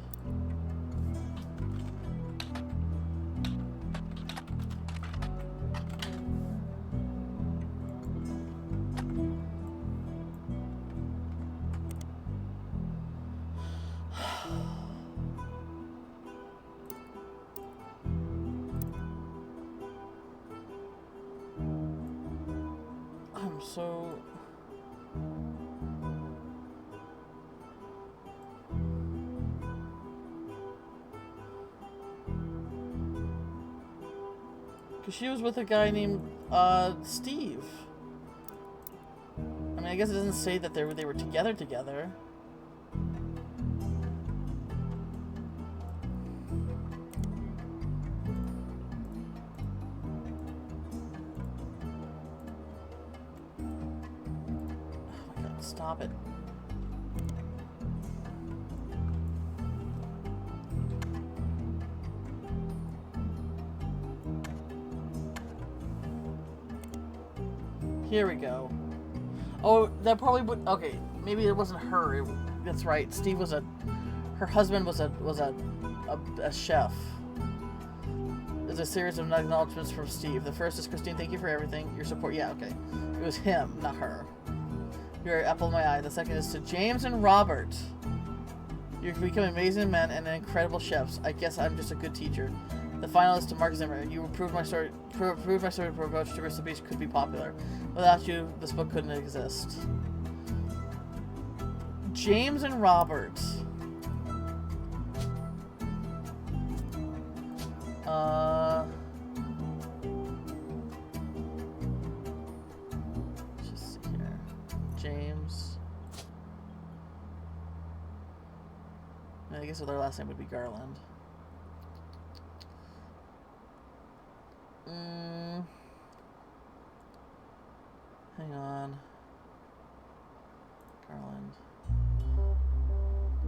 So because she was with a guy named Steve. I mean, I guess it doesn't say that they were together. Stop it. Here we go. Oh, that probably would. Okay, maybe it wasn't her. That's right. Steve was her husband was a chef. There's a series of acknowledgments from Steve. The first is, Christine, thank you for everything. Your support. Yeah, okay. It was him, not her. You're apple of my eye. The second is to James and Robert. You've become amazing men and incredible chefs. I guess I'm just a good teacher. The final is to Mark Zimmer. You proved my story approach to recipes could be popular. Without you, this book couldn't exist. James and Robert. James. I guess their last name would be Garland. Hang on. Garland.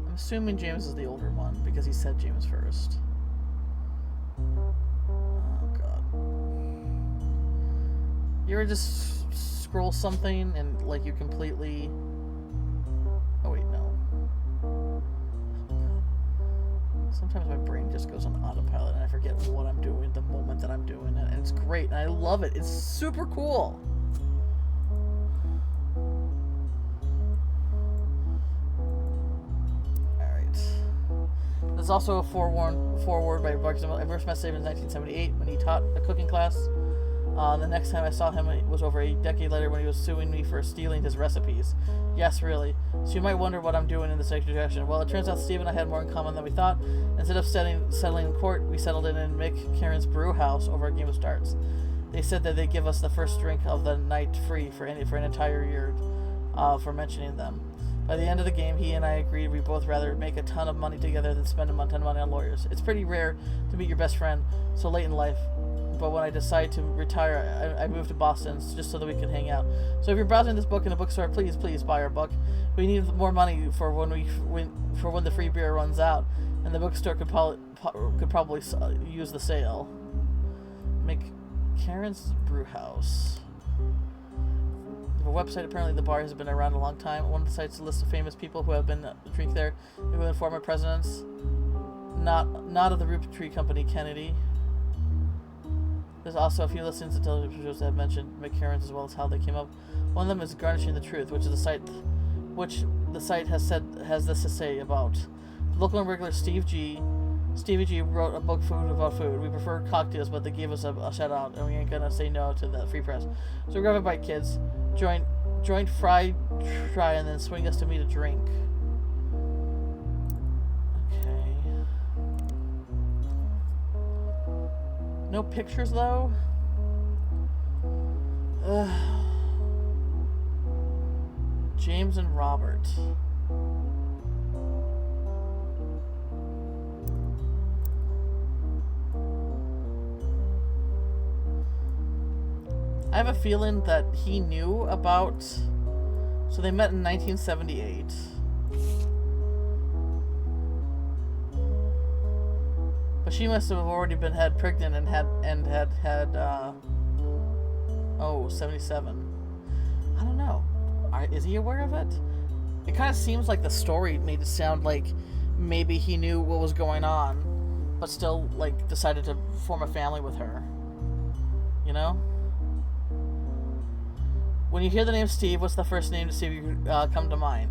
I'm assuming James is the older one because he said James first. Oh god. You ever just scroll something and like you completely... Oh wait, no. Oh, god. Sometimes my brain just goes on autopilot and I forget what I'm doing the moment that I'm doing it, and it's great and I love it. It's super cool. There's also a foreword by Mark Zimmer. I first met Steve in 1978 when he taught a cooking class. The next time I saw him was over a decade later when he was suing me for stealing his recipes. Yes, really. So you might wonder what I'm doing in this extra direction. Well, it turns out Steve and I had more in common than we thought. Instead of settling in court, we settled in Mick Karen's brew house over a game of darts. They said that they'd give us the first drink of the night free for an entire year for mentioning them. By the end of the game, he and I agreed we'd both rather make a ton of money together than spend a ton of money on lawyers. It's pretty rare to meet your best friend so late in life, but when I decided to retire, I moved to Boston just so that we could hang out. So if you're browsing this book in a bookstore, please buy our book. We need more money for when the free beer runs out, and the bookstore could probably use the sale. Make Karen's Brewhouse. A website. Apparently the bar has been around a long time. One of the sites lists of famous people who have been drink there, including former presidents. Not of the Roottrees Company, Kennedy. There's also a few listings of television shows that have mentioned McCarran's as well as how they came up. One of them is Garnishing the Truth, which the site has this to say about. Local and regular Stevie G wrote a book, Food About Food. We prefer cocktails, but they gave us a shout out, and we ain't gonna say no to the free press. So grab a bite, kids. Join Fry Try, and then swing us to meet a drink. Okay. No pictures though. James and Robert. I have a feeling that he knew about... So they met in 1978. But she must have already had pregnant and had 77. I don't know. Is he aware of it? It kind of seems like the story made it sound like maybe he knew what was going on, but still, like, decided to form a family with her. You know? When you hear the name Steve, what's the first name to Steve come to mind?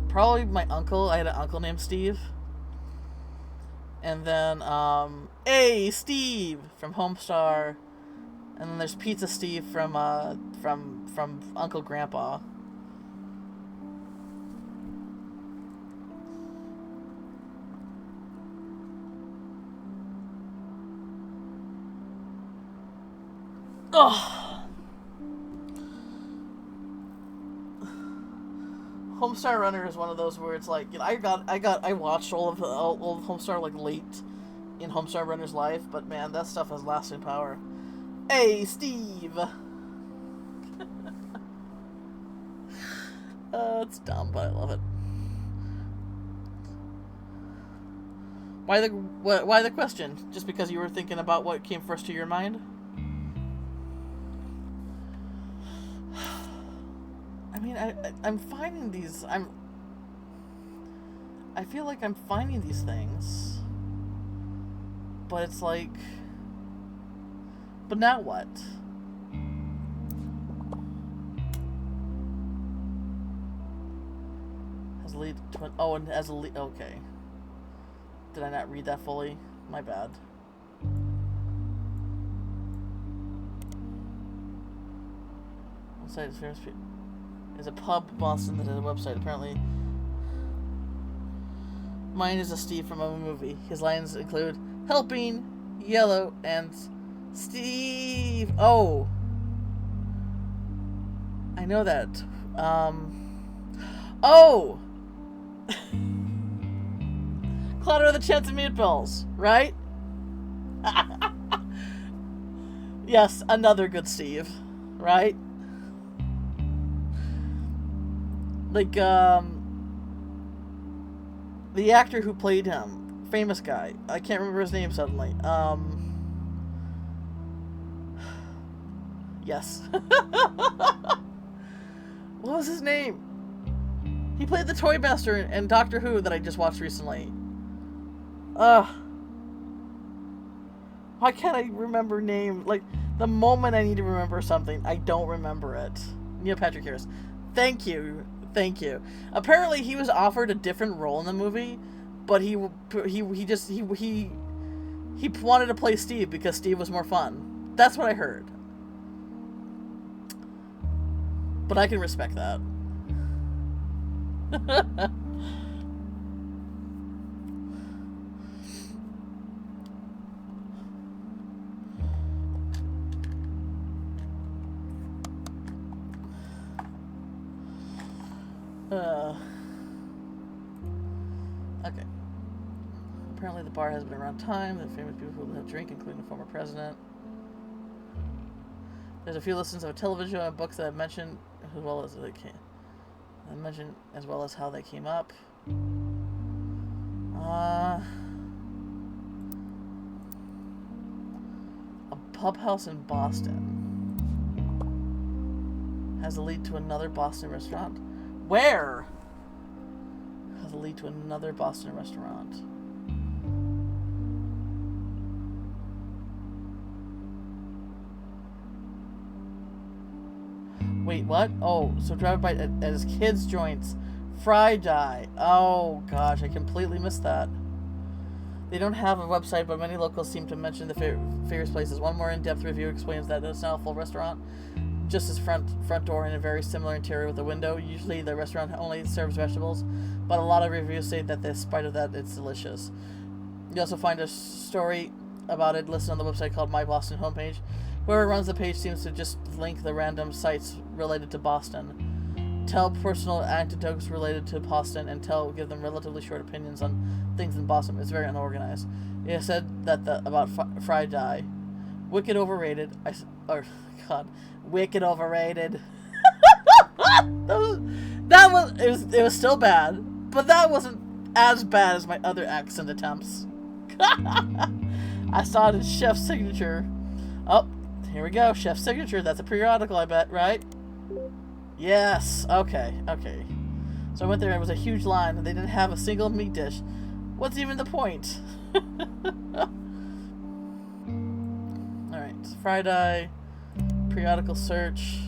Probably my uncle. I had an uncle named Steve. And then, hey, Steve from Homestar. And then there's Pizza Steve from Uncle Grandpa. Ugh. Homestar Runner is one of those where it's like, you know, I watched all of Homestar like late in Homestar Runner's life, but man, that stuff has lasting power. Hey, Steve. It's dumb, but I love it. Why the question? Just because you were thinking about what came first to your mind? I mean, I'm finding these. I feel like I'm finding these things, but it's like, but now what? As a lead twin. Oh, and as a lead. Okay. Did I not read that fully? My bad. One site is famous. There's a pub in Boston that has a website, apparently. Mine is a Steve from a movie. His lines include helping, yellow, and Steve. Oh. I know that. Oh! Cloud the Chance of Meatballs, right? Yes, another good Steve, right? Like, the actor who played him, famous guy. I can't remember his name suddenly. Yes. What was his name? He played the Toy Master in Doctor Who that I just watched recently. Why can't I remember name? Like, the moment I need to remember something, I don't remember it. Neil Patrick Harris. Thank you. Thank you. Apparently, he was offered a different role in the movie, but he wanted to play Steve because Steve was more fun. That's what I heard. But I can respect that. Okay. Apparently the bar has been around time. The famous people who have drink, including the former president. There's a few listings of a television and books that I've mentioned, as well as how they came up. A pub house in Boston has a lead to another Boston restaurant. Where? Has a lead to another Boston restaurant. Wait, what? Oh, so drive by at his kids' joints. Fry Die. Oh, gosh, I completely missed that. They don't have a website, but many locals seem to mention the various places. One more in-depth review explains that it's now a full restaurant. Just as front door in a very similar interior with a window. Usually the restaurant only serves vegetables, but a lot of reviews say that despite of that, it's delicious. You also find a story about it listed on the website called My Boston Homepage. Whoever runs the page seems to just link the random sites related to Boston, tell personal anecdotes related to Boston, and give them relatively short opinions on things in Boston. It's very unorganized. It is said that about Fry Die, wicked overrated. Wicked overrated. It was still bad, but that wasn't as bad as my other accent attempts. I saw it in Chef's Signature. Oh, here we go. Chef's Signature. That's a periodical, I bet, right? Yes. Okay. So I went there and it was a huge line and they didn't have a single meat dish. What's even the point? Alright. Fry Die. Periodical search.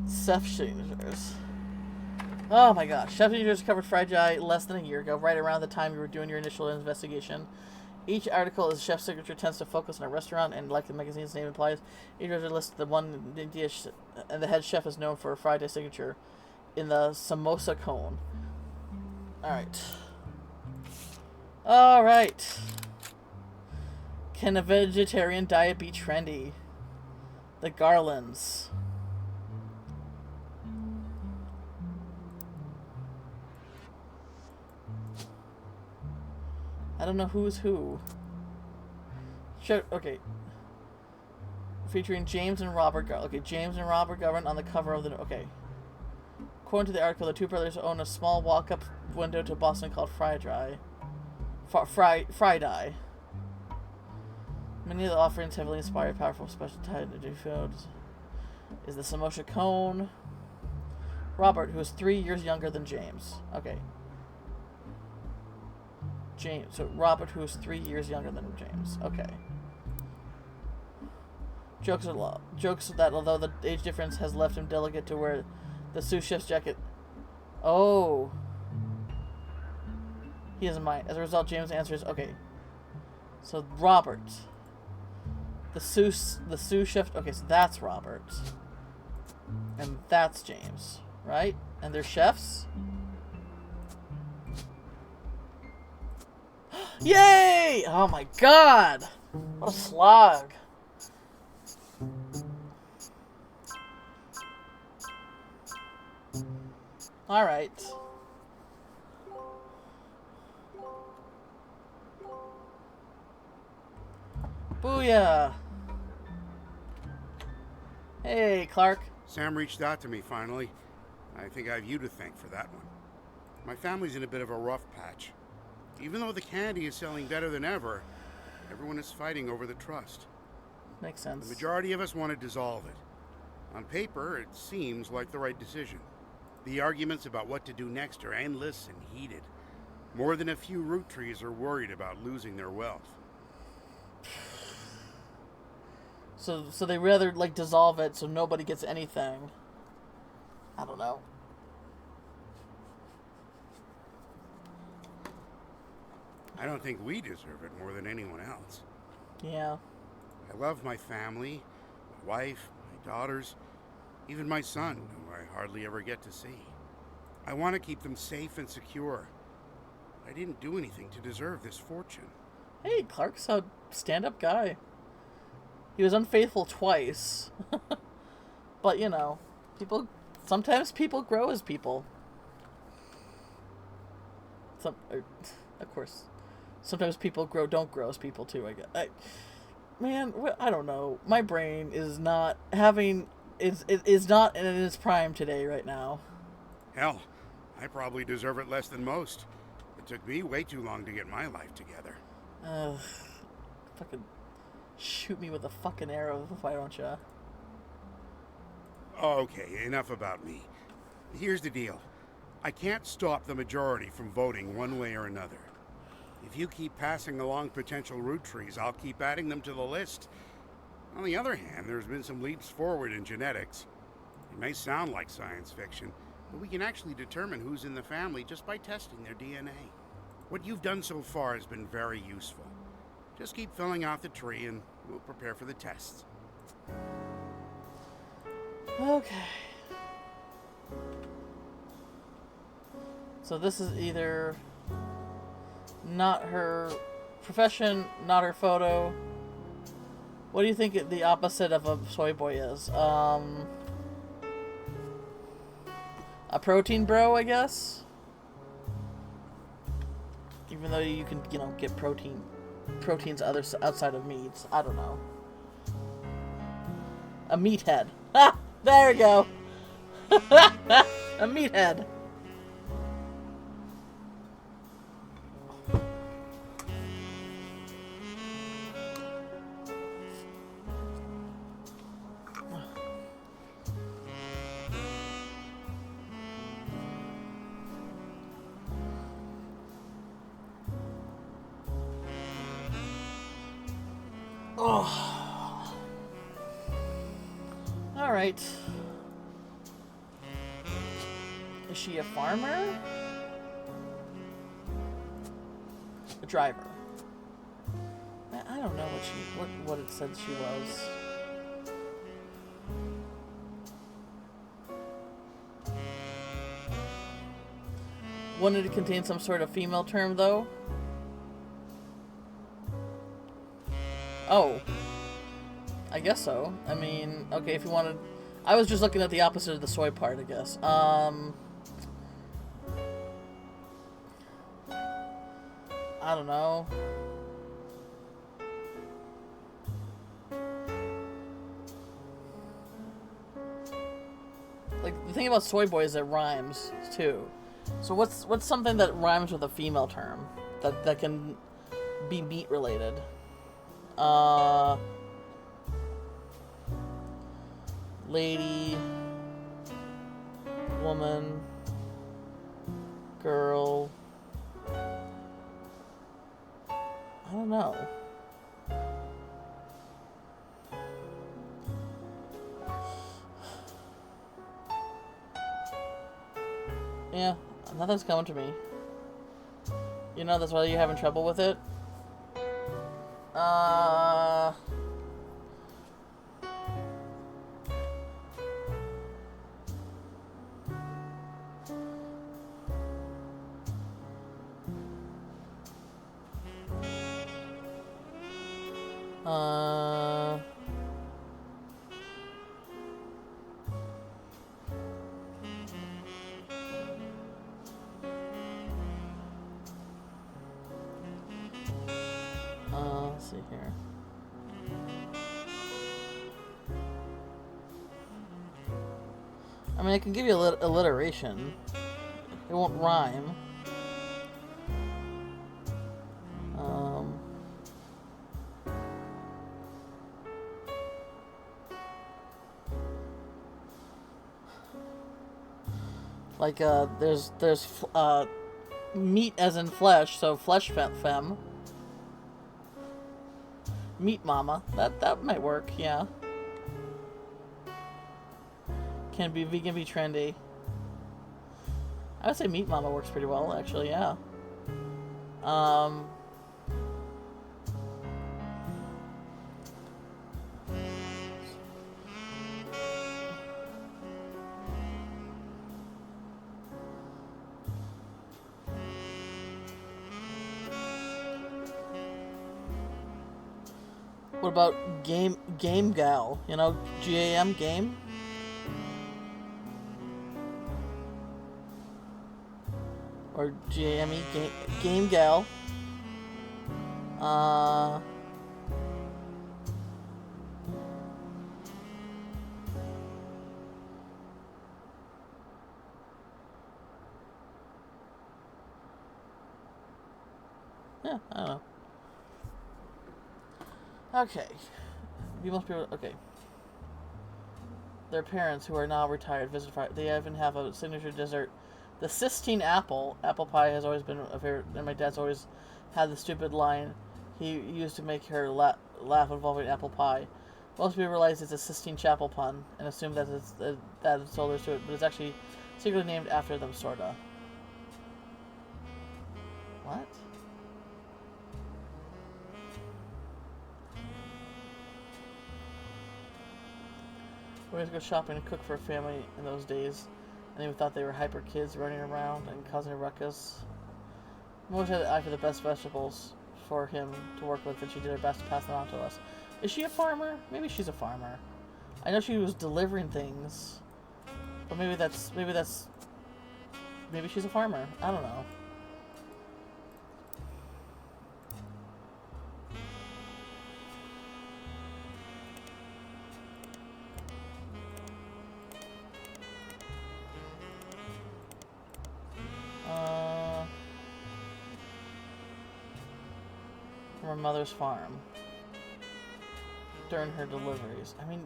Chef Signatures. Oh my gosh. Chef Signatures covered Fry Die less than a year ago, right around the time you were doing your initial investigation. Each article is Chef Signature tends to focus on a restaurant, and like the magazine's name implies, each article lists the one dish, and the head chef is known for a Friday signature in the samosa cone. Alright. Can a vegetarian diet be trendy? The Garlands. I don't know who's who. Okay. Featuring James and Robert Garland. Okay, James and Robert Garland on the cover of the... Okay. According to the article, the two brothers own a small walk-up window to Boston called Fry Die. Many of the offerings heavily inspired powerful special type of foods. Is the samosa cone. Robert, who is 3 years younger than James. Okay. Robert, who is 3 years younger than James. Okay. Jokes that although the age difference has left him delicate to wear the sous chef's jacket. Oh. He doesn't mind. As a result, James answers, okay. So Robert. The sous chef. Okay, so that's Robert. And that's James. Right? And they're chefs? Yay! Oh my god! What a slog. Alright. Booyah! Hey, Clark. Sam reached out to me finally. I think I have you to thank for that one. My family's in a bit of a rough patch. Even though the candy is selling better than ever, everyone is fighting over the trust. Makes sense. The majority of us want to dissolve it. On paper, it seems like the right decision. The arguments about what to do next are endless and heated. More than a few Roottrees are worried about losing their wealth. So they rather, dissolve it so nobody gets anything. I don't know. I don't think we deserve it more than anyone else. Yeah. I love my family, my wife, my daughters, even my son, who I hardly ever get to see. I want to keep them safe and secure. I didn't do anything to deserve this fortune. Hey, Clark's a stand-up guy. He was unfaithful twice. But, sometimes people grow as people. Of course, sometimes people don't grow as people too. I guess. Man, I don't know. My brain is not having. It is not in its prime today right now. Hell, I probably deserve it less than most. It took me way too long to get my life together. Fucking shoot me with a fucking arrow, why don't ya? Okay, enough about me. Here's the deal. I can't stop the majority from voting one way or another. If you keep passing along potential Roottrees, I'll keep adding them to the list. On the other hand, there's been some leaps forward in genetics. It may sound like science fiction, but we can actually determine who's in the family just by testing their DNA. What you've done so far has been very useful. Just keep filling out the tree and we'll prepare for the tests. Okay. So this is either not her profession, not her photo. What do you think the opposite of a soy boy is? A protein bro, I guess? Even though you can, get proteins outside of meats. I don't know. A meathead. Ah! There we go! A meathead. Oh. All right. Is she a farmer? A driver. I don't know what it said she was. Wanted to contain some sort of female term, though. Oh. I guess so. I mean, okay, if you wanted... I was just looking at the opposite of the soy part, I guess. I don't know. Like, the thing about soy boy is it rhymes, too. So what's something that rhymes with a female term? That can be meat related? Lady, woman, girl. I don't know. Yeah, nothing's coming to me. That's why you're having trouble with it? Let's see here. I mean, I can give you alliteration. It won't rhyme. Like, there's meat as in flesh, so flesh femme. Meat mama. That might work, yeah. Can be vegan, be trendy. I would say meat mama works pretty well, actually, yeah. What about game gal? GAM game? or GAME, Game Gal. Yeah, I don't know. Okay. You must be... Okay. Their parents, who are now retired, visit Friday. They even have a signature dessert. The Sistine Apple. Apple pie has always been a favorite, and my dad's always had the stupid line he used to make her laugh involving apple pie. Most people realize it's a Sistine Chapel pun and assume that it's told us to it, but it's actually secretly named after them, sorta. What? We always go shopping and cook for a family in those days, and they thought they were hyper kids running around and causing a ruckus. Mom always had an eye for the best vegetables for him to work with, and she did her best to pass them on to us. Is she a farmer? Maybe she's a farmer. I know she was delivering things, but maybe she's a farmer. I don't know. From her mother's farm during her deliveries. I mean,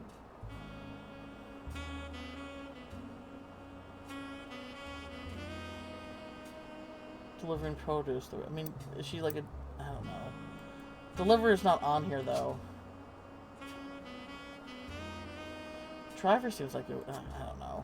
delivering produce. I mean, is she like a... I don't know. Deliverer's not on here, though. Driver seems like it... I don't know.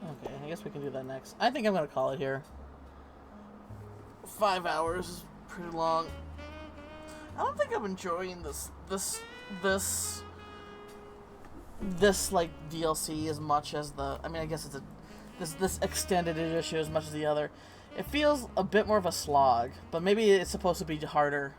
Okay, I guess we can do that next. I think I'm gonna call it here. 5 hours is pretty long. I don't think I'm enjoying this like DLC as much as the... I mean, I guess it's this extended edition as much as the other. It feels a bit more of a slog, but maybe it's supposed to be harder.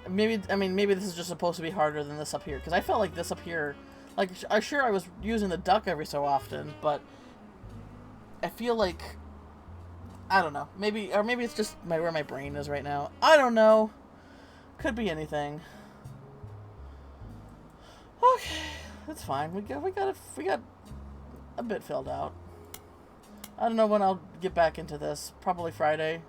Maybe this is just supposed to be harder than this up here, because I felt like this up here, like, I was using the duck every so often, but I feel like, I don't know, maybe it's just where my brain is right now. I don't know. Could be anything. Okay, that's fine. We got a bit filled out. I don't know when I'll get back into this. Probably Friday.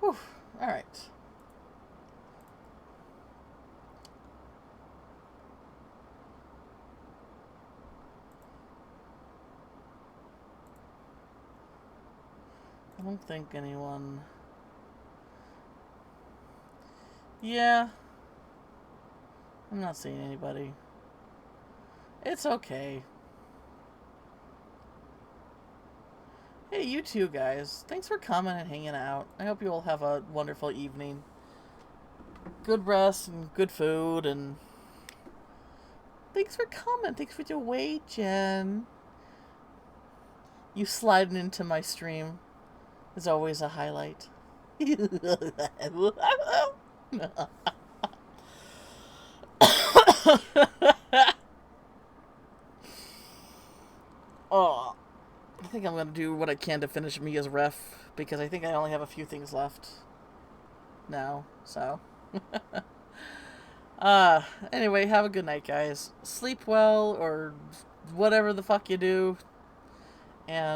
Whew. All right. I don't think anyone... Yeah. I'm not seeing anybody. It's okay. Hey, you too, guys. Thanks for coming and hanging out. I hope you all have a wonderful evening. Good rest and good food, and... Thanks for coming. Thanks for your wait, Jen. You sliding into my stream is always a highlight. Oh, I think I'm gonna do what I can to finish Mia's ref, because I think I only have a few things left now, so. Anyway, have a good night, guys. Sleep well, or whatever the fuck you do, and